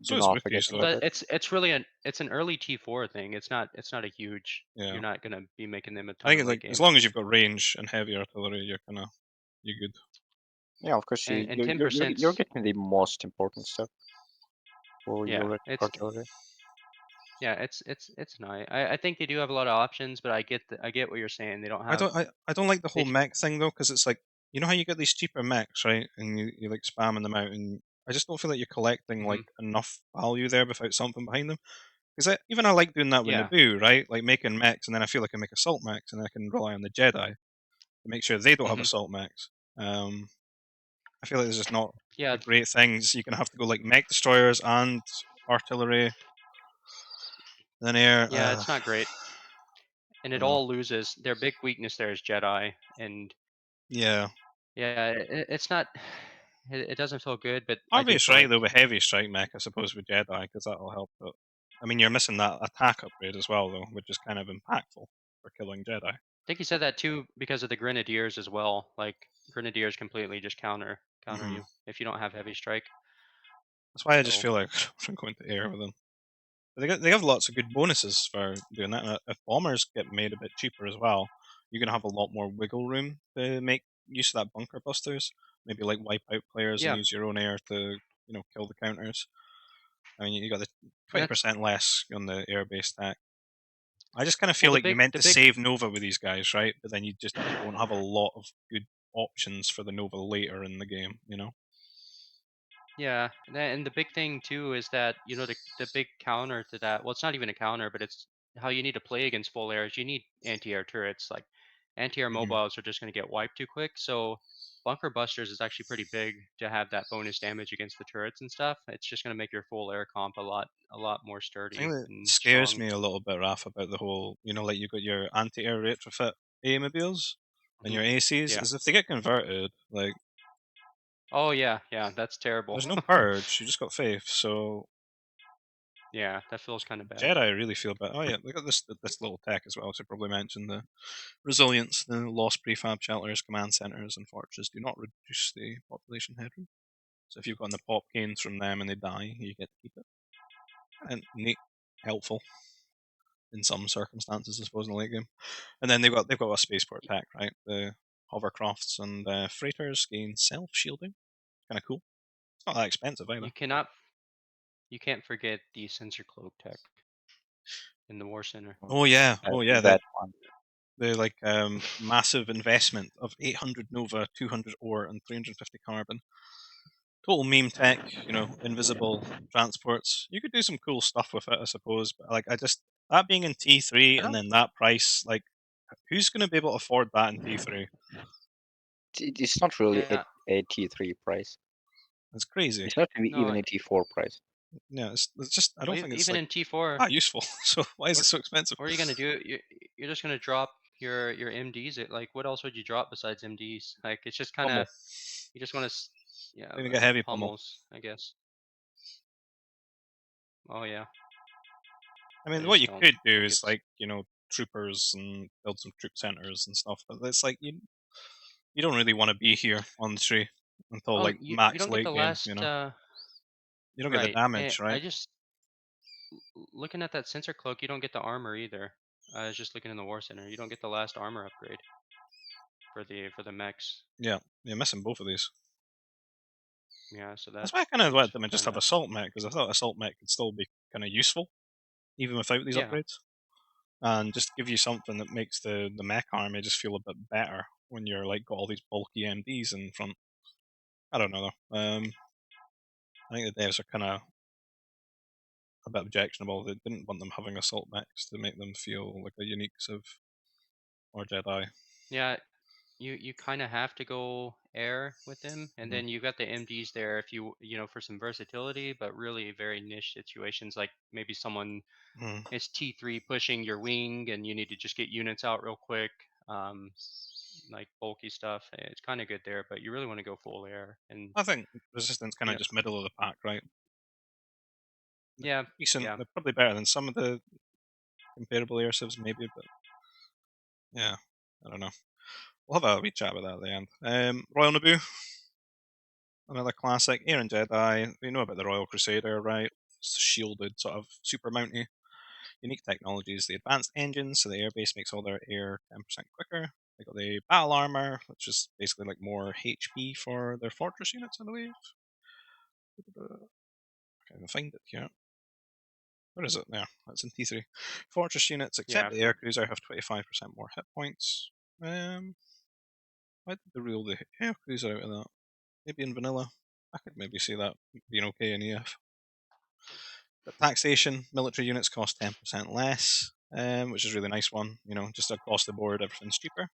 So do is not forget Wookiees Well, though. about that that. it's really an early T4 thing. It's not a huge. Yeah, You're not gonna be making them a I ton think of it's late like as game. long as you've got range and heavy artillery, you're good. Yeah, of course And you're 10%. you're getting the most important stuff for Yeah, your it's artillery. yeah, it's nice. I think they do have a lot of options, but I get what you're saying. They don't have. I don't like the They. whole mech thing though, because it's like you know how you get these cheaper mechs, right? And you like spamming them out, and I just don't feel like you're collecting like Mhm. enough value there without something behind them. Because even I like doing that with Yeah. Naboo, right? Like making mechs, and then I feel like I make assault mechs, and I can rely on the Jedi to make sure they don't have Mhm. assault mechs. I feel like there's just not Yeah. a great things. You're gonna have to go like mech destroyers and artillery, then air. Yeah. It's not great, and I it don't know. all loses. Their big weakness there is Jedi, and Yeah, yeah, it's not. It doesn't feel good, but I do RVA feel Strike like. though with heavy strike mech, I suppose with Jedi, because that'll help. But I mean, you're missing that attack upgrade as well though, which is kind of impactful for killing Jedi. I think you said that too because of the Grenadiers as well. Like Grenadiers completely just counter Hmm you if you don't have heavy strike. That's why I just So feel like I'm going to air with them. But they have lots of good bonuses for doing that. And if bombers get made a bit cheaper as well, you're gonna have a lot more wiggle room to make use of that bunker busters. Maybe like wipe out players and yeah, use your own air to kill the counters. I mean, you got the that's 20% less on the air-based stack. I just kind of well feel like you're meant the to big save Nova with these guys, right? But then you just don't have a lot of good options for the Nova later in the game. yeah, and the big thing too is that the big counter to that. Well, it's not even a counter, but it's how you need to play against full airs. You need anti-air turrets. Like anti-air Hmm mobiles are just going to get wiped too quick. So bunker busters is actually pretty big to have that bonus damage against the turrets and stuff. It's just going to make your full air comp a lot more The thing sturdy that and scares strong. me a little bit, Raf, about the whole, like you got your anti-air retrofit A-mobiles and Hmm. your ACs, Yeah. is if they get converted, like Oh yeah, yeah. That's terrible. there's no purge, you just got faith. So Yeah, that feels kind of bad. Jedi really feel bad. Oh yeah, they got this little tech as well. So probably mention the resilience, the lost prefab shelters, command centers, and fortresses do not reduce the population headroom. So if you've gotten the pop canes from them and they die, you get to keep it. And neat, helpful in some circumstances, I suppose, in the late game. And then they've got a spaceport tech, right? The hovercrafts and freighters gain self shielding. Kind of cool. It's not that expensive either. You cannot you can't forget the sensor cloak tech in the war center. Oh yeah. That one. The like massive investment of 800 Nova, 200 ore, and 350 carbon. Total meme tech, invisible transports. You could do some cool stuff with it, I suppose. But like, I just that being in T3 I and don't. then that price, like, who's going to be able to afford that in T3? It's not really Yeah. a T3 price. It's crazy. It's not even No. a T4 price. Yeah, it's just I don't Well, think it's even like in T4, useful. So why is it what so expensive? what are you gonna do? You're just gonna drop your MDs. Like, what else would you drop besides MDs? Like, it's just kind Pummel. of you just want to, yeah, You're gonna get heavy pummel. pummels, I guess. Oh yeah, I I mean, what just you don't could do think is it's. like troopers and build some troop centers and stuff. But it's like you don't really want to be here on the tree until Well, like you max don't get late the game. last. You don't get the Right. damage, I right? just looking at that sensor cloak. You don't get the armor either. I was just looking in the war center. You don't get the last armor upgrade for the mechs. Yeah, you're missing both of these. Yeah, so That's that why I kind of is let them just kind have of. assault mech because I thought assault mech could still be kind of useful even without these Yeah. upgrades, and just give you something that makes the mech army just feel a bit better when you're like got all these bulky MDs in front. I don't know though. I think the devs are kind of a bit objectionable. They didn't want them having assault mechs to make them feel like a unique Civ or Jedi. Yeah, you kind of have to go air with them, and Mhm. then you got the MDs there if for some versatility, but really very niche situations like maybe someone Mhm. is T3 pushing your wing and you need to just get units out real quick, um, like bulky stuff. It's kind of good there, but you really want to go full air and I think Resistance kind you of know just middle of the pack, right? Yeah, decent. yeah. They're probably better than some of the comparable air civs, maybe, but yeah, I don't know. We'll have a wee chat about that at the end. Royal Naboo, another classic. Air and Jedi. We know about the Royal Crusader, right? It's a shielded sort of super mounty. Unique technologies. The advanced engines, so the airbase makes all their air 10% quicker. They got the battle armor, which is basically like more HP for their fortress units, I believe. I can't even find it here. Where is it? There. That's in T3. Fortress units, except Yeah. the air cruiser, have 25% more hit points. Why did they rule the air cruiser out of that? Maybe in vanilla. I could maybe see that being okay in EF. But taxation, military units cost 10% less, which is a really nice one. You know, just across the board, everything's cheaper.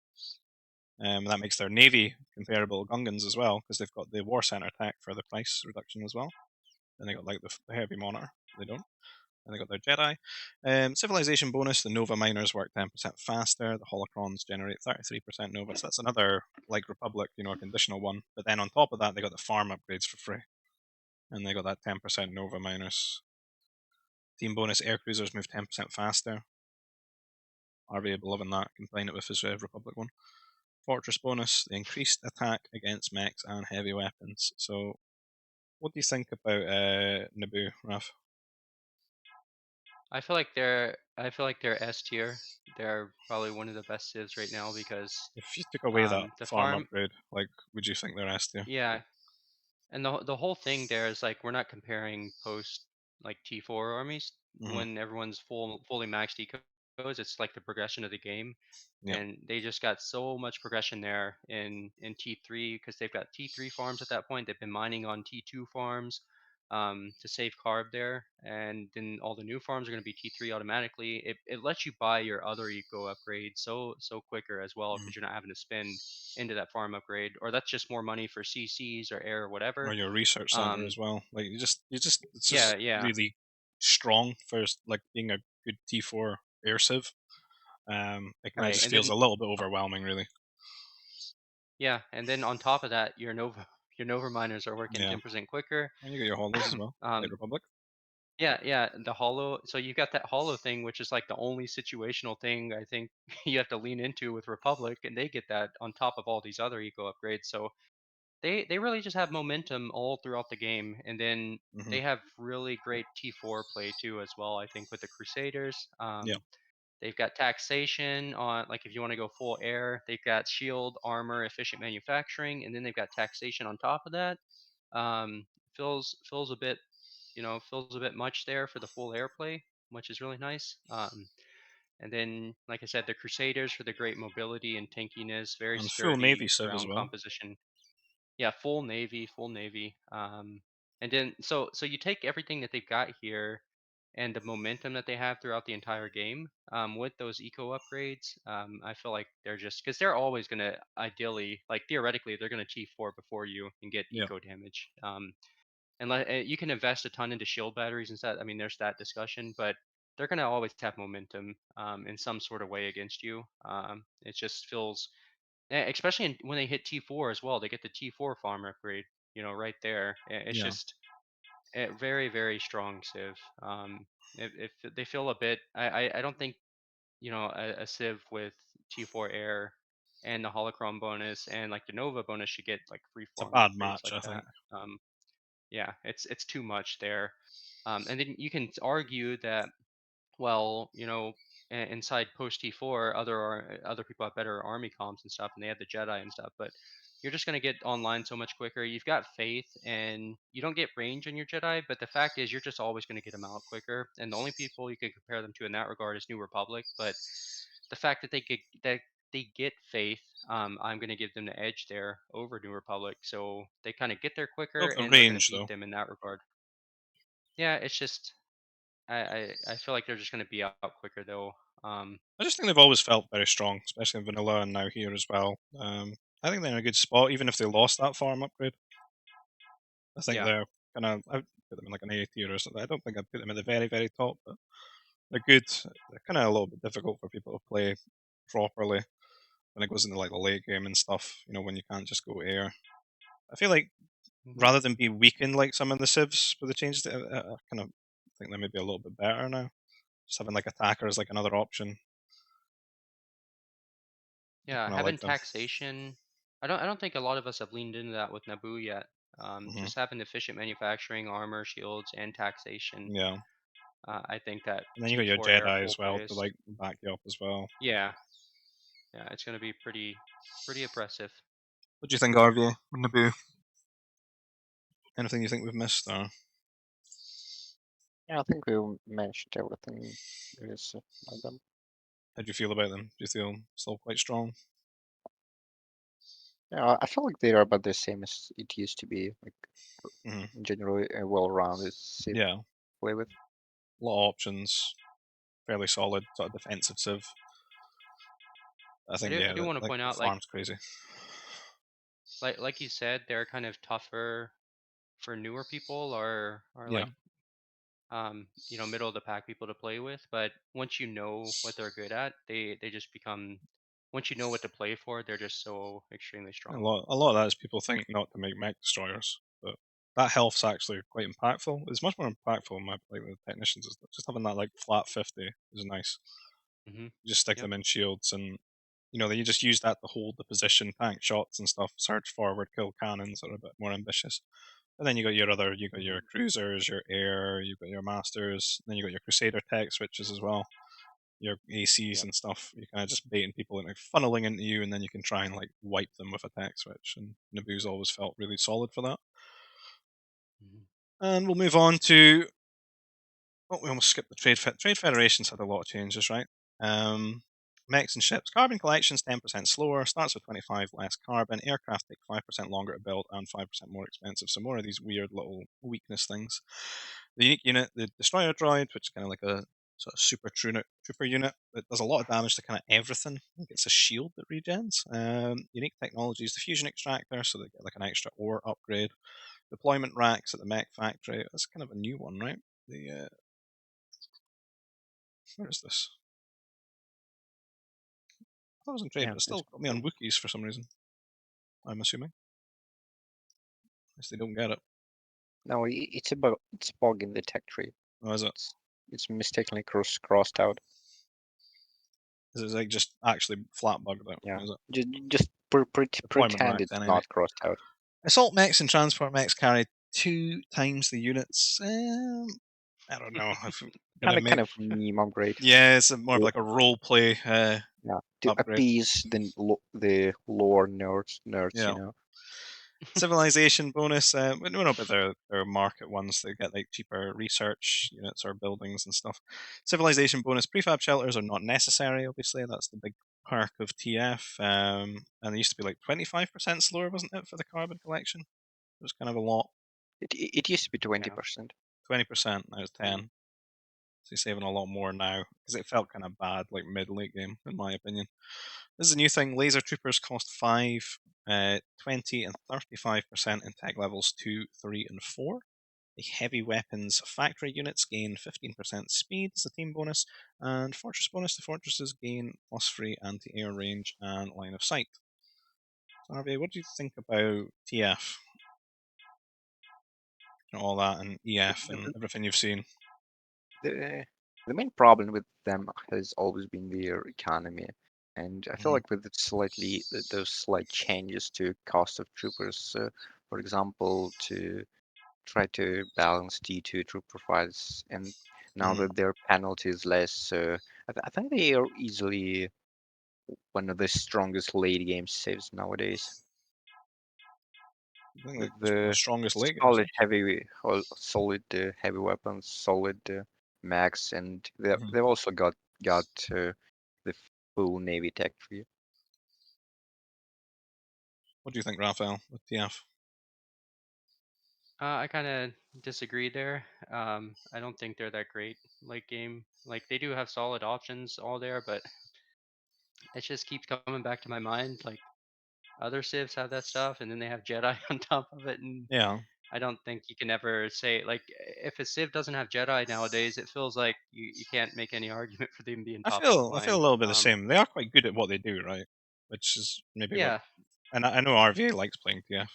That makes their navy comparable to Gungans as well, because they've got the war center tech for the price reduction as well. And they got like the heavy monitor. They don't. And they got their Jedi. Civilization bonus, the Nova miners work 10% faster. The holocrons generate 33% Nova. So that's another, like Republic, you know, a conditional one. But then on top of that, they got the farm upgrades for free. And they got that 10% Nova minus. Team bonus, air cruisers move 10% faster. RVA be loving that. Combine it with his Republic one. Fortress bonus, the increased attack against mechs and heavy weapons. So, what do you think about Naboo, Raf? I feel like they're S tier. They're probably one of the best civs right now because If you took away that the farm farm, upgrade, like, would you think they're S tier? yeah, and the whole thing there is like we're not comparing post like T4 armies Mm-hmm. when everyone's fully maxed ecos. It's like the progression of the game, Yep. and they just got so much progression there in T3 because they've got T3 farms at that point. They've been mining on T2 farms to save carb there, and then all the new farms are going to be T3 automatically. It lets you buy your other eco upgrade so quicker as well Mm-hmm. because you're not having to spend into that farm upgrade, or that's just more money for CCs or air or Or whatever. your research center Um, as well. Like, it's yeah, just yeah, really strong for like being a good T4 air civ. It kind of right. just And feels then a little bit overwhelming, really. yeah, and then on top of that, your Nova your Nova miners are working Yeah. 10% quicker. And you got your holos as well, like um, Republic. yeah, yeah, the hollow. So you got that hollow thing, which is like the only situational thing I think you have to lean into with Republic, and they get that on top of all these other eco upgrades. So they really just have momentum all throughout the game, and then Mm-hmm. they have really great T4 play too as well. I think with the Crusaders, Yeah. they've got taxation on like if you want to go full air, they've got shield, armor, efficient manufacturing, and then they've got taxation on top of that. Um, feels a bit, feels a bit much there for the full airplay, which is really nice. And then, like I said, the Crusaders for the great mobility and tankiness, very And full Navy sturdy civ as ground well. composition. Yeah, full navy, full navy. And then so you take everything that they've got here and the momentum that they have throughout the entire game with those eco upgrades. I feel like they're just because they're always gonna ideally, like theoretically, they're gonna T4 before you and get Yeah. eco damage. And you can invest a ton into shield batteries and stuff. I mean, there's that discussion, but they're gonna always have momentum in some sort of way against you. It just feels especially when they hit T4 as well, they get the T4 farm upgrade, right there. It's Yeah. just a very, very strong Civ. If they feel a bit, I don't think, a Civ with T4 air and the holocron bonus and like the Nova bonus should get like free It's a farm bad upgrades match, like I that. think. Yeah, it's too much there. And then you can argue that well, inside post T4, other people have better army comms and stuff, and they have the Jedi and stuff. But you're just gonna get online so much quicker. You've got faith, and you don't get range on your Jedi. But the fact is, you're just always gonna get them out quicker. And the only people you can compare them to in that regard is New Republic. But the fact that they get faith, I'm gonna give them the edge there over New Republic. So they kind of get there Still quicker, the and they're gonna range, beat though. them in that regard. Yeah, it's just I feel like they're just gonna be out quicker though. I just think they've always felt very strong, especially in vanilla and now here as well. I think they're in a good spot, even if they lost that farm upgrade. I think Yeah. they're kind of. I would put them in like an A tier or something. I don't think I'd put them at the very, very top, but they're good. They're kind of a little bit difficult for people to play properly when it goes into like the late game and stuff. You know, when you can't just go air. I feel like Hmm. rather than be weakened like some of the civs with the changes, I kind of think they may be a little bit better now. Just having like attacker as like another option. Yeah, Kinda having like them. taxation. I don't think a lot of us have leaned into that with Naboo yet. Mhm. Just having efficient manufacturing, armor, shields, and taxation. Yeah. I think that And then you got keeps your Warfare Jedi full as well to place. like back you up as well. Yeah, yeah, it's gonna be pretty oppressive. What do you think, RVA? Naboo? Anything you think we've missed? Or Yeah, I think we mentioned everything there is about them. how do you feel about them? Do you feel still quite strong? Yeah, I feel like they are about the same as it used to be. Like Mhm. generally a well-rounded Civ Yeah, to play with. a lot of options, fairly solid sort of defensive Civ. I think I do want to like point the out, farm's crazy. like you said, they're kind of tougher for newer people or Yeah, like middle of the pack people to play with. But once you know what they're good at, they just become. Once you know what to play for, they're just so extremely a strong. lot of that is people think not to make mech destroyers, but that health's actually quite impactful. It's much more impactful in my like with technicians. Just having that like flat 50 is nice. Hmm. You just stick Yep. them in shields and you just use that to hold the position, tank shots and stuff, surge forward, kill cannons that are a bit more ambitious. And then you got your Hmm. cruisers, your air, you've got your masters, then you got your crusader tech switches as well, your ACs Yep. and stuff. You kind of just baiting people into funneling into you, and then you can try and like wipe them with a tech switch. And Naboo's always felt really solid for that. Hmm. And we'll move on to we almost skipped the trade federations had a lot of changes, right? Mechs and ships. Carbon collection's 10% slower, starts with 25 less carbon. Aircraft take 5% longer to build and 5% more expensive. So more of these weird little weakness things. The unique unit, the destroyer droid, which is kind of like a sort of super trooper unit that does a lot of damage to kind of everything. I think it's a shield that regens. Unique technologies, the fusion extractor, so they get like an extra ore upgrade. Deployment racks at the mech factory. That's kind of a new one, right? The where is this? I was in trade, Yeah, but it this still got me on Wookies for some reason. I'm assuming. Guess they don't get it. no, it's a bug in the tech tree. Oh, is it? It's mistakenly crossed out. Is it like just actually flat bugged out? Yeah, Is it? just Deployment pretend racks, it's anyway. not crossed out. Assault mechs and transport mechs carry 2 times the units. I don't know. If gonna Kind make of meme upgrade. yeah, it's more of L- like a role play Yeah, to upgrade. appease the lore nerds, Yeah. Civilization bonus. We don't know about their market ones. They get like cheaper research units or buildings and stuff. Civilization bonus. Prefab shelters are not necessary. Obviously, that's the big perk of TF. And it used to be like 25% slower, wasn't it, for the carbon collection? It was kind of a lot. It used to be Yeah. 20%. 20% now it's 10. So you're saving a lot more now because it felt kind of bad, like mid late game, in my opinion. This is a new thing. Laser troopers cost 5, 20, and 35% in tech levels 2, 3, and 4. The heavy weapons factory units gain 15% speed as a team bonus, and fortress bonus. The fortresses gain plus 3 anti-air range and line of sight. So, RVA, what do you think about TF? All that and EF and everything you've seen. The the main problem with them has always been their economy, and I feel Mhm. like with those slight changes to cost of troopers, for example, to try to balance D2 troop profiles, and now Mhm. that their penalty is less, I think they are easily one of the strongest late game saves nowadays. I think With it's one of the the strongest late game solid saves. solid heavy weapons, solid max, and Mhm. they've also got the full navy tech tree. What do you think, Raphael, with TF? I kind of disagree there. I don't think they're that great late game. Like they do have solid options all there, but it just keeps coming back to my mind. Like other civs have that stuff, and then they have Jedi on top of it, and Yeah, I don't think you can ever say like if a civ doesn't have Jedi nowadays, it feels like you can't make any argument for them being top of the I feel a line. little bit the same. They are quite good at what they do, right? Which is maybe what. Yeah, And I know RVA likes playing TF.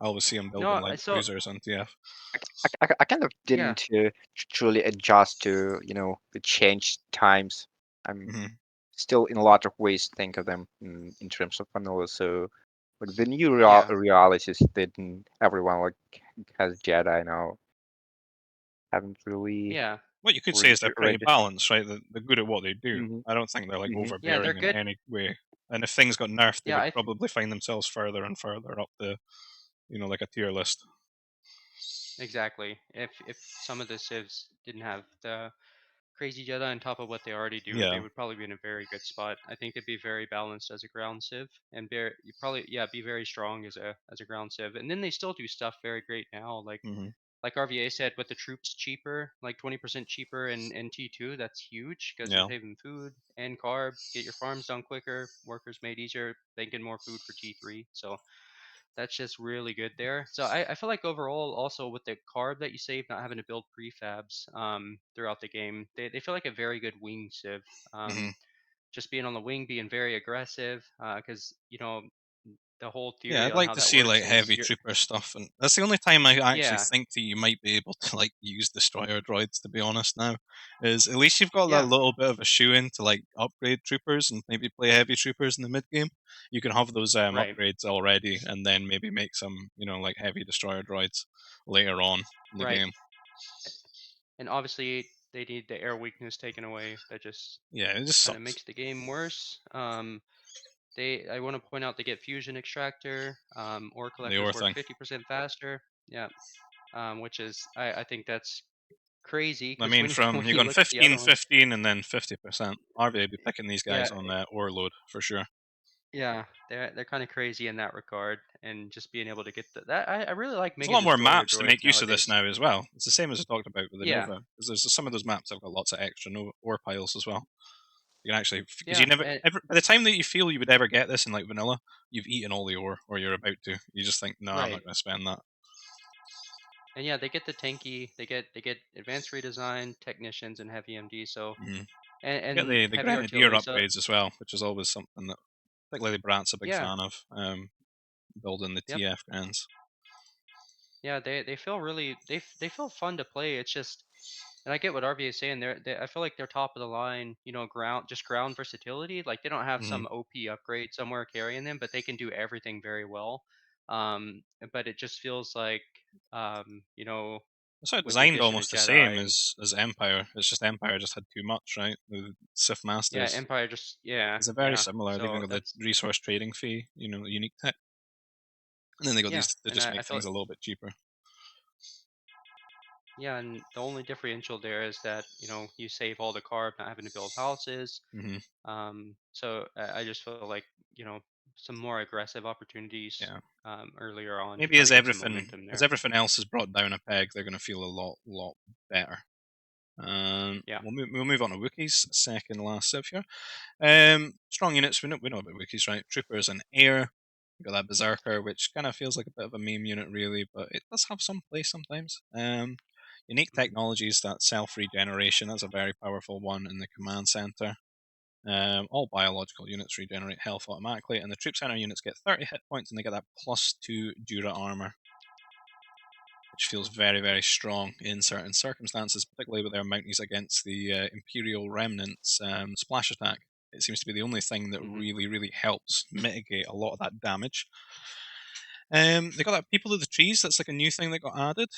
I always see them building No, like so cruisers on TF. I kind of yeah, didn't truly adjust to the changed times. I'm Hmm. still in a lot of ways think of them in terms of vanilla. So with the new yeah, realities that everyone like has Jedi now, haven't really yeah, What you could say read, is they're pretty read the same. balanced, right? They're good at what they do. Hmm. I don't think they're like Hmm. yeah. They're overbearing in good. any way. And if things got nerfed, they Yeah, would probably find themselves further and further up the, like a tier list. exactly. If some of the civs didn't have the crazy Jedi on top of what they already do, they Yeah. would probably be in a very good spot. I think they'd be very balanced as a ground civ, and you probably be very strong as a ground civ. And then they still do stuff very great now, Hmm. like RVA said, with the troops cheaper, like 20% cheaper in T2. That's huge because you're Yeah. saving food and carb. Get your farms done quicker, workers made easier, thinking more food for T3. So that's just really good there. So I feel like overall, also with the carb that you save, not having to build prefabs throughout the game, they feel like a very good wing civ. Hmm. Just being on the wing, being very aggressive, because the whole Yeah, theory I'd on like how to that see works like is heavy you're trooper stuff, and that's the only time I actually yeah, think that you might be able to like use destroyer droids. To be honest, now is at least you've got that yeah, little bit of a shoe in to like upgrade troopers and maybe play heavy troopers in the mid game. You can have those right, upgrades already, and then maybe make some like heavy destroyer droids later on in the right. game. And obviously they need the air weakness taken away. That just Yeah, it just kind of sucks. makes the game worse. I want to point out they get fusion extractor. Ore The collectors ore work thing. 50% faster. Yeah, which is I think that's crazy I because mean, when from when you're you going look at the other 15, ones, 15, and then 50%. RVA be picking these yeah, guys on ore load for sure. yeah, they're kind of crazy in that regard, and just being able to get that I really like There's a Mega lot more Destroyer maps to droids make use of this nowadays. now as well. It's the same as I talked about with the Yeah, Nova, because there's some of those maps have got lots of extra ore piles as well. You can actually, because you yeah, never, by the time that you feel you would ever get this in like vanilla, you've eaten all the ore, or you're about to. You just think, no, I'm right. not going to spend that. And yeah, they get the tanky, they get advanced redesign technicians and heavy MD. So Mm. Get and the heavy Grenadier artillery. So upgrades as well, which is always something that particularly Brat's a big yeah, fan of. Building the yep. TF grants. Yeah, they feel really they feel fun to play. It's just, and I get what RVA is saying. I feel like they're top of the line. Ground versatility. Like they don't have Mm-hmm. some OP upgrade somewhere carrying them, but they can do everything very well. But it just feels like It's sort of with the designed addition of almost the same Jedi and as Empire. It's just Empire just had too much, right? The Sith yeah, Masters. Empire just yeah It's a very yeah. similar. They even So got the that's resource trading fee, unique tech. And then they got yeah, these. They and just I make feel things a little bit cheaper. yeah, and the only differential there is that you save all the carb, not having to build houses. Hmm. So I just feel like you know some more aggressive opportunities Yeah. earlier on to Maybe try to get some momentum as there. everything else is brought down a peg, they're going to feel a lot better. Yeah. We'll move on to Wookiees, second last civ here. Strong units. We know about Wookiees, right? Troopers and air. You got that Berserker, which kind of feels like a bit of a meme unit, really, but it does have some place sometimes. Unique Mhm. technologies, that self regeneration. That's a very powerful one in the command center. All biological units regenerate health automatically, and the troop center units get 30 hit points, and they get that +2 Dura armor, which feels very, very strong in certain circumstances, particularly with their mounties against the Imperial Remnant's splash attack. It seems to be the only thing that Mhm. really, really helps mitigate a lot of that damage. They got that People of the Trees. That's like a new thing that got added.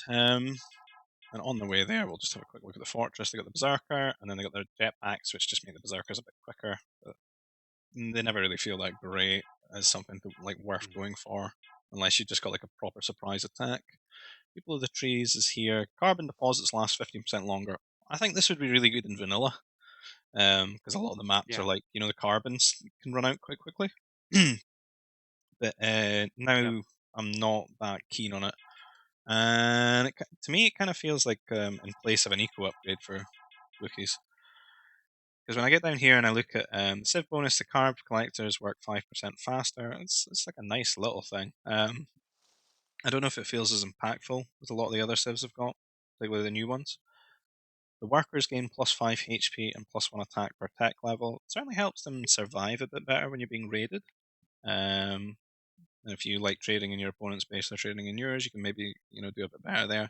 And on the way there, we'll just have a quick look at the fortress. They got the Berserker, and then they got their jetpacks, which just make the Berserkers a bit quicker. But they never really feel that great as something to, like worth Mhm. going for, unless you just got like a proper surprise attack. People of the Trees is here. Carbon deposits last 15% longer. I think this would be really good in vanilla, because a lot of the maps are Yeah. like, the carbons can run out quite quickly. But Yep. now I'm not that keen on it. And to me, it kind of feels like in place of an eco upgrade for Wookiees. Because when I get down here and I look at Civ bonus, the carb collectors work 5% faster. It's like a nice little thing. I don't know if it feels as impactful as a lot of the other Civs have got, particularly the new ones. The workers gain +5 HP and +1 attack per tech level. It certainly helps them survive a bit better when you're being raided. Um, And if you like trading in your opponent's base, they're trading in yours, you can maybe do a bit better there.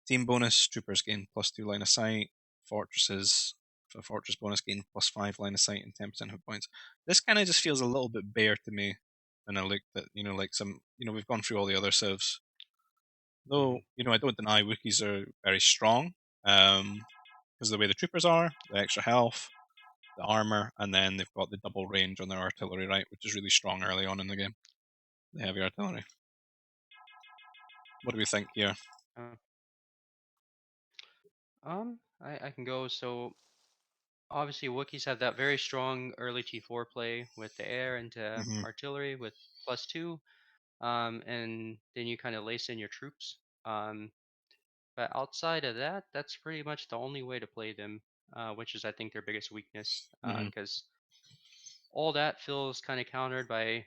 Team bonus, troopers gain +2 line of sight. Fortresses, for fortress bonus, gain +5 line of sight and 10% hit points. This kind of just feels a little bit bare to me. And I like that, like some, we've gone through all the other civs. Though, I don't deny Wookiees are very strong. Because of the way the troopers are, the extra health, the armor, and then they've got the double range on their artillery, right, which is really strong early on in the game. The heavy artillery. What do we think here? I can go. So obviously Wookiees have that very strong early T4 play with the air into artillery with +2, and then you kind of lace in your troops. But outside of that, that's pretty much the only way to play them, which is I think their biggest weakness, because all that feels kind of countered by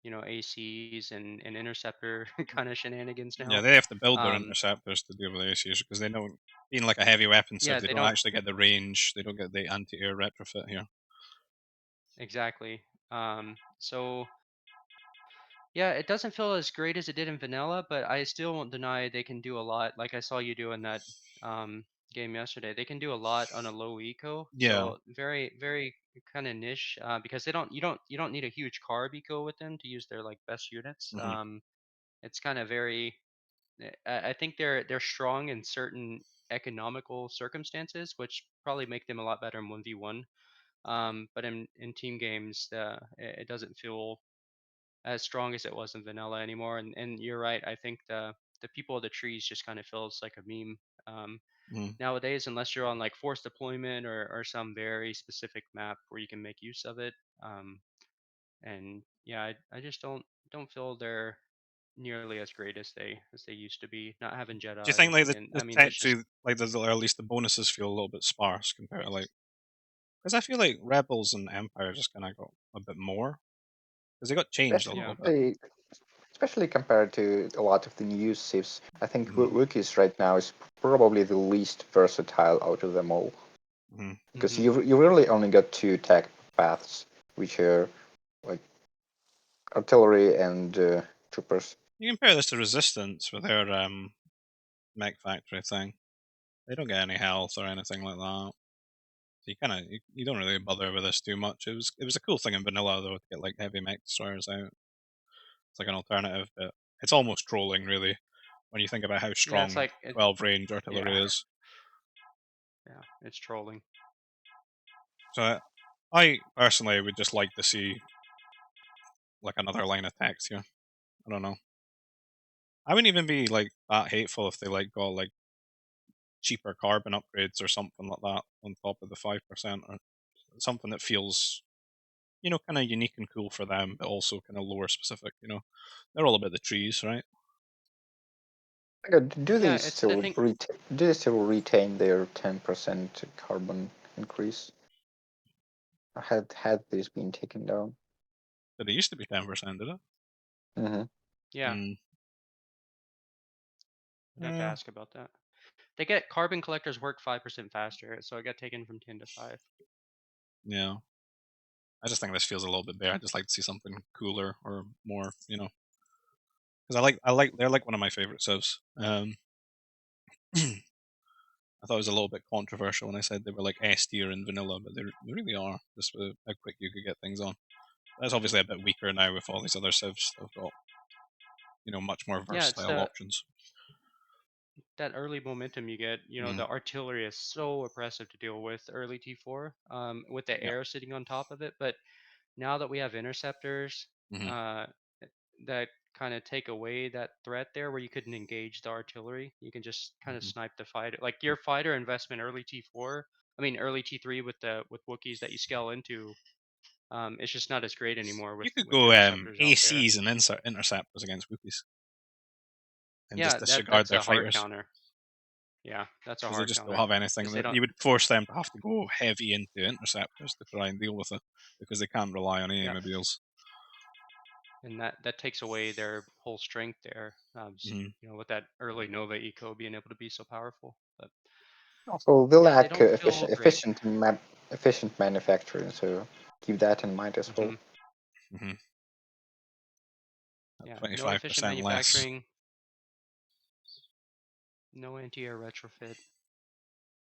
ACs and interceptor kind of shenanigans now. Yeah, they have to build their interceptors to deal with the ACs because they know, being like a heavy weapon civ, Yeah, they they don't don't actually get the range. They don't get the anti-air retrofit here. exactly. So yeah, it doesn't feel as great as it did in vanilla, but I still won't deny they can do a lot. Like I saw you do in that game yesterday, they can do a lot on a low eco. Yeah. So very, very kind of niche, because you don't need a huge carb eco with them to use their like best units. It's kind of very. I think they're strong in certain economical circumstances, which probably make them a lot better in 1v1. But in team games, it doesn't feel as strong as it was in vanilla anymore. And you're right. I think the people of the trees just kind of feels like a meme nowadays, unless you're on like forced deployment or some very specific map where you can make use of it. And yeah, I just don't feel they're nearly as great as they used to be. Not having Do you think Jedi, like the, and the I mean, tech there's just tree, like or at least the bonuses feel a little bit sparse compared to like, because I feel like Rebels and Empire just kind of got a bit more because they got changed a little bit. Especially compared to a lot of the new civs. I think Mhm. Wookiees right now is probably the least versatile out of them all. Because you really only got two attack paths, which are like artillery and troopers. You compare this to Resistance with their mech factory thing. They don't get any health or anything like that. So you kind of you don't really bother with this too much. It was a cool thing in vanilla though to get like heavy mech destroyers out. It's like an alternative, but it's almost trolling really when you think about how yeah, strong it's like 12 range artillery yeah, is. yeah, it's trolling. So I personally would just like to see like another line of text here. I don't know. I wouldn't even be like that hateful if they like got like cheaper carbon upgrades or something like that on top of the 5% or something that feels kind of unique and cool for them, but also kind of lore specific. They're all about the trees, right? Do Yeah, they it's the still thing. retain their 10% carbon increase? Or had this been taken down? But it used to be 10%, did it? Mm-hmm. Yeah, Mm. I'd have to ask about that. They get carbon collectors work 5% faster, so it got taken from 10 to 5. Yeah. I just think this feels a little bit bare. I just like to see something cooler or more, because they're like one of my favorite civs. I thought it was a little bit controversial when I said they were like S tier in vanilla, but they really are, just with how quick you could get things on. That's obviously a bit weaker now with all these other civs that have got, much more Yeah, it's versatile options. that early momentum you get. The artillery is so oppressive to deal with early T4, with the air sitting on top of it. But now that we have interceptors, uh, that kind of take away that threat there where you couldn't engage the artillery. You can just kind of snipe the fighter. Like your fighter investment early T4, I mean early T3 with Wookiees that you scale into, it's just not as great anymore You with could go interceptors out there. ACs and interceptors against Wookiees and just Yeah, disregard that's their a hard fighters counter. Yeah, that's a because they hard just don't counter have anything. because they don't. You would force them to have to go heavy into interceptors to try and deal with it because they can't rely on Yeah, automobiles. and that takes away their whole strength there. With that early Nova eco being able to be so powerful. But Also, they yeah, they lack don't feel great. efficient manufacturing, so keep that in mind as well. Mm-hmm. Yeah, no efficient 25% less. manufacturing, no anti-air retrofit.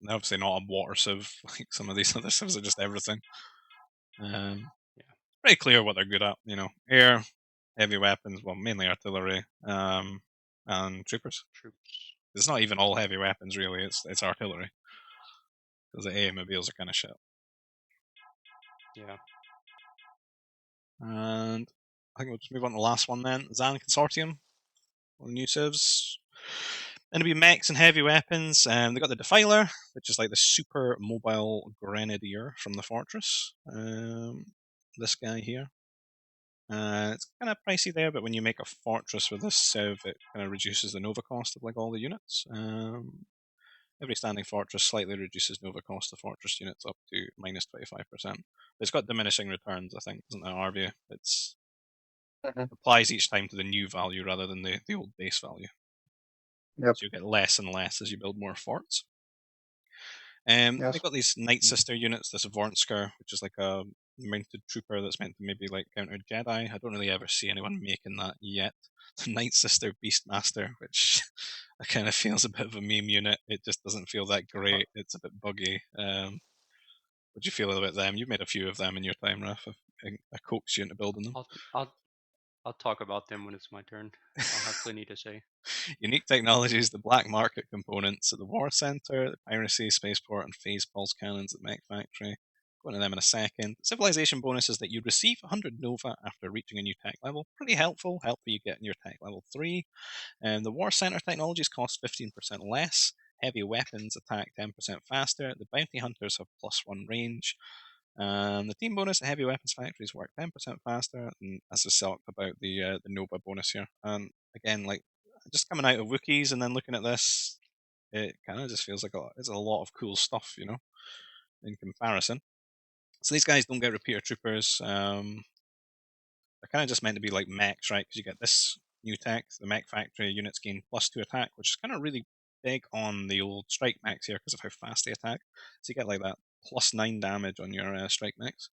And obviously not a water sieve like some of these other civs are just everything. Um, Yeah. Pretty clear what they're good at. Air, heavy weapons, well, mainly artillery, and troopers. Troops. It's not even all heavy weapons really. It's artillery because the AA mobiles are kind of shit. Yeah. And I think we'll just move on to the last one then. Zann Consortium, one of the new civs. Then it'll be mechs and heavy weapons. They got the Defiler, which is like the super mobile grenadier from the Fortress. This guy here. It's kind of pricey there, but when you make a Fortress with this civ, it kind of reduces the Nova cost of like all the units. Every standing fortress slightly reduces Nova cost of fortress units up to minus 25%. It's got diminishing returns, I think, doesn't it, RVA? It's applies each time to the new value rather than the old base value. Yep. So you get less and less as you build more forts. Yes. They've got these Night Sister units, this Vornsker, which is like a mounted trooper that's meant to maybe like counter Jedi. I don't really ever see anyone making that yet. The Night Sister Beastmaster, which I kind of feels a bit of a meme unit. It just doesn't feel that great. It's a bit buggy. What do you feel about them? You've made a few of them in your time, Raph. I coaxed you into building them. I'll talk about them when it's my turn. I'll have plenty to say. Unique technologies, the black market components at the War Center, the Piracy, Spaceport, and Phase Pulse cannons at Mech Factory. Go into them in a second. Civilization bonus is that you receive 100 Nova after reaching a new tech level. Pretty helpful. Helpful you get in your tech level 3. And the War Center technologies cost 15% less. Heavy weapons attack 10% faster. The Bounty Hunters have +1 range. The team bonus at Heavy Weapons Factories work 10% faster, and as I talked about the Nova bonus here. And again, like just coming out of Wookies and then looking at this, it kind of just feels like it's a lot of cool stuff, in comparison. So these guys don't get repeater troopers. They're kind of just meant to be like mechs, right? Because you get this new tech, the mech factory units gain +2 attack, which is kind of really big on the old strike mechs here because of how fast they attack. So you get like that +9 damage on your strike mechs.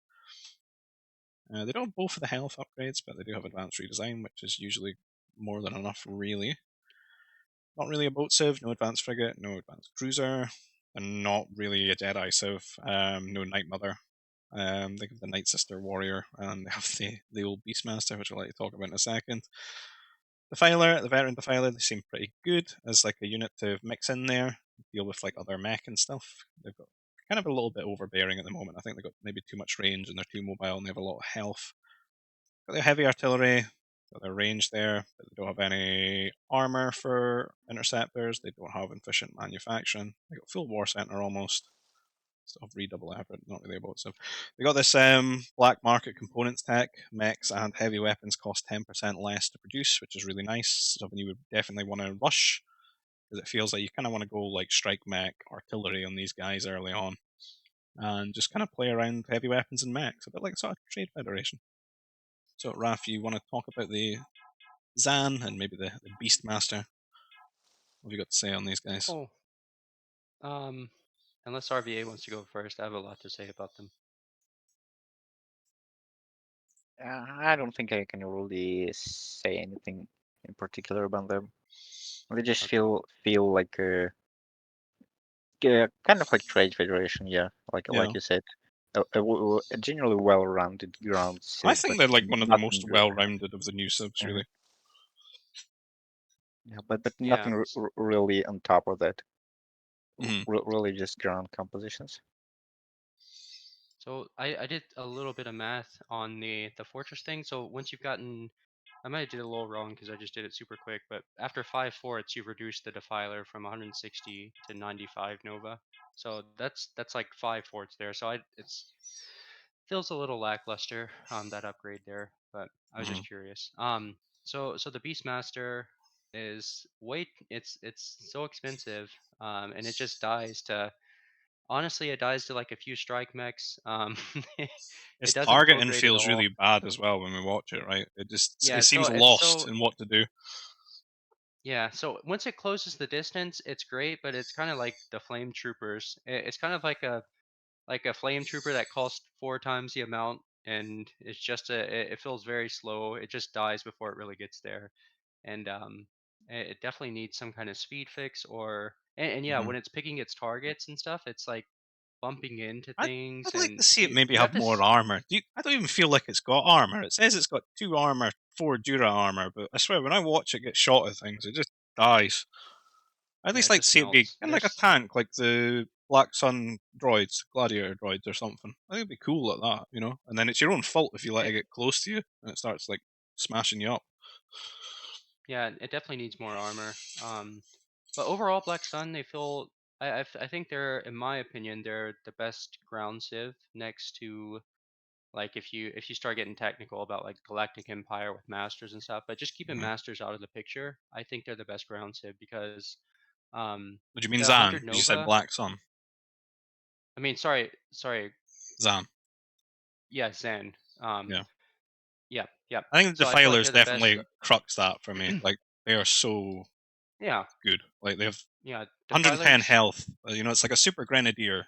They don't have both of the health upgrades, but they do have advanced redesign, which is usually more than enough, really. Not really a boat civ, no advanced frigate, no advanced cruiser, and not really a Jedi civ, no Night Mother. They have the Night Sister Warrior, and they have the old Beastmaster, which I'll let you talk about in a second. Defiler, the Veteran Defiler, they seem pretty good as like a unit to mix in there, deal with like other mech and stuff. They've got kind of a little bit overbearing at the moment. I think they've got maybe too much range and they're too mobile and they have a lot of health. Got their heavy artillery, got their range there, but they don't have any armor for interceptors. They don't have efficient manufacturing. They got full war center almost. Still have redouble effort, not really about stuff. They got this black market components tech. Mechs and heavy weapons cost 10% less to produce, which is really nice. Something you would definitely want to rush because it feels like you kind of want to go like strike mech artillery on these guys early on and just kind of play around heavy weapons and mechs, a bit like sort of Trade Federation. So, Raph, you want to talk about the Zann and maybe the Beastmaster? What have you got to say on these guys? Oh, unless RVA wants to go first, I have a lot to say about them. I don't think I can really say anything in particular about them. They just Okay. feel like kind of like Trade Federation, yeah, like Yeah. you said, a generally well-rounded ground I civ, think but they're like one of the most nothing. well-rounded of the new subs, Uh, really. yeah, but Yeah. nothing really on top of that. Mhm. Really just ground compositions. So I did a little bit of math on the fortress thing. So once you've gotten, I might have did it a little wrong because I just did it super quick, but after 5 forts, you've reduced the defiler from 160 to 95 Nova. So that's like 5 forts there. So it's feels a little lackluster that upgrade there, but I was Mhm. just curious. So the Beastmaster is it's so expensive, and it just dies to, honestly, it dies to like a few strike mechs. Its It doesn't feel targeting great at feels all. really bad as well when we watch it, right? Yeah, It it's so seems it's lost so in what to do. yeah. So once it closes the distance, it's great, but it's kind of like the flame troopers. It's kind of like a flame trooper that costs 4 times the amount and it's just it feels very slow. It just dies before it really gets there, and it definitely needs some kind of speed fix and yeah, Mhm. when it's picking its targets and stuff, it's like bumping into I'd, things, I'd like and to see it maybe you have have to more armor. I don't even feel like it's got armor. It says it's got 2 armor, 4 Dura armor, but I swear when I watch it get shot at things, it just dies. I'd at yeah, least it like to just see it be melts. kind of like a tank, like the Black Sun droids, gladiator droids or something. I think it'd be cool like that, you know? And then it's your own fault if you let it get close to you and it starts like smashing you up. Yeah, it definitely needs more armor. But overall, Black Sun, they feel. I think they're, in my opinion, they're the best ground civ next to, like, if you start getting technical about like Galactic Empire with masters and stuff. But just keeping Mhm. masters out of the picture, I think they're the best ground civ because Would you mean the Zann? 100 You said Nova. Black Sun. I mean, sorry, Zann. yeah, Zen. Yeah. Yeah, yeah. I think the So I feel like Defilers they're the best. definitely crux that for me. Like, they are so Yeah, good. Like, they have yeah. 110 Defilers. health. You know, it's like a super grenadier.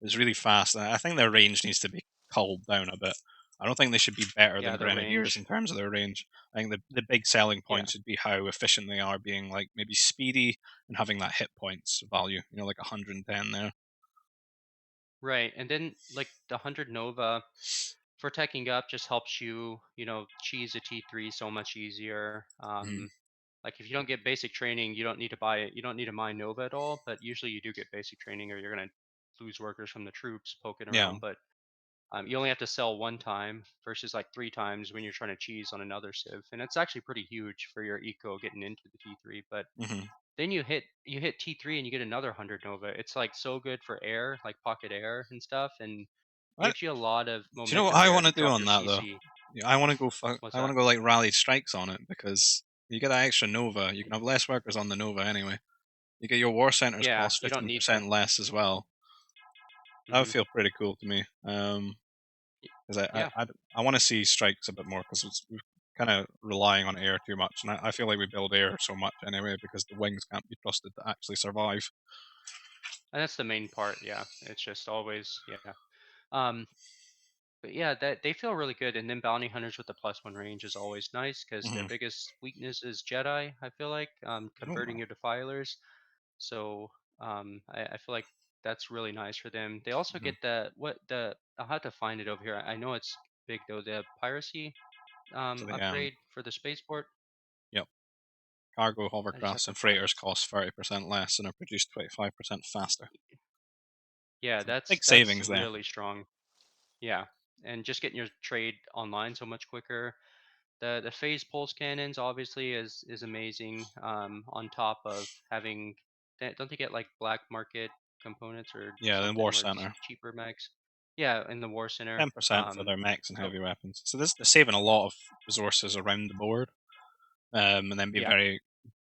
It's really fast. And I think their range needs to be culled down a bit. I don't think they should be better Yeah, than their grenadiers in range. terms of their range. I think the big selling Yeah. point should be how efficient they are, being like maybe speedy and having that hit points value. You know, like 110 there. Right. And then like the 100 Nova for teching up just helps you, cheese a T3 so much easier. Mm. Like if you don't get basic training, you don't need to buy it. You don't need to mine Nova at all, but usually you do get basic training or you're going to lose workers from the troops poking Yeah. around. But you only have to sell one time versus like 3 times when you're trying to cheese on another civ. And it's actually pretty huge for your eco getting into the T3. But Hmm. then you hit T3 and you get another 100 Nova. It's like so good for air, like pocket air and stuff, and Do gives you a lot of you know what momentum I there want to to do drop on your that though? CC. Yeah, I want to go. What's I want that? to go like Rallied Strikes on it because you get that extra Nova. You can have less workers on the Nova anyway. You get your war centers Yeah, cost you don't need 15% to. less as well. That would Hmm. feel pretty cool to me. Because Yeah, I want to see strikes a bit more because we're kind of relying on air too much, and I feel like we build air so much anyway because the wings can't be trusted to actually survive. and that's the main part. Yeah, it's just always, yeah. Um, but yeah, that they feel really good. And then bounty hunters with the +1 range is always nice because their Hmm. biggest weakness is Jedi. I feel like converting Oh, your defilers. So I feel like that's really nice for them. They also mhm. get the I'll have to find it over here. I know it's big though. The piracy So the upgrade for the spaceport. yep, cargo I just have hovercrafts to and find. freighters cost 30% less and are produced 25% faster. Yeah, So that's big that's savings there. really strong. Yeah, and just getting your trade online so much quicker. The phase pulse cannons obviously is amazing. On top of having, don't they get like black market components or Yeah, the war something where it's center. cheaper mechs? Yeah, in the war center. 10% for their mechs and So heavy weapons. So this they're saving a lot of resources around the board, and then being yeah, very,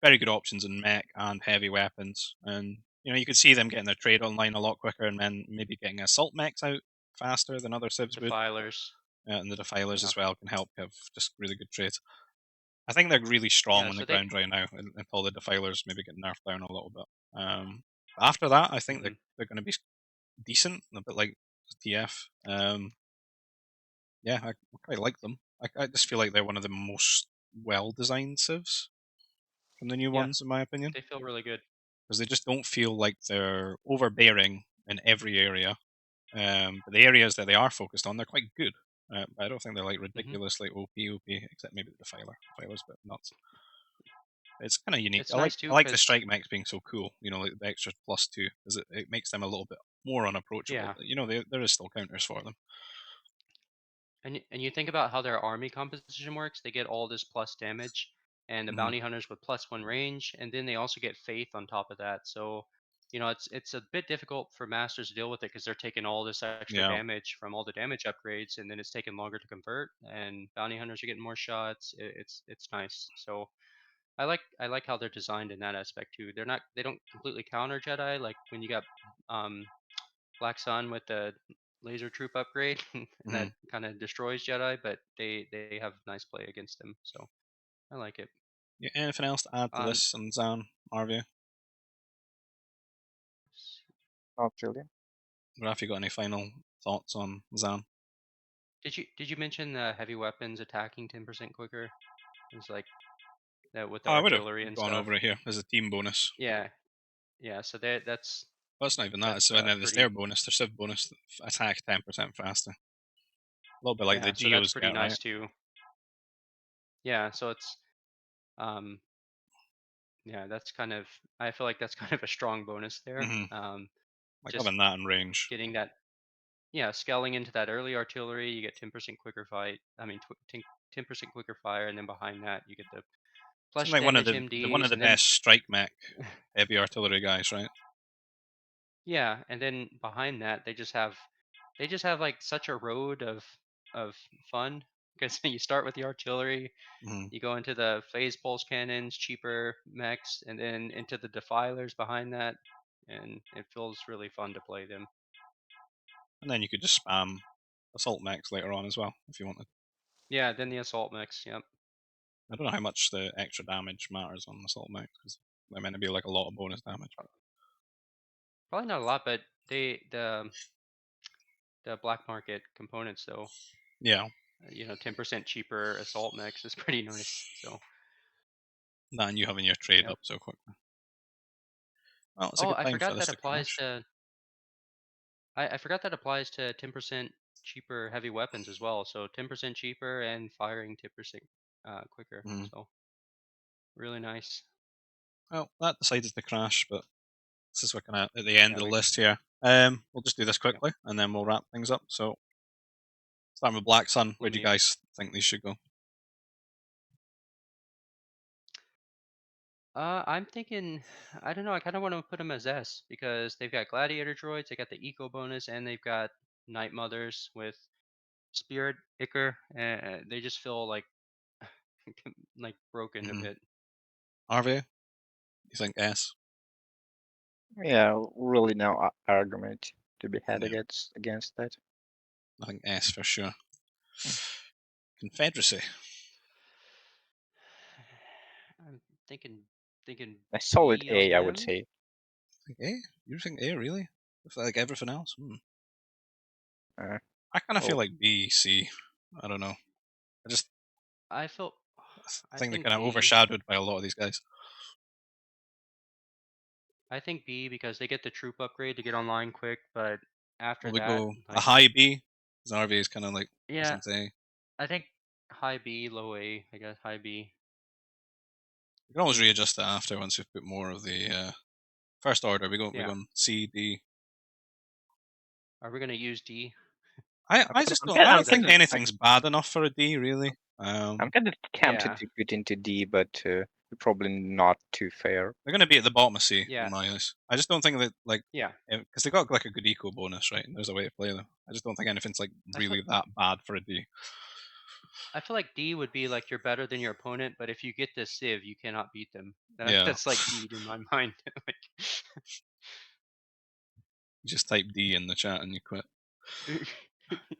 very good options in mech and heavy weapons. And you could see them getting their trade online a lot quicker, and then maybe getting assault mechs out faster than other civs would. defilers. And the defilers Yeah, as well can help have just really good trades. I think they're really strong yeah. on the So they. ground right now until the defilers maybe get nerfed down a little bit. After that, I think Mhm. they're going to be decent, a bit like TF. Yeah, I quite like them. I just feel like they're one of the most well-designed civs from the new Yeah, ones, in my opinion, they feel really good. because they just don't feel like they're overbearing in every area. But the areas that they are focused on, they're quite good. I don't think they're like Hmm. ridiculously OP, except maybe the Defiler. Defiler's a bit nuts. It's kind of unique. It's I like nice too I like the because strike mechs being so cool. Like the extra +2, because it makes them a little bit more unapproachable. yeah, But there is still counters for them. and you think about how their army composition works. They get all this plus damage, and the Hmm. bounty hunters with +1 range, and then they also get faith on top of that. So, it's a bit difficult for masters to deal with it because they're taking all this extra Yeah. damage from all the damage upgrades, and then it's taking longer to convert. And bounty hunters are getting more shots. It's nice. So I like how they're designed in that aspect too. They don't completely counter Jedi like when you got um Black Sun with the laser troop upgrade, and that Hmm. kind of destroys Jedi, but they have nice play against them, so I like it. Yeah, anything else to add to Um, this and Zann, RVA? Not really. Raph, you got any final thoughts on Zann? Did you mention the heavy weapons attacking 10% quicker? It's like that with the Oh, I would have artillery and gone stuff. over it here as a team bonus. Yeah, yeah. So that's Well, it's not even that. that's And then it's their pretty. bonus, their Civ bonus, attack 10% faster. A little bit like the Yeah, so that's Geos pretty get, right? nice too. Yeah, so it's um yeah, that's kind of, I feel like that's kind of a strong bonus there. Like Just having that in range. getting that, yeah, scaling into that early artillery, you get 10% quicker fight. I mean, 10% quicker fire, and then behind that you get the Seems flesh like one of damage the MDs, and then best strike mech heavy artillery guys, right? yeah, and then behind that they just have like such a road of fun because you start with the artillery, Mm-hmm. you go into the phase pulse cannons, cheaper mechs, and then into the defilers behind that, and it feels really fun to play them. And then you could just spam assault mechs later on as well if you wanted. Yeah, then the assault mechs. Yep. I don't know how much the extra damage matters on assault mechs because they're meant to be like a lot of bonus damage. Probably not a lot, but the black market components though, Yeah, 10% cheaper assault mechs is pretty nice. So that and you having your trade yep. up so quickly. Well, it's a Oh, good I time for forgot this that to applies crash. to I forgot that applies to 10% cheaper heavy weapons as well. So 10% cheaper and firing 10% quicker. Mm-hmm. So really nice. Well, that decided to crash, but this is kind of at the end Yeah, of the we list here. We'll just do this yeah. quickly and then we'll wrap things up. So, starting with Black Sun, where Let do you me. guys think these should go? I'm thinking. I don't know. I kind of want to put them as S because they've got gladiator droids, they got the eco bonus, and they've got night mothers with spirit ichor. And they just feel like broken a Mm-hmm. bit. RVA, you think S? Yeah, really no argument to be had Yeah, against that. I think S for sure. Confederacy. I'm thinking thinking A solid B on A, I would them. say. Think A? You think A really? With like everything else? Uh, I kind of feel well, like B, C. I don't know. I just I feel. I think they're think kind of B. overshadowed by a lot of these guys. I think B because they get the troop upgrade to get online quick, but after Well, we that, go a like, high B. Because RVA is kind of like yeah, since A. I think high B, low A. I guess high B. We can always readjust that after once we've put more of the first order. We go Yeah. on C, D. Are we gonna use D? I just I'm, don't. ki- I I'm don't Is that think kind of the? I'm, anything's bad enough for a D really. I'm kind of tempted Yeah. to put into D, but probably not too fair. They're going to be at the bottom of C in Yeah. my eyes. I just don't think that like Yeah. because they got like a good eco bonus, right? And there's a way to play them. I just don't think anything's like I feel. really that bad for a D. I feel like D would be like you're better than your opponent, but if you get the Civ, you cannot beat them. Yeah, That's like D in my mind. Like, you just type D in the chat and you quit.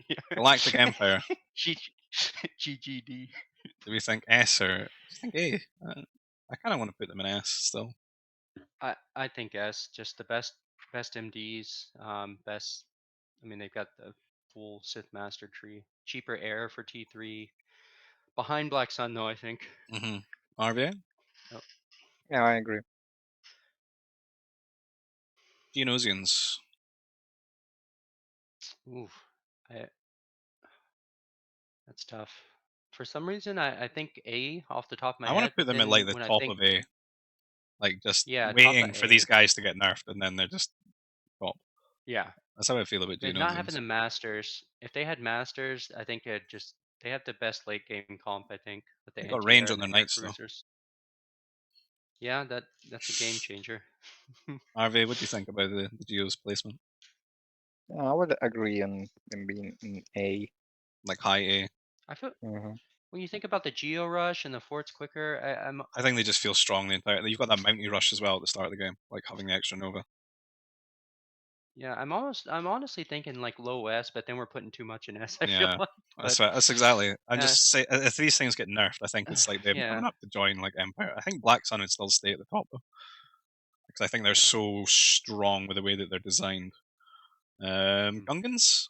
yeah. Galactic Empire. G- GGD. Do we think S or do you think A? I kind of want to put them in S still. I think S, just the best MDs, best. I mean, they've got the full Sith Master tree. Cheaper air for T3. Behind Black Sun, though, I think. Mm-hmm. RVA? Oh, Yeah, I agree. Geonosians. oof, I, that's tough. For some reason, I think A off the top of my I want to head, put but them at like then the when I top think, of A, like just yeah, top of waiting for these A, guys to get nerfed, and then they're just top. yeah, That's how I feel about but not having Geonosians. the Masters. If they had Masters, I think they have the best late game comp. I think with the They got anti-air range on and the their air knights though. cruisers. Yeah, that's a game changer. RVA, what do you think about the Geo's placement? I would agree on them being in A. Like high A? I feel Mhm. when you think about the Geo Rush and the Forts Quicker, I'm I think they just feel strong the entire. You've got that Mountie rush as well at the start of the game, like having the extra Nova. yeah, I'm honestly thinking like low S, but then we're putting too much in S. I feel Yeah, like, that's but right. That's exactly. I'm uh, just saying if these things get nerfed, I think it's like them yeah, coming up to join like Empire. I think Black Sun would still stay at the top though, because I think they're yeah. so strong with the way that they're designed. Hmm. Gungans,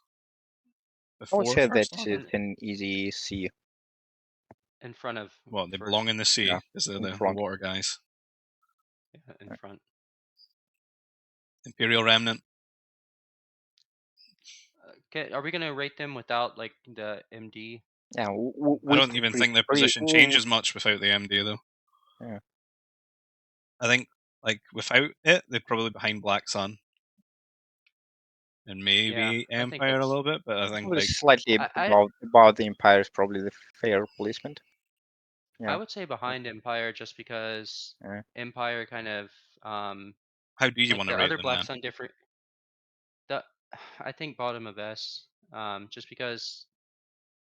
I would before say that first it's order. an easy C. in front of Well, they belong first. in the sea Yeah, because they're in the front. water guys. Yeah, in front. Imperial Remnant. Okay, are we gonna rate them without like the MD? Yeah, I with don't even think their position changes much without the MD though. yeah. I think like without it, they're probably behind Black Sun and Yeah, maybe I think Empire a that's. little bit, but I think Probably like slightly I above the Empire is probably the fair placement. I Yeah. would say behind Empire just because Yeah. Empire kind of um how do you like want to the rate other them Black then? Sun different. The I think bottom of S, just because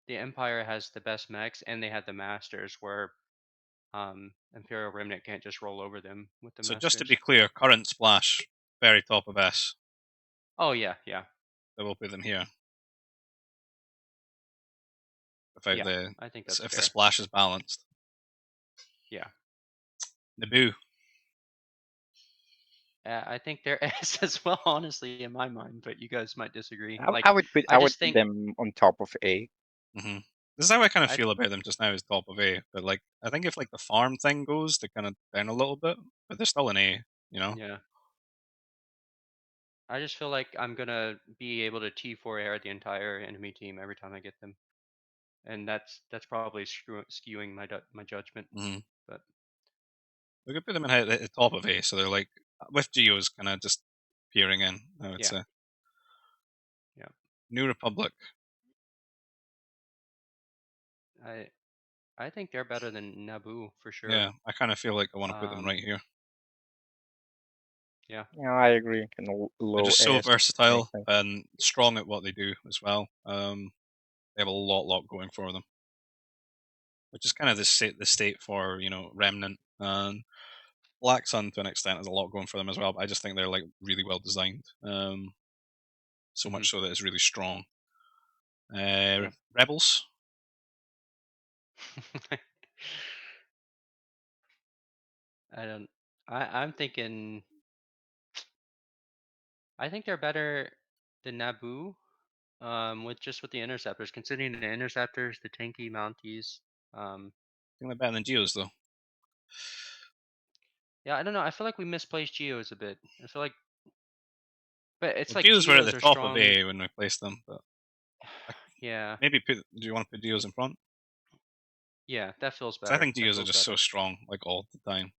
the Empire has the best mechs and they had the Masters where Imperial Remnant can't just roll over them with the So just to be Masters. clear, current splash, very top of S. Oh yeah, yeah, I will put them here without yeah. the I think that's if the fair. splash is balanced. Yeah. Naboo. I think they're S as well, honestly, in my mind, but you guys might disagree. I, Like, I would put I just think, them on top of A. hmm This is how I kind of I feel about them just now. Is top of A, but like I think if like the farm thing goes, they're kind of down a little bit, but they're still an A. You know. yeah, I just feel like I'm gonna be able to T4 air the entire enemy team every time I get them, and that's probably skewing my judgment. Mm-hmm. But We could put them in at the top of A, so they're like with Geos kind of just peering in. I would yeah, say yeah, New Republic. I I think they're better than Naboo for sure. Yeah, I kind of feel like I want to put them Um, right here. yeah, Yeah, I agree. Kind of They're low just so S. Makes versatile sense. and strong at what they do as well. They have a lot going for them, which is kind of the state for Remnant and Black Sun to an extent has a lot going for them as well. But I just think they're like really well designed, so hmm much so that it's really strong. yeah. Rebels. I don't. I'm thinking. I think they're better than Naboo. With the interceptors, considering the interceptors, the tanky mounties. Um, I think they're better than Geos though. yeah, I don't know. I feel like we misplaced Geos a bit. I feel like, but it's Well, like Geos were at the Geos are top of strong. A when we placed them, but I, Yeah, maybe put. Do you want to put Geos in front? yeah, that feels 'Cause I better. think That Geos are feels just so better. strong, like all the time.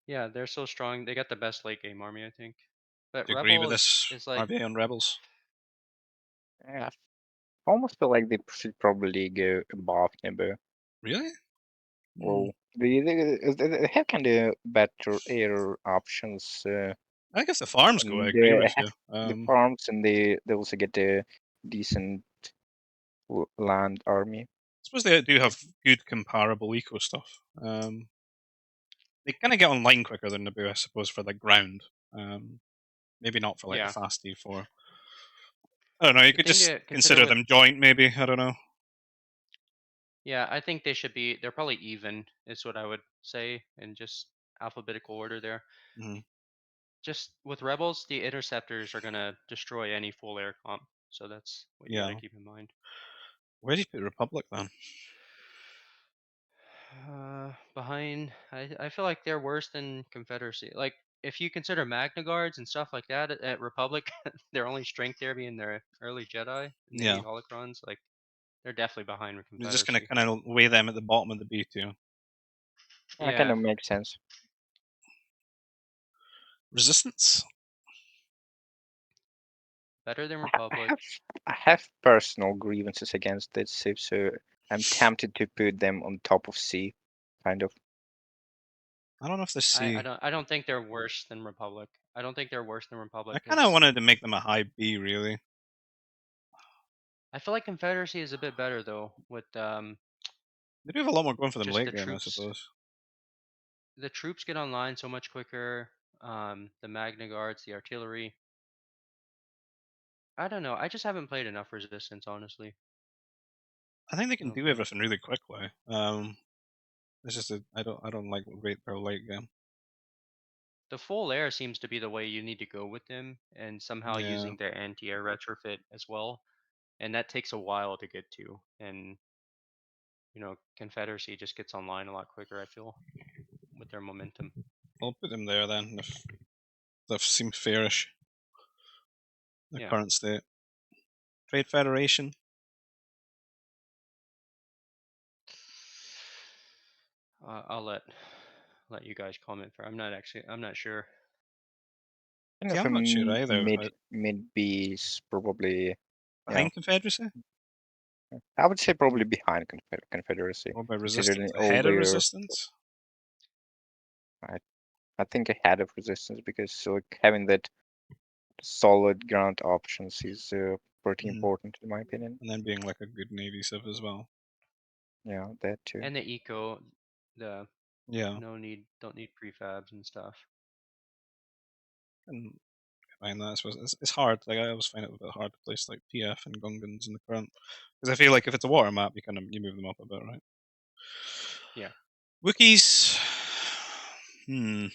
Yeah, they're so strong. They got the best late game army, I think. But Do you agree Rebel with is this is like, RVA on Rebels? Yeah, I almost feel like they should probably go above Naboo. Really? Well, they have kind of better air options, I guess the farms go. I mm, and agree with have you. the farms, and they also get a decent land army. I suppose they do have good comparable eco stuff. They kind of get online quicker than Naboo, I suppose, for the ground. Maybe not for like the yeah. fast E4. I don't know. You The could thing just to consider consider with, them joint, maybe. I don't know. yeah, I think they should be. They're probably even, is what I would say, in just alphabetical order there. hmm Just with Rebels, the interceptors are gonna destroy any full air comp. So that's what you got to Yeah. keep in mind. Where do you put Republic then? Behind, I feel like they're worse than Confederacy. Like if you consider Magna Guards and stuff like that at Republic, their only strength there being their early Jedi and the Yeah. 8 holocrons, like they're definitely behind with You're just gonna Confederacy. kind of weigh them at the bottom of the B2. That kind Yeah, of makes sense. Resistance. better than I Republic. have I have personal grievances against this Civ, so I'm tempted to put them on top of C, kind of. I don't know if they I see. don't I don't think they're worse than Republic. I don't think they're worse than I Republic kind of because wanted to make them a high B, really. I feel like Confederacy is a bit better though with They do have a lot more going for them just late game, I suppose. the troops get online so much quicker. The Magna Guards, the artillery. I don't know. I just haven't played enough Resistance, honestly. I think they can So do everything really quickly. It's just I don't like great pro late game. the full air seems to be the way you need to go with them, and somehow Yeah. using their anti-air retrofit as well. and that takes a while to get to. And Confederacy just gets online a lot quicker, I feel, with their momentum. I'll put them there then if that seems fairish. The Yeah. current state. Trade Federation. I'll let you guys comment for. I'm not sure. Kind See, of I'm not sure either. mid B is probably Behind Confederacy? I would say probably behind Confederacy. What about Considering Resistance? all Ahead of their, Resistance? I think ahead of Resistance because like having that solid ground options is pretty important in my opinion. And then being like a good Navy Civ as well. Yeah, that too. And the eco, the Yeah. don't need prefabs and stuff. And combine that, I suppose it's hard. Like I always find it a bit hard to place like PF and Gungans in the current, because I feel like if it's a water map, you move them up a bit, right? Yeah. Wookies. I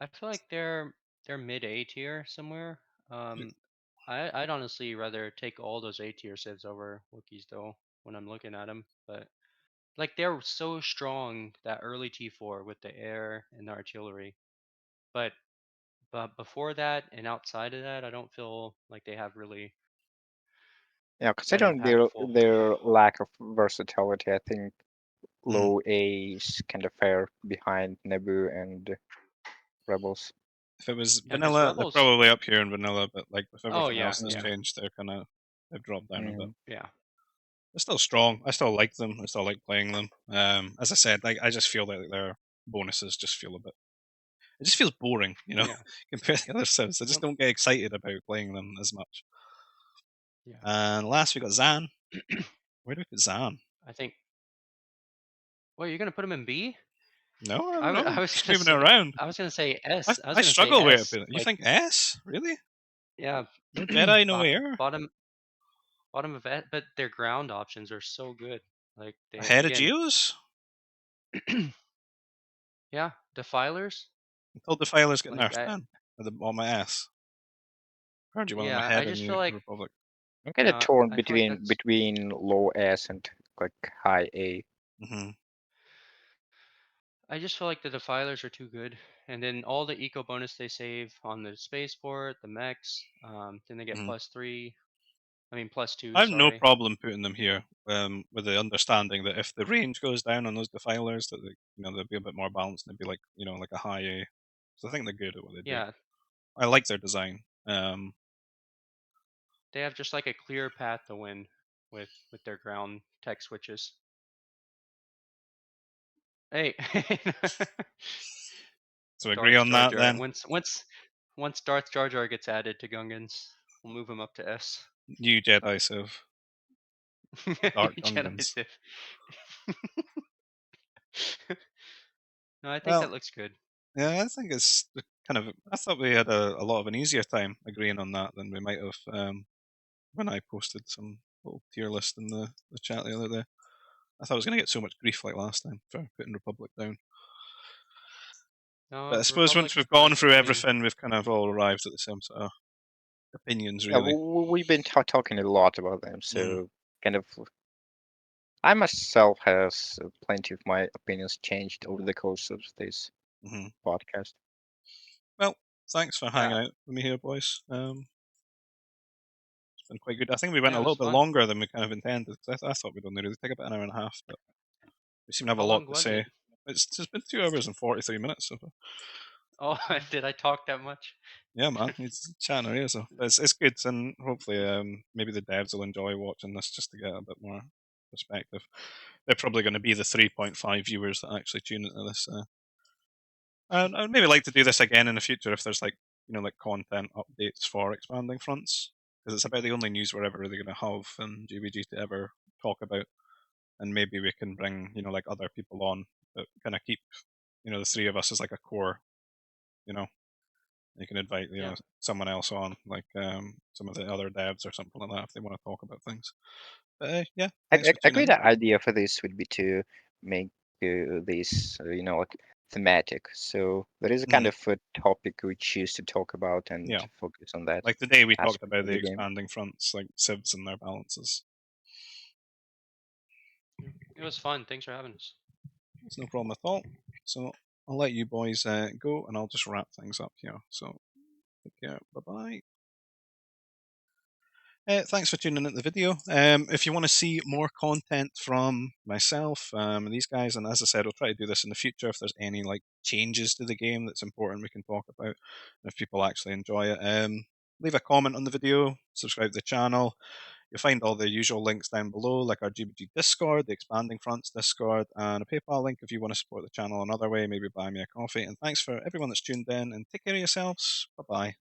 feel like they're mid A tier somewhere. I'd honestly rather take all those A tier civs over Wookiees though when I'm looking at them, but like they're so strong that early T4 with the air and the artillery, but before that and outside of that, I don't feel like they have really Yeah, that considering impactful. their lack of versatility, I think Mhm. low A is kind of fair behind Naboo and Rebels. If it was Yeah, 'cause vanilla, they're Rebels. probably up here in vanilla, but like with Oh everything yeah, else that's yeah, changed, they've dropped down a bit. yeah. They're still strong. I still like them. I still like playing them. Mm-hmm. As I said, like I just feel that their bonuses just feel a bit. It just feels boring, Yeah. compared to the other Civs. I just Yep. don't get excited about playing them as much. Yeah. And last we got Zann. Where do we put Zann? I think. Well, you're gonna put him in B? No, I I, don't w- know. I was Just gonna moving it say around. I was gonna say I, S. I was I gonna say struggle with it. S. You Like think S? Really? yeah, No Jedi, no air? bottom of S, but their ground options are so good. Like they Ahead of again, Geos? yeah, defilers. Until Defilers get Like nerfed then? On my ass. Or do you want them yeah, I ahead in just feel the like Republic? I'm kind of torn I feel like that's. between low S and like high A. Mm-hmm. I just feel like the defilers are too good, and then all the eco bonus they save on the spaceport, the mechs, then they get Mm-hmm. +3. I mean +2. I have no Sorry. problem putting them here, with the understanding that if the range goes down on those defilers, that they'll be a bit more balanced and they'd be like a high A. So I think they're good at what they do. Yeah, I like their design. they have just like a clear path to win with their ground tech switches. Hey, So agree Darth on Jar that Jar. then. Once Darth Jar Jar gets added to Gungans, we'll move him up to S. New Jedi Civ, Dark Jedi Gungans. Sith. No, I think Well, that looks good. yeah, I think it's kind of. I thought we had a lot of an easier time agreeing on that than we might have when I posted some little tier list in the chat the other day. I thought I was going to get so much grief like last time for putting Republic down. But No, I suppose once Republic. we've gone through I mean, everything, we've kind of all arrived at the same sort of opinions, Yeah, really. we've been talking a lot about them, so Mm. kind of. I myself has plenty of my opinions changed over the course of this Hmm. podcast. Well, thanks for hanging yeah, out with me here, boys. It's been quite good. I think we went yeah, a it little was bit fun. longer than we kind of intended, because I thought we'd only really take about an hour and a half, but we seem to have a How lot long to was it? say. It's been 2 hours and 43 minutes so far. Oh, did I talk that much? Yeah, man, it's chatting our ears off. But it's good, and hopefully, maybe the devs will enjoy watching this just to get a bit more perspective. They're probably going to be the 3.5 viewers that actually tune into this. And I'd maybe like to do this again in the future if there's like content updates for expanding fronts, because it's about the only news we're ever really going to have in GBG to ever talk about, and maybe we can bring like other people on that kind of keep the three of us as like a core. You know, you can invite Yeah. someone else on, like some of the other devs or something like that if they want to talk about things. But yeah, thanks for A tuning great in. idea for this would be to make this, like thematic. So that is a kind of a topic we choose to talk about and Yeah. focus on that Like today we talked aspect about of the the game. expanding fronts, like Civs and their balances. It was fun. Thanks for having us. It's no problem at all. So I'll let you boys go, and I'll just wrap things up here. So take care. Bye-bye. Thanks for tuning in to the video. If you want to see more content from myself and these guys, and as I said, I'll try to do this in the future. If there's any like changes to the game that's important, we can talk about. And if people actually enjoy it, leave a comment on the video, subscribe to the channel. You'll find all the usual links down below, like our GBG Discord, the Expanding Fronts Discord, and a PayPal link if you want to support the channel another way, maybe buy me a coffee. And thanks for everyone that's tuned in, and take care of yourselves. Bye bye.